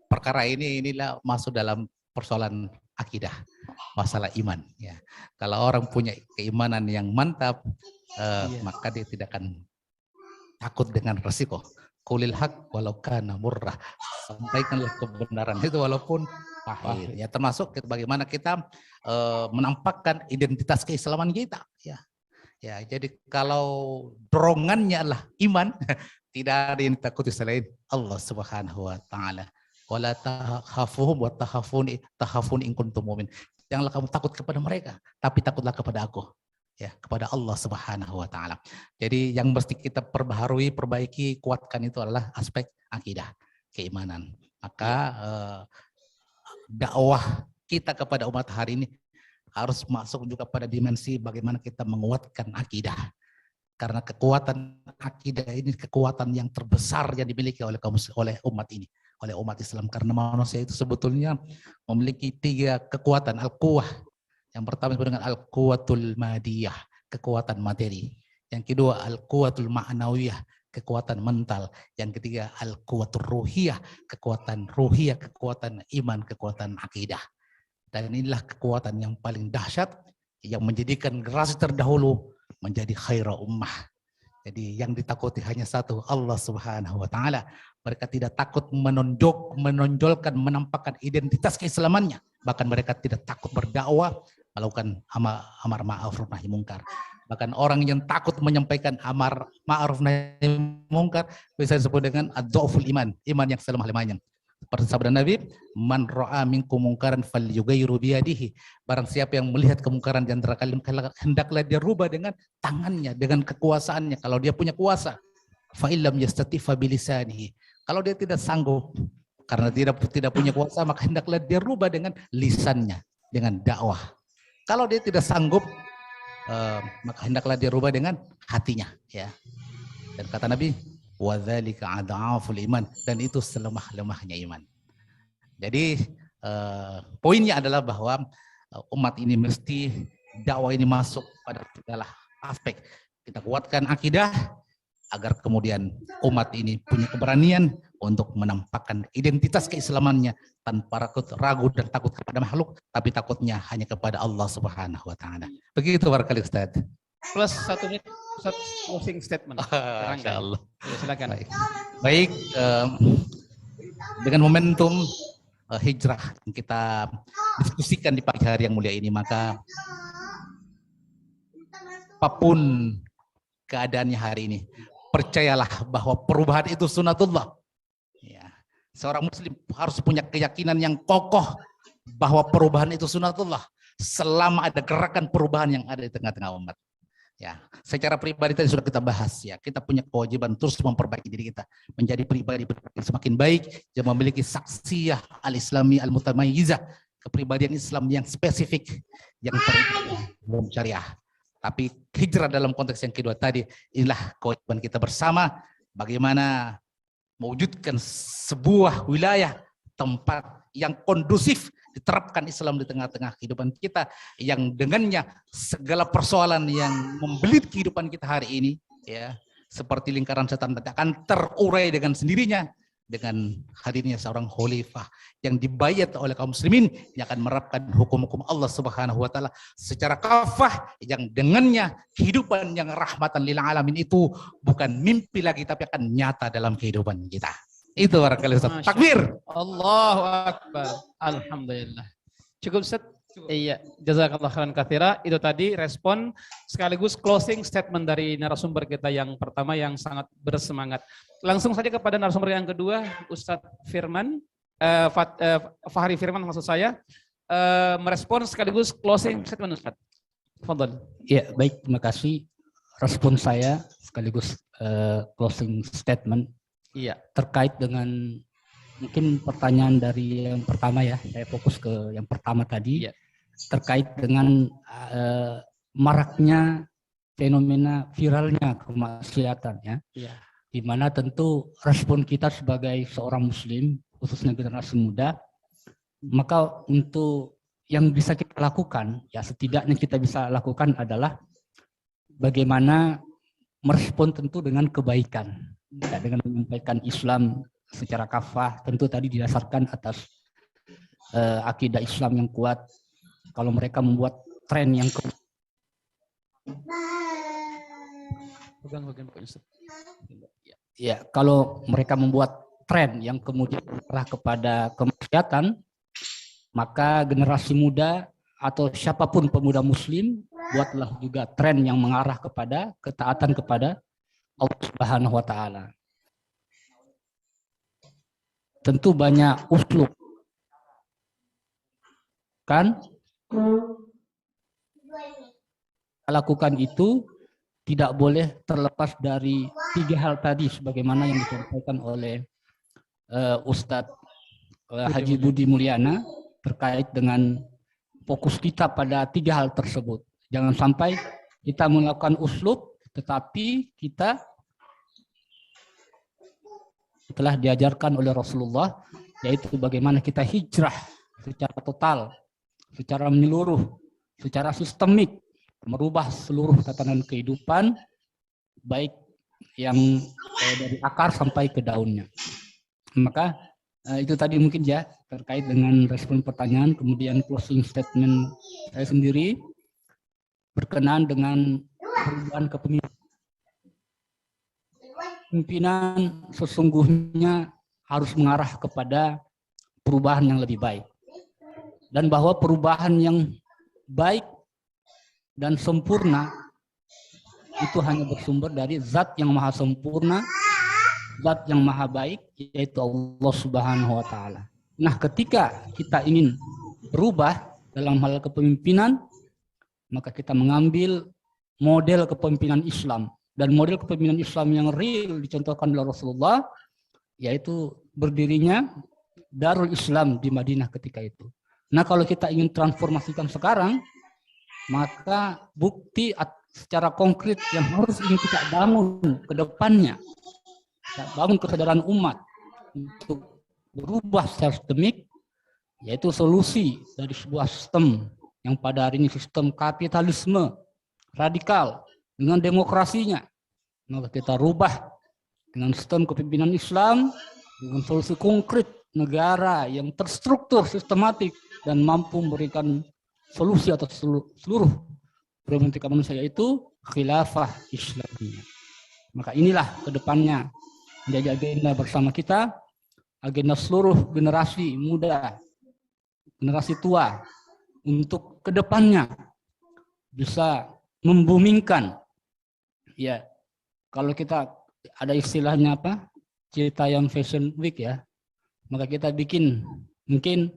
perkara inilah masuk dalam persoalan akidah, masalah iman. Ya. Kalau orang punya keimanan yang mantap, maka dia tidak akan takut dengan resiko. Qulil haq walau kana murrah. Sampaikanlah kebenaran itu walaupun pahit. Ya, termasuk bagaimana kita menampakkan identitas keislaman kita. Ya, jadi kalau dorongannya adalah iman, tidak ada yang ditakuti selain Allah Subhanahu wa taala. Wala takhafuhum wa takhafun in kuntum mu'min. Janganlah kamu takut kepada mereka, tapi takutlah kepada aku. Ya, kepada Allah Subhanahu wa taala. Jadi yang mesti kita perbaharui, perbaiki, kuatkan itu adalah aspek akidah, keimanan. Maka dakwah kita kepada umat hari ini harus masuk juga pada dimensi bagaimana kita menguatkan akidah. Karena kekuatan akidah ini kekuatan yang terbesar yang dimiliki oleh umat ini, oleh umat Islam. Karena manusia itu sebetulnya memiliki 3 kekuatan al-quwah. Yang pertama disebut dengan al-quwatul madiyah, kekuatan materi. Yang kedua al-quwatul ma'nawiyah, kekuatan mental. Yang ketiga al-quwatul ruhiyah, kekuatan ruhiyah, kekuatan iman, kekuatan akidah. Dan inilah kekuatan yang paling dahsyat yang menjadikan generasi terdahulu menjadi khaira ummah. Jadi yang ditakuti hanya satu, Allah Subhanahu wa taala. Mereka tidak takut menonjolkan, menampakkan identitas keislamannya. Bahkan mereka tidak takut berdakwah, melakukan amar ma'ruf nahi mungkar. Bahkan orang yang takut menyampaikan amar ma'ruf nahi mungkar bisa disebut dengan ad-dha'ful iman, iman yang selemah-lemahnya. Seperti sabda Nabi, man ra'a minkum mungkaran falyughayyiru biyadihi. Barang siapa yang melihat kemungkaran di antara kalian, hendaklah dia rubah dengan tangannya, dengan kekuasaannya kalau dia punya kuasa. Fa illam yastati fa bilisanihi. Kalau dia tidak sanggup karena tidak punya kuasa, maka hendaklah dia rubah dengan lisannya, dengan dakwah. Kalau dia tidak sanggup, maka hendaklah dia rubah dengan hatinya, ya. Dan kata Nabi, wadzalika adhaful iman, dan itu selemah-lemahnya iman. Jadi poinnya adalah bahwa umat ini mesti dakwah ini masuk pada segala aspek. Kita kuatkan akidah agar kemudian umat ini punya keberanian untuk menampakkan identitas keislamannya tanpa ragu dan takut kepada makhluk, tapi takutnya hanya kepada Allah Subhanahu wa taala. Begitu barangkali Ustaz. Plus 1 menit closing statement. Masya Allah. Ya, silakan. Baik, dengan momentum hijrah yang kita diskusikan di pagi hari yang mulia ini, maka apapun keadaannya hari ini, percayalah bahwa perubahan itu sunatullah. Ya. Seorang muslim harus punya keyakinan yang kokoh bahwa perubahan itu sunatullah selama ada gerakan perubahan yang ada di tengah-tengah umat. Ya, secara pribadi tadi sudah kita bahas ya, kita punya kewajiban terus memperbaiki diri kita menjadi pribadi yang semakin baik, yang memiliki saksiyah al-islami al-mutamayyizah, kepribadian Islam yang spesifik, yang dalam syariah. Tapi hijrah dalam konteks yang kedua tadi, inilah kewajiban kita bersama, bagaimana mewujudkan sebuah wilayah tempat yang kondusif diterapkan Islam di tengah-tengah kehidupan kita, yang dengannya segala persoalan yang membelit kehidupan kita hari ini, ya, seperti lingkaran setan akan terurai dengan sendirinya dengan hadirnya seorang khalifah yang dibayat oleh kaum muslimin yang akan menerapkan hukum-hukum Allah Subhanahu wa taala secara kafah, yang dengannya kehidupan yang rahmatan lil alamin itu bukan mimpi lagi tapi akan nyata dalam kehidupan kita. Itu barangkali Ustaz. Takbir. Allahu akbar. Alhamdulillah. Cukup Ustaz? Iya, jazakallah khairan katsira. Itu tadi respon sekaligus closing statement dari narasumber kita yang pertama yang sangat bersemangat. Langsung saja kepada narasumber yang kedua, Ustadz Firman. Fahri Firman maksud saya, merespon sekaligus closing statement Ustaz. Fadhal. Ya, baik, terima kasih. Respon saya sekaligus closing statement. Iya. Terkait dengan mungkin pertanyaan dari yang pertama ya, saya fokus ke yang pertama tadi. Iya. Terkait dengan maraknya fenomena viralnya kemaksiatan ya. Iya. Di mana tentu respon kita sebagai seorang muslim, khususnya generasi muda, maka untuk yang bisa kita lakukan, ya setidaknya kita bisa lakukan adalah bagaimana merespon tentu dengan kebaikan, ya, dengan menyampaikan Islam secara kafah, tentu tadi didasarkan atas akidah Islam yang kuat. Kalau mereka membuat tren yang ya, kalau mereka membuat tren yang kemudian mengarah kepada kemaksiatan, maka generasi muda atau siapapun pemuda muslim buatlah juga tren yang mengarah kepada ketaatan kepada Allah Subhanahu wa taala. Tentu banyak uslub kan lakukan itu tidak boleh terlepas dari 3 hal tadi sebagaimana yang disampaikan oleh Ustadz Haji Budi Mulyana terkait dengan fokus kita pada 3 hal tersebut. Jangan sampai kita melakukan uslub tetapi kita telah diajarkan oleh Rasulullah, yaitu bagaimana kita hijrah secara total, secara menyeluruh, secara sistemik, merubah seluruh tatanan kehidupan, baik yang dari akar sampai ke daunnya. Maka itu tadi mungkin ya terkait dengan respon pertanyaan. Kemudian closing statement saya sendiri berkenaan dengan perubahan kepemimpinan sesungguhnya harus mengarah kepada perubahan yang lebih baik, dan bahwa perubahan yang baik dan sempurna itu hanya bersumber dari Zat yang maha sempurna, Zat yang maha baik, yaitu Allah Subhanahu wa taala. Nah, ketika kita ingin berubah dalam hal kepemimpinan, maka kita mengambil model kepemimpinan Islam, dan model kepemimpinan Islam yang real dicontohkan oleh Rasulullah, yaitu berdirinya Darul Islam di Madinah ketika itu. Nah, kalau kita ingin transformasikan sekarang, maka bukti secara konkret yang harus ingin kita bangun ke depannya, bangun kesadaran umat untuk berubah secara sistemik, yaitu solusi dari sebuah sistem yang pada hari ini sistem kapitalisme radikal dengan demokrasinya, maka kita rubah dengan sistem kepemimpinan Islam dengan solusi konkret negara yang terstruktur, sistematik, dan mampu memberikan solusi atas seluruh problematika manusia, yaitu khilafah Islamiyah. Maka inilah kedepannya menjadi agenda bersama kita, agenda seluruh generasi muda, generasi tua, untuk kedepannya bisa membumingkan. Ya, kalau kita ada istilahnya apa? Citayam Fashion Week ya, maka kita bikin mungkin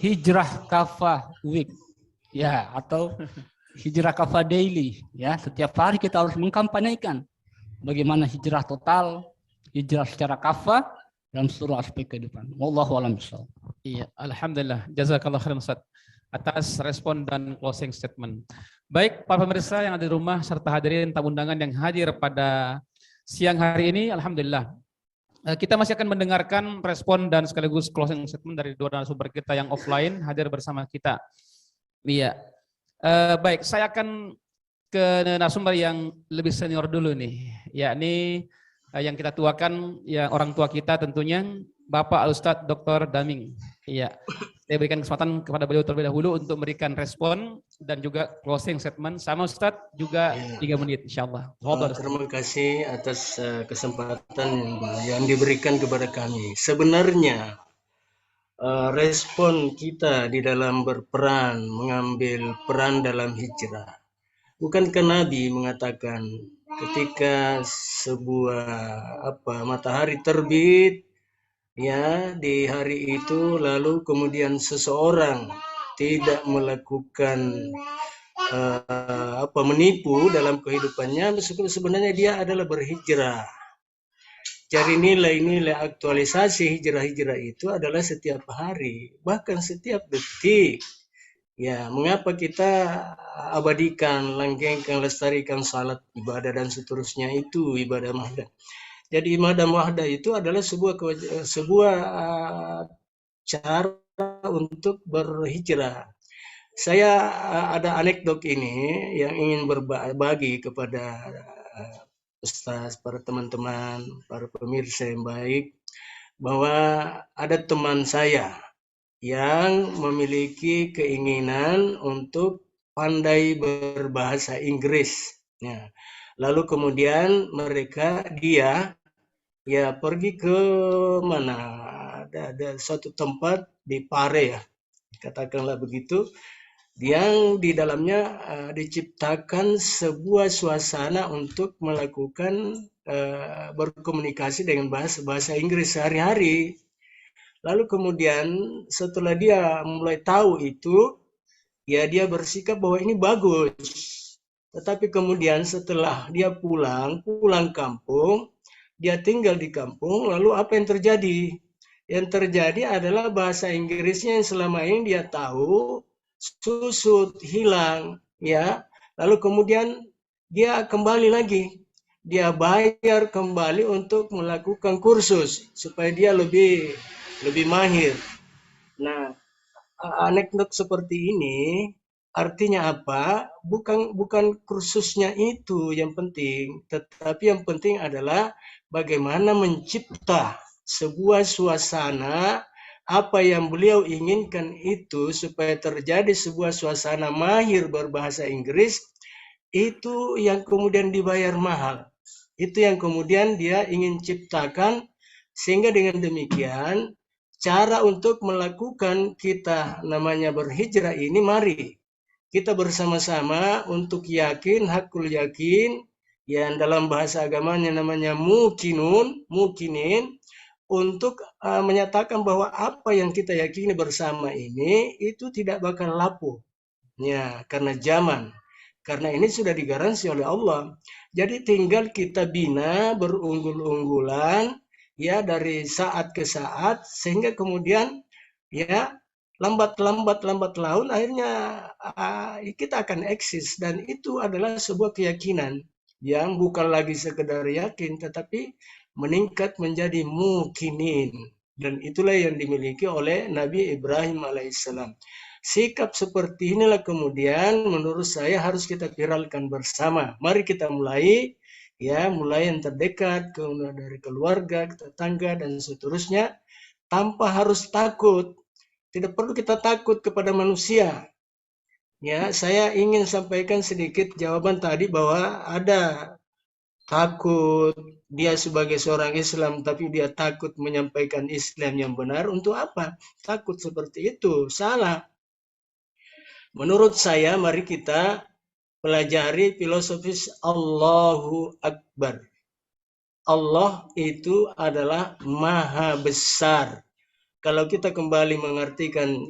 Hijrah Kafah Week ya, atau Hijrah Kafah Daily ya. Setiap hari kita harus mengkampanyekan bagaimana hijrah total, hijrah secara kafah dalam seluruh aspek kehidupan. Wallahu a'lam bishawab. Iya, alhamdulillah. Jazakallah khairan Ustaz atas respon dan closing statement. Baik, para pemirsa yang ada di rumah serta hadirin tamu undangan yang hadir pada siang hari ini, alhamdulillah. Kita masih akan mendengarkan respon dan sekaligus closing statement dari 2 narasumber kita yang offline hadir bersama kita. Iya. Baik, saya akan ke narasumber yang lebih senior dulu nih, yakni yang kita tuakan, ya orang tua kita tentunya, Bapak Al-Ustadz Dr. Daming. Iya, saya berikan kesempatan kepada beliau terlebih dahulu untuk memberikan respon dan juga closing statement. Sama Ustadz juga 3 menit insyaAllah. Terima kasih atas kesempatan yang diberikan kepada kami. Sebenarnya respon kita di dalam berperan, mengambil peran dalam hijrah. Bukankah Nabi mengatakan ketika sebuah matahari terbit, ya di hari itu, lalu kemudian seseorang tidak melakukan menipu dalam kehidupannya, meskipun sebenarnya dia adalah berhijrah. Jadi nilai-nilai aktualisasi hijrah-hijrah itu adalah setiap hari, bahkan setiap detik. Ya, mengapa kita abadikan, langgengkan, lestarikan salat, ibadah dan seterusnya itu ibadah mahdah. Jadi ibadah mahdah itu adalah sebuah cara untuk berhijrah. Saya ada anekdot ini yang ingin berbagi kepada Ustaz, para teman-teman, para pemirsa yang baik, bahwa ada teman saya yang memiliki keinginan untuk pandai berbahasa Inggris. Ya. Lalu kemudian dia pergi ke mana? Ada suatu tempat di Pare ya, katakanlah begitu, yang di dalamnya diciptakan sebuah suasana untuk melakukan berkomunikasi dengan bahasa Inggris sehari-hari. Lalu kemudian setelah dia mulai tahu itu, ya dia bersikap bahwa ini bagus. Tetapi kemudian setelah dia pulang kampung, dia tinggal di kampung, lalu apa yang terjadi? Yang terjadi adalah bahasa Inggrisnya yang selama ini dia tahu susut, hilang, ya. Lalu kemudian dia kembali lagi, dia bayar kembali untuk melakukan kursus supaya dia lebih mahir. Nah, anekdot seperti ini artinya apa? Bukan kursusnya itu yang penting, tetapi yang penting adalah bagaimana mencipta sebuah suasana apa yang beliau inginkan itu supaya terjadi sebuah suasana mahir berbahasa Inggris, itu yang kemudian dibayar mahal. Itu yang kemudian dia ingin ciptakan, sehingga dengan demikian cara untuk melakukan kita namanya berhijrah ini, mari kita bersama-sama untuk yakin, hakul yakin, yang dalam bahasa agamanya namanya mukinin, untuk menyatakan bahwa apa yang kita yakini bersama ini itu tidak bakal lapuk. Ya, karena zaman. Karena ini sudah digaransi oleh Allah. Jadi tinggal kita bina berunggul-unggulan ya dari saat ke saat, sehingga kemudian ya lambat laun akhirnya kita akan eksis, dan itu adalah sebuah keyakinan yang bukan lagi sekedar yakin tetapi meningkat menjadi mukinin, dan itulah yang dimiliki oleh Nabi Ibrahim alaihissalam. Sikap seperti inilah kemudian menurut saya harus kita viralkan bersama. Mari kita mulai yang terdekat, kemudian dari keluarga, tetangga dan seterusnya, tanpa harus takut. Tidak perlu kita takut kepada manusia. Ya, saya ingin sampaikan sedikit jawaban tadi bahwa ada takut dia sebagai seorang Islam tapi dia takut menyampaikan Islam yang benar. Untuk apa? Takut seperti itu salah. Menurut saya mari kita pelajari filosofis Allahu Akbar. Allah itu adalah maha besar. Kalau kita kembali mengartikan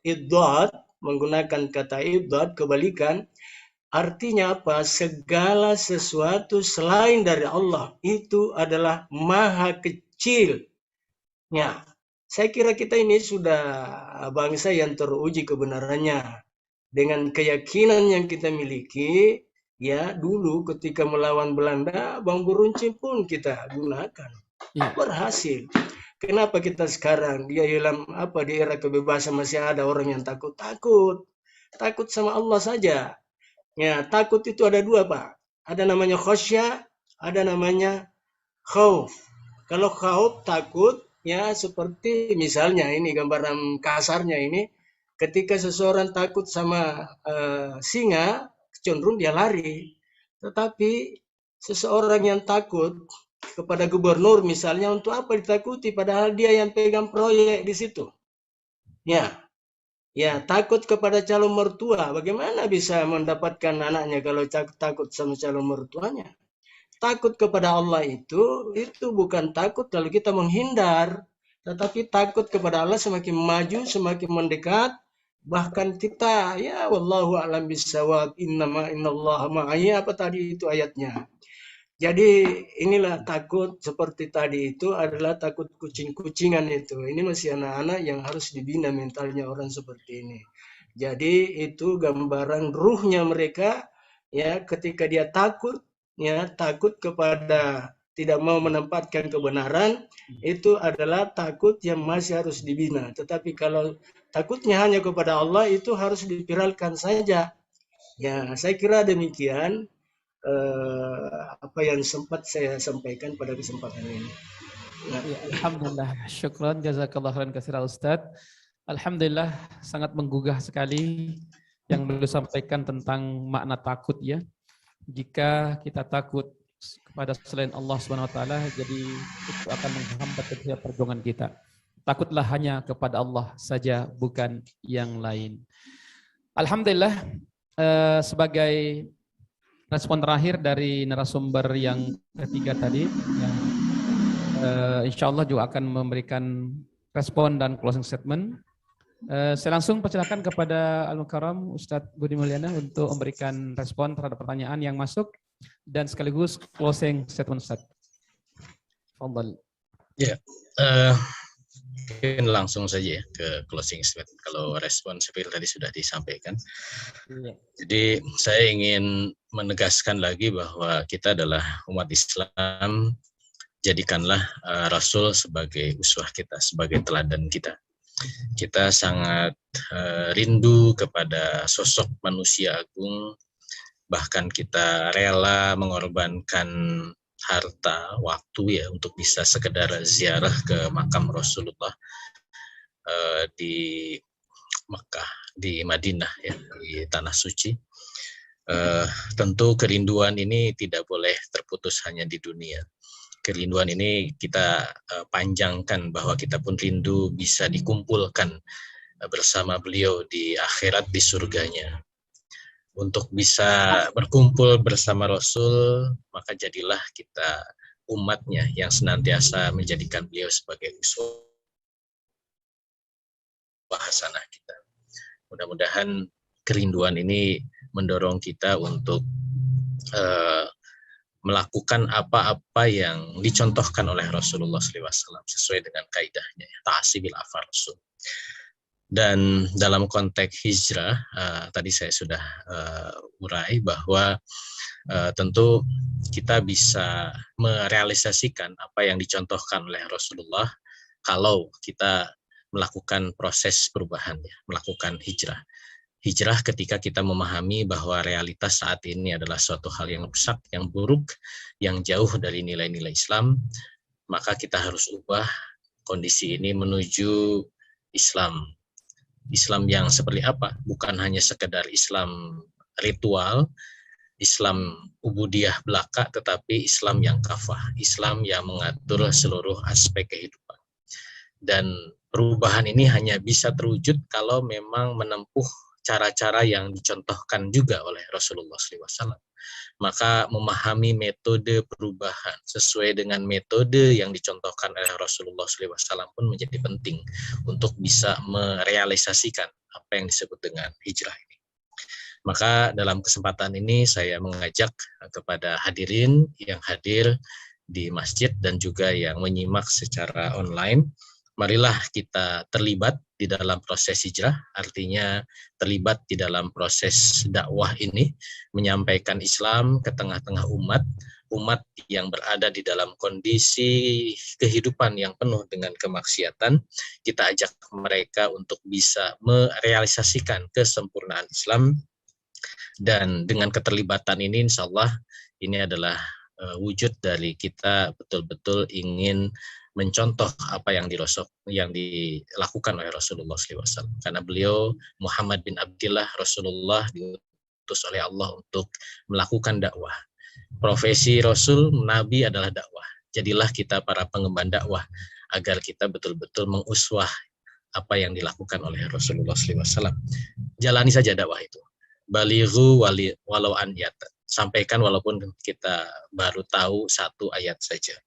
iddad, menggunakan kata iddad, kebalikan, artinya apa? Segala sesuatu selain dari Allah itu adalah maha kecil. Ya, saya kira kita ini sudah bangsa yang teruji kebenarannya dengan keyakinan yang kita miliki. Ya, dulu ketika melawan Belanda, bambu runcing pun kita gunakan. Berhasil. Kenapa kita sekarang di era kebebasan masih ada orang yang takut sama Allah saja. Ya, takut itu ada dua, Pak. Ada namanya khasyah, ada namanya khauf. Kalau khauf takut, ya seperti misalnya ini gambaran kasarnya ini, ketika seseorang takut sama singa, cenderung dia lari. Tetapi seseorang yang takut kepada gubernur misalnya, untuk apa ditakuti padahal dia yang pegang proyek di situ. Ya, takut kepada calon mertua, bagaimana bisa mendapatkan anaknya kalau takut sama calon mertuanya? takut kepada Allah itu bukan takut lalu kita menghindar, tetapi takut kepada Allah semakin maju, semakin mendekat, bahkan kita ya wallahu a'lam bissawab, innallaha ma'aya, apa tadi itu ayatnya. Jadi inilah takut seperti tadi itu adalah takut kucing-kucingan itu. Ini masih anak-anak yang harus dibina mentalnya orang seperti ini. Jadi itu gambaran ruhnya mereka ya, ketika dia takut ya, takut kepada tidak mau menempatkan kebenaran, itu adalah takut yang masih harus dibina. Tetapi kalau takutnya hanya kepada Allah, itu harus dipiralkan saja. Ya, saya kira demikian apa yang sempat saya sampaikan pada kesempatan ini. Ya, alhamdulillah, syukran, jazakallah khairan katsira Ustaz. Alhamdulillah, sangat menggugah sekali yang beliau sampaikan tentang makna takut ya. Jika kita takut kepada selain Allah Subhanahu wa taala, jadi itu akan menghambat setiap perjuangan kita. Takutlah hanya kepada Allah saja, bukan yang lain. Alhamdulillah, sebagai respon terakhir dari narasumber yang ketiga tadi, yang insya Allah juga akan memberikan respon dan closing statement. Saya langsung persilakan kepada Al-Mukarram Ustadz Budi Mulyana untuk memberikan respon terhadap pertanyaan yang masuk dan sekaligus closing statement Ustadz. Fadhal. Ya, mungkin langsung saja ya ke closing statement. Kalau respon seperti tadi sudah disampaikan. Ya. Jadi saya ingin menegaskan lagi bahwa kita adalah umat Islam. Jadikanlah Rasul sebagai uswah kita, sebagai teladan kita. Kita sangat rindu kepada sosok manusia agung, bahkan kita rela mengorbankan harta, waktu ya untuk bisa sekedar ziarah ke makam Rasulullah di Mekah, di Madinah ya, di tanah suci. Tentu kerinduan ini tidak boleh terputus hanya di dunia. Kerinduan ini kita panjangkan bahwa kita pun rindu bisa dikumpulkan bersama beliau di akhirat, di surganya. Untuk bisa berkumpul bersama Rasul, maka jadilah kita umatnya yang senantiasa menjadikan beliau sebagai uswah hasanah kita. Mudah-mudahan kerinduan ini mendorong kita untuk melakukan apa-apa yang dicontohkan oleh Rasulullah SAW sesuai dengan kaidahnya, ta'asibil afar Rasul. Dan dalam konteks hijrah, tadi saya sudah urai bahwa tentu kita bisa merealisasikan apa yang dicontohkan oleh Rasulullah kalau kita melakukan proses perubahan, ya, melakukan hijrah. Hijrah ketika kita memahami bahwa realitas saat ini adalah suatu hal yang rusak, yang buruk, yang jauh dari nilai-nilai Islam, maka kita harus ubah kondisi ini menuju Islam. Islam yang seperti apa? Bukan hanya sekedar Islam ritual, Islam ubudiyah belaka, tetapi Islam yang kafah, Islam yang mengatur seluruh aspek kehidupan. Dan perubahan ini hanya bisa terwujud kalau memang menempuh cara-cara yang dicontohkan juga oleh Rasulullah SAW. Maka memahami metode perubahan sesuai dengan metode yang dicontohkan oleh Rasulullah SAW pun menjadi penting untuk bisa merealisasikan apa yang disebut dengan hijrah ini. Maka dalam kesempatan ini saya mengajak kepada hadirin yang hadir di masjid dan juga yang menyimak secara online, marilah kita terlibat di dalam proses hijrah, artinya terlibat di dalam proses dakwah ini, menyampaikan Islam ke tengah-tengah umat yang berada di dalam kondisi kehidupan yang penuh dengan kemaksiatan. Kita ajak mereka untuk bisa merealisasikan kesempurnaan Islam, dan dengan keterlibatan ini insya Allah ini adalah wujud dari kita betul-betul ingin mencontoh apa yang dilakukan oleh Rasulullah SAW. Karena beliau Muhammad bin Abdillah, Rasulullah diutus oleh Allah untuk melakukan dakwah. Profesi Rasul, Nabi adalah dakwah. Jadilah kita para pengemban dakwah agar kita betul-betul menguswah apa yang dilakukan oleh Rasulullah SAW. Jalani saja dakwah itu. Balighu walau an sampaikan walaupun kita baru tahu satu ayat saja.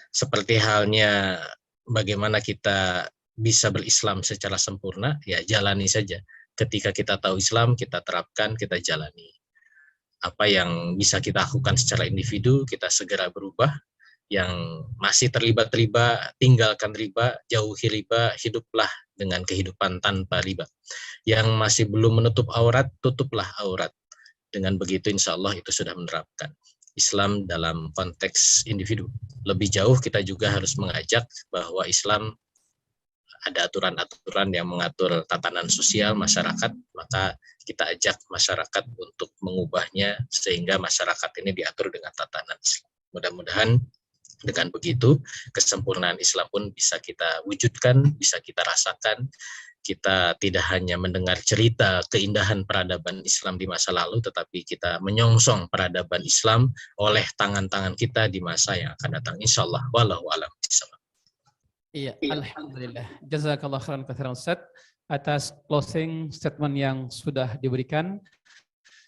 Seperti halnya bagaimana kita bisa berislam secara sempurna, ya jalani saja. Ketika kita tahu Islam, kita terapkan, kita jalani. Apa yang bisa kita lakukan secara individu, kita segera berubah. Yang masih terlibat riba, tinggalkan riba, jauhi riba, hiduplah dengan kehidupan tanpa riba. Yang masih belum menutup aurat, tutuplah aurat. Dengan begitu insya Allah itu sudah menerapkan Islam dalam konteks individu. Lebih jauh kita juga harus mengajak bahwa Islam ada aturan-aturan yang mengatur tatanan sosial masyarakat, maka kita ajak masyarakat untuk mengubahnya sehingga masyarakat ini diatur dengan tatanan Islam. Mudah-mudahan dengan begitu, kesempurnaan Islam pun bisa kita wujudkan, bisa kita rasakan. Kita tidak hanya mendengar cerita keindahan peradaban Islam di masa lalu, tetapi kita menyongsong peradaban Islam oleh tangan-tangan kita di masa yang akan datang. Insya Allah. Wallahu a'lam bishawab. Iya, alhamdulillah. Jazakallah khairan katsiran Ustaz atas closing statement yang sudah diberikan.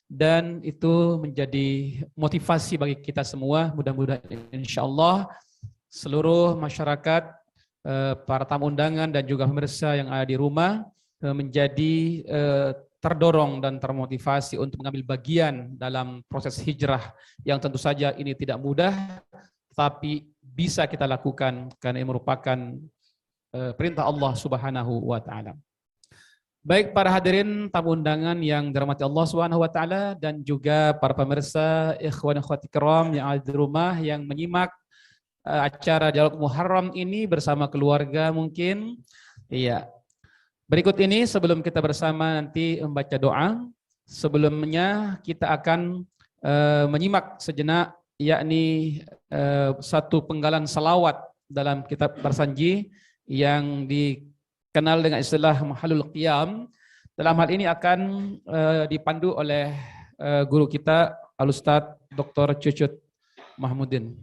Dan itu menjadi motivasi bagi kita semua. Mudah-mudahan insya Allah seluruh masyarakat, para tamu undangan dan juga pemirsa yang ada di rumah menjadi terdorong dan termotivasi untuk mengambil bagian dalam proses hijrah yang tentu saja ini tidak mudah, tapi bisa kita lakukan karena ini merupakan perintah Allah Subhanahu wa Ta'ala. Baik para hadirin tamu undangan yang dirahmati Allah Subhanahu wa Ta'ala dan juga para pemirsa ikhwan akhwati kiram yang ada di rumah yang menyimak acara Dialog Muharram ini bersama keluarga mungkin. Iya. Berikut ini sebelum kita bersama nanti membaca doa, sebelumnya kita akan menyimak sejenak yakni satu penggalan salawat dalam kitab Barsanji yang dikenal dengan istilah Mahalul Qiyam. Dalam hal ini akan dipandu oleh guru kita Al-Ustadz Dr. Cucut Mahmudin.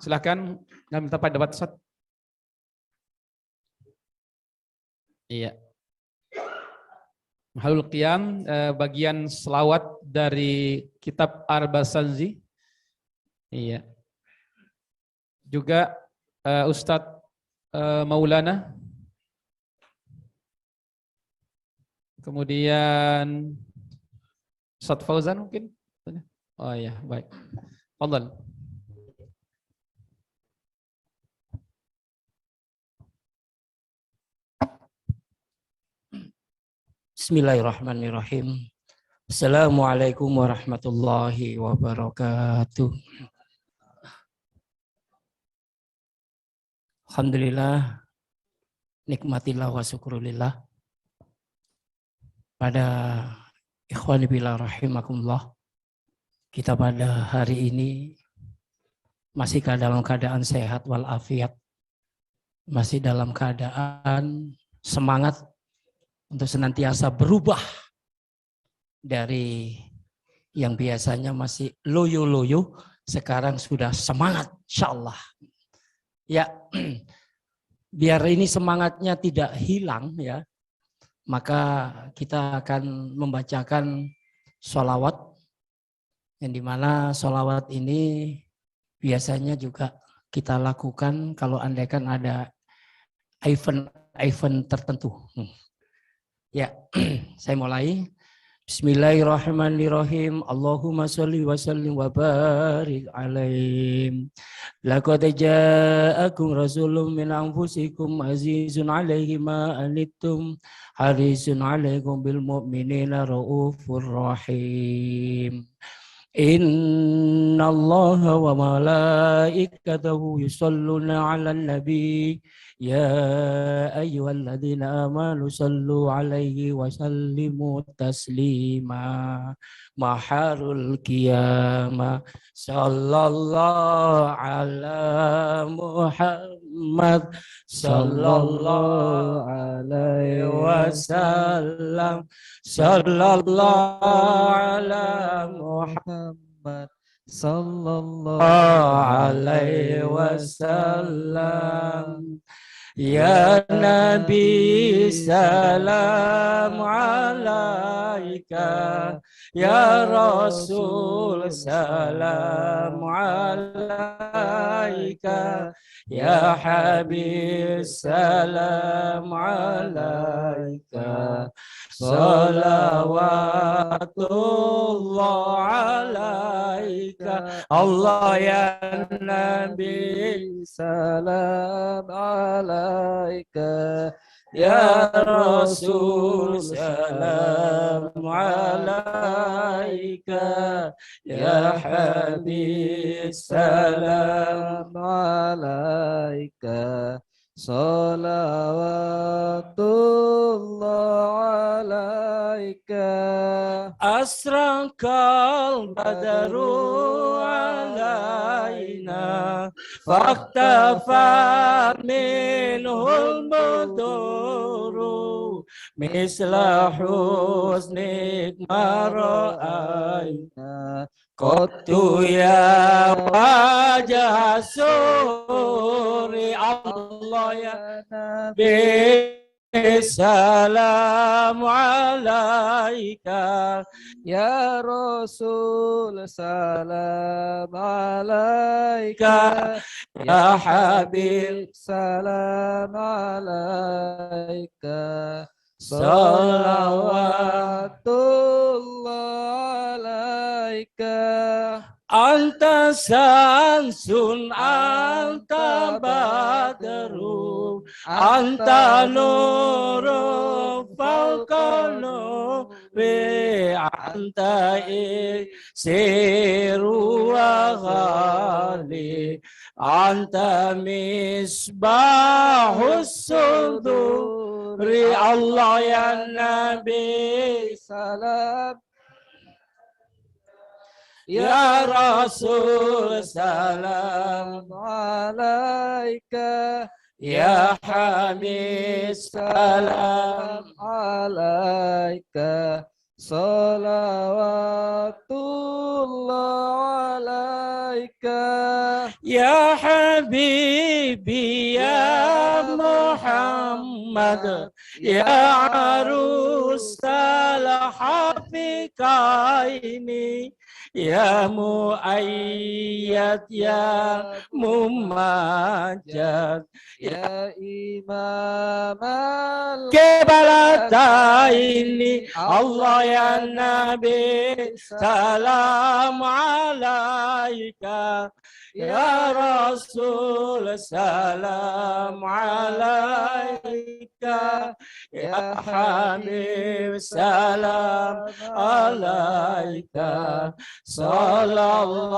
Silakan kami minta pendapat Ustadz. Iya. Mahalul Qiyam bagian selawat dari kitab Ar-Barsanji. Iya. Juga Ustadz Maulana. Kemudian Ustadz Fauzan mungkin. Oh iya, baik. Fadhal. Bismillahirrahmanirrahim. Assalamualaikum warahmatullahi wabarakatuh. Alhamdulillah, nikmatillah wa syukurillah. Pada ikhwani billah rahimakumullah, kita pada hari ini masih dalam keadaan sehat walafiat, masih dalam keadaan semangat untuk senantiasa berubah dari yang biasanya masih loyo-loyo, sekarang sudah semangat, insyaallah. Ya, biar ini semangatnya tidak hilang ya, maka kita akan membacakan sholawat, yang dimana sholawat ini biasanya juga kita lakukan kalau andaikan ada event tertentu. Ya, saya mulai. Bismillahirrahmanirrahim. Allahumma sholli wa sallim wa barik alaihim. Laqad ja'akum rasulun min anfusikum azizun alaihi ma anittum harisun alaikum bil mu'minina raufur rahim. Inna Allaha wa malaikatahu yusalluna 'alan nabi ya ayyuhalladzina amanu sallu 'alaihi wa sallimu taslima. Maharul qiyamah sallallahu ala Muhammad sallallahu alaihi wasallam sallallahu ala Muhammad sallallahu alaihi wasallam. Ya Nabi salam alaika, Ya Rasul salam alaika, Ya Habib salam alaika. Salawatullah alaika, Allah ya Nabi salam alaika, Ya Rasul salam alaika, Ya Habib salam alaika. Salawatullah alaika. Asraqal badru alaina, faktafa minhul buduru, misla husnik mara'aina. Qattu ya wajah suri, Allah ya Nabi salam alaika, Ya Rasul salam alaika, Ya Habib salam alaika. Salawatullah alaika. Anta sansun, anta badru, anta nuru fauqa nuri, anta isiru wa ghali, anta misbahus suduri, Allah ya Nabi salam, Ya Rasul salam alaika, Ya Habib salam alaika. Salawatullah alaika. Ya Habibi ya Muhammad, Ya Arus al-Hafiqaini, Ya Mu'ayyad ya Mumajjad, Ya Imam al-Qiblataini, Allah ya Nabi salam alaika, Ya Rasul salam alaika, Ya Habib salam alaika. Sallallahu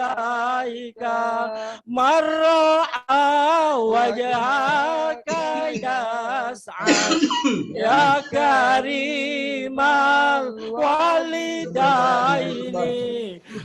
alaika, marra'a wajhaka yas'ad, Ya karimal walidaini,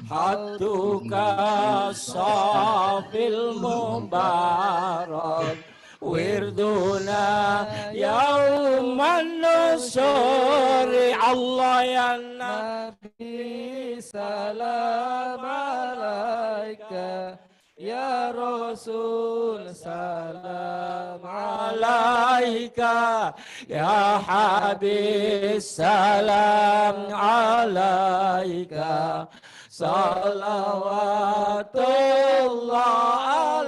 hatuka safil mubarak, wirduna yauman nusuri, Allah ya Nabi salam alaika, Ya Rasul salam alaika, Ya Habib salam alaika. Salawatullah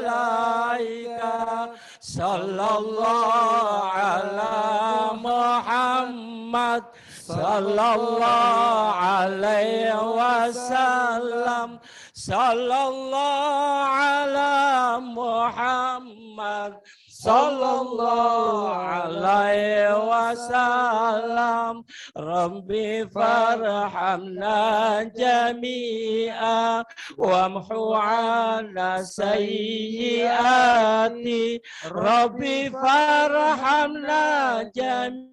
alaika, sallallahu ala Muhammad, sallallahu alaihi wasallam, sallallahu ala Muhammad, sallallahu alaihi wasallam. Rabbi farhamna jami'a wamhu 'anna sayyiati, Rabbi farhamna jami'a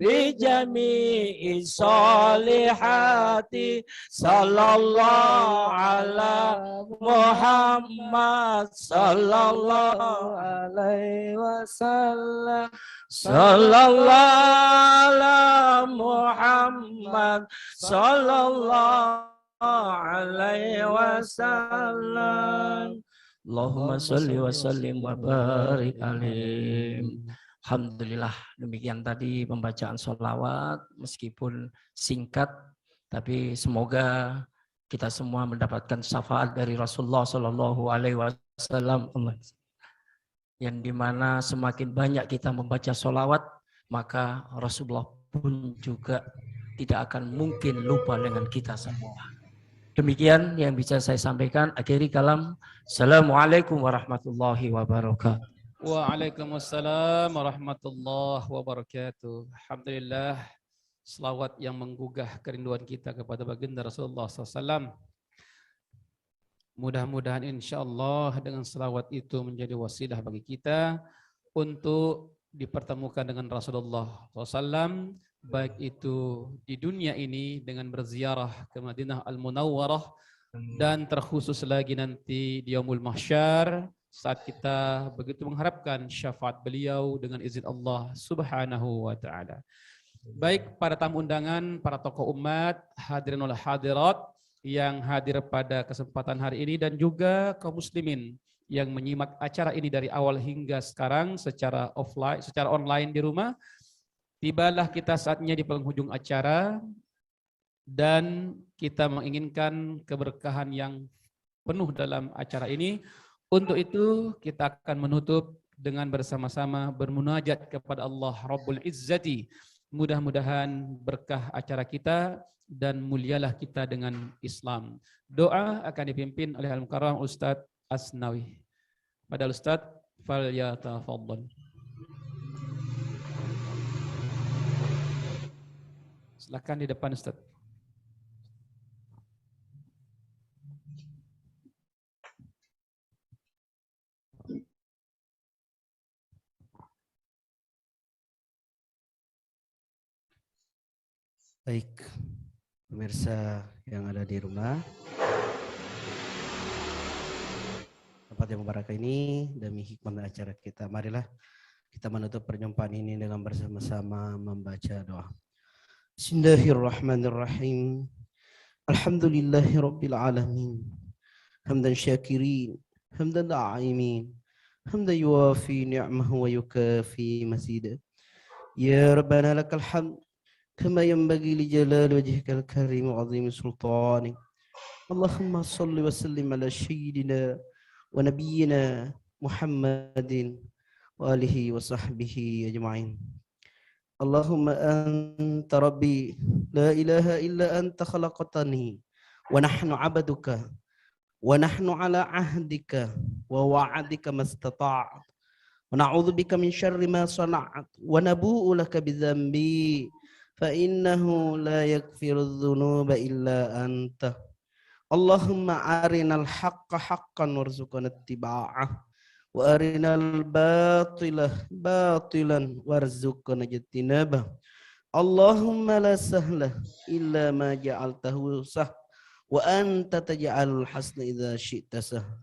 bi jami'i salihati, sallallahu ala Muhammad, sallallahu alaihi wasallam, sallallahu ala Muhammad, sallallahu alaihi wasallam. Allahumma salli wa sallim wa barik alaihim. Alhamdulillah, demikian tadi pembacaan sholawat, meskipun singkat, tapi semoga kita semua mendapatkan syafaat dari Rasulullah Shallallahu Alaihi Wasallam, yang dimana semakin banyak kita membaca sholawat, maka Rasulullah pun juga tidak akan mungkin lupa dengan kita semua. Demikian yang bisa saya sampaikan. Akhiri kalam. Assalamualaikum warahmatullahi wabarakatuh. Waalaikumsalam warahmatullahi wabarakatuh. Alhamdulillah, selawat yang menggugah kerinduan kita kepada baginda Rasulullah SAW. Mudah-mudahan insya Allah dengan selawat itu menjadi wasilah bagi kita untuk dipertemukan dengan Rasulullah SAW, baik itu di dunia ini dengan berziarah ke Madinah Al-Munawwarah, dan terkhusus lagi nanti di Yaumul Mahsyar, saat kita begitu mengharapkan syafaat beliau dengan izin Allah Subhanahu wa Ta'ala. Baik para tamu undangan, para tokoh umat, hadirin wal hadirat yang hadir pada kesempatan hari ini, dan juga kaum muslimin yang menyimak acara ini dari awal hingga sekarang secara offline, secara online di rumah. Tibalah kita saatnya di penghujung acara, dan kita menginginkan keberkahan yang penuh dalam acara ini. Untuk itu kita akan menutup dengan bersama-sama bermunajat kepada Allah Rabbul Izzati. Mudah-mudahan berkah acara kita dan mulialah kita dengan Islam. Doa akan dipimpin oleh Al-Mukarram Ustadz Asnawi. Pada Ustadz, falyatafaddal. Silakan di depan Ustadz. Baik, pemirsa yang ada di rumah, tempat yang mubarak ini, demi hikmah acara kita, marilah kita menutup perjumpaan ini dengan bersama-sama membaca doa. Bismillahirrahmanirrahim. Alhamdulillahirabbil alamin. Hamdan syakirin, hamdan da'imin, hamdan yuwafi ni'mahu wa yukafi mazida. Ya Rabbana lakal hamd كما ينبغي لجلال وجهك الكريم وعظيم سلطانك. اللهم صل وسلم على سيدنا ونبينا محمد وآله وصحبه أجمعين. اللهم أنت ربي لا إله إلا أنت خلقتني ونحن عبدك ونحن على عهدك ووعدك ما استطعت ونعوذ بك من شر ما صنعت ونبوء لك بذنبي فإنه لا يغفر الذنوب إلا أنت. اللهم أرنا الحق حقا وارزقنا اتباعه وأرنا الباطل باطلا وارزقنا اجتنابه. اللهم لا سهل إلا ما جعلته سهل وأنت تجعل الحزن إذا شئت سهل.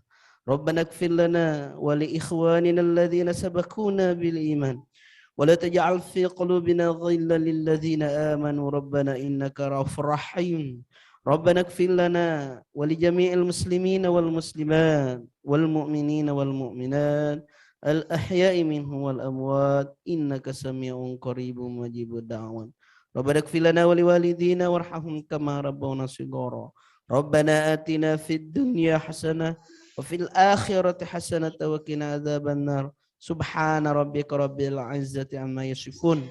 ربنا اغفر لنا ولإخواننا الذين سبقونا بالإيمان ولا تجعل في قلوبنا غلا للذين آمنوا ربنا إنك رؤوف رحيم. ربنا اغفر لنا ولجميع المسلمين والمسلمات والمؤمنين والمؤمنات الأحياء منهم والأموات إنك سميع قريب مجيب الدعوات. ربنا اغفر لنا ولوالدينا وارحمهم كما ربونا صغارا. ربنا آتنا في الدنيا حسنة وفي الآخرة حسنة وقنا عذاب النار. سبحان ربك رب العزة عما يصفون.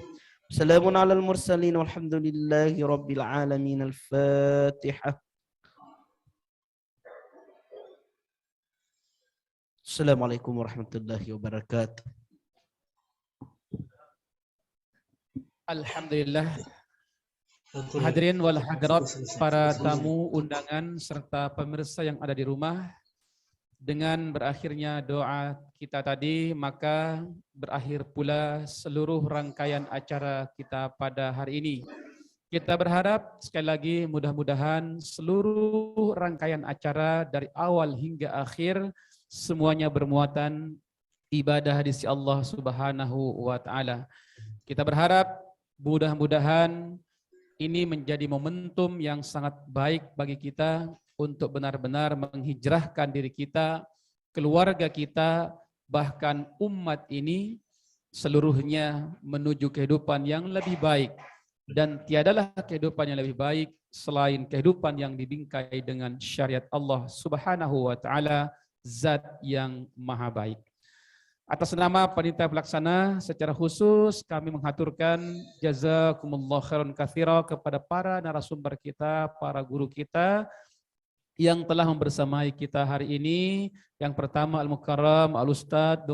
سلام على المرسلين والحمد لله رب العالمين. الفاتحة. السلام عليكم ورحمة الله وبركاته. Alhamdulillah. Hadirin wal hadirat, para tamu undangan serta pemirsa yang ada di rumah, dengan berakhirnya doa kita tadi, maka berakhir pula seluruh rangkaian acara kita pada hari ini. Kita berharap sekali lagi mudah-mudahan seluruh rangkaian acara dari awal hingga akhir semuanya bermuatan ibadah di sisi Allah Subhanahu wa Ta'ala. Kita berharap mudah-mudahan ini menjadi momentum yang sangat baik bagi kita untuk benar-benar menghijrahkan diri kita keluarga kita, bahkan umat ini seluruhnya menuju kehidupan yang lebih baik. Dan tiadalah kehidupan yang lebih baik selain kehidupan yang dibingkai dengan syariat Allah Subhanahu wa taala, zat yang maha baik. Atas nama panitia pelaksana secara khusus kami menghaturkan jazakumullah khairan katsira kepada para narasumber kita, para guru kita yang telah membersamai kita hari ini. Yang pertama Al-Mukarram Al-Ustadz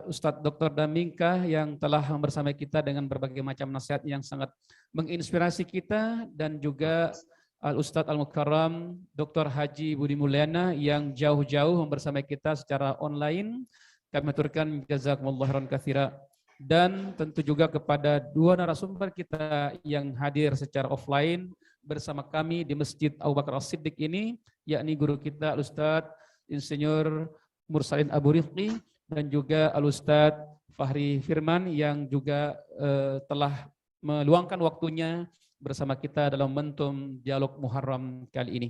Ustadz Dr. Damingkah yang telah membersamai kita dengan berbagai macam nasihat yang sangat menginspirasi kita, dan juga Al-Ustadz Al-Mukarram Dr. Haji Budi Mulyana yang jauh-jauh membersamai kita secara online. Kami aturkan jazakumullah khairan katsira. Dan tentu juga kepada dua narasumber kita yang hadir secara offline bersama kami di Masjid Abu Bakar As-Siddiq ini, yakni guru kita Al-Ustadz Insinyur Mursalin Abu Rifqi dan juga Al-Ustadz Fahri Firman yang juga telah meluangkan waktunya bersama kita dalam momentum dialog Muharram kali ini.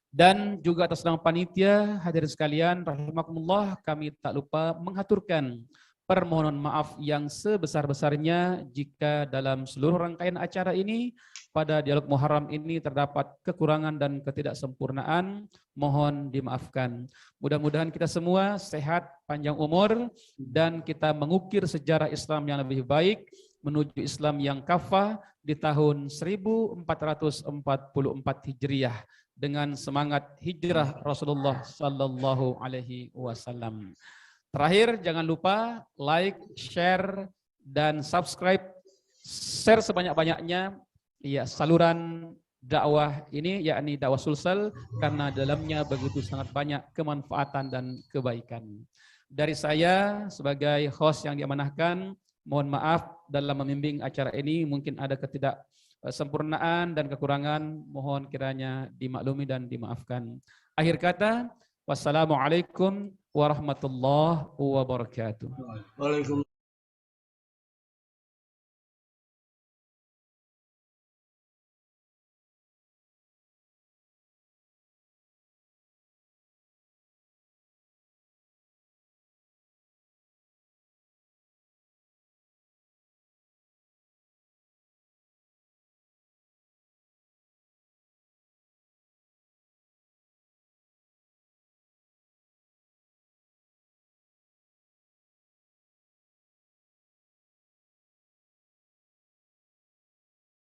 Dan juga atas nama panitia, hadirin sekalian rahimakumullah, kami tak lupa menghaturkan permohonan maaf yang sebesar-besarnya jika dalam seluruh rangkaian acara ini pada dialog Muharram ini terdapat kekurangan dan ketidaksempurnaan, mohon dimaafkan. Mudah-mudahan kita semua sehat, panjang umur, dan kita mengukir sejarah Islam yang lebih baik menuju Islam yang kafah di tahun 1444 Hijriah dengan semangat hijrah Rasulullah Sallallahu Alaihi Wasallam. Terakhir, jangan lupa like, share, dan subscribe, share sebanyak-banyaknya ya saluran dakwah ini, yakni dakwah Sulsel, karena dalamnya begitu sangat banyak kemanfaatan dan kebaikan. Dari saya sebagai host yang diamanahkan, mohon maaf dalam membimbing acara ini mungkin ada ketidaksempurnaan dan kekurangan, mohon kiranya dimaklumi dan dimaafkan. Akhir kata, wassalamualaikum warahmatullahi wabarakatuh. Waalaikumsalam.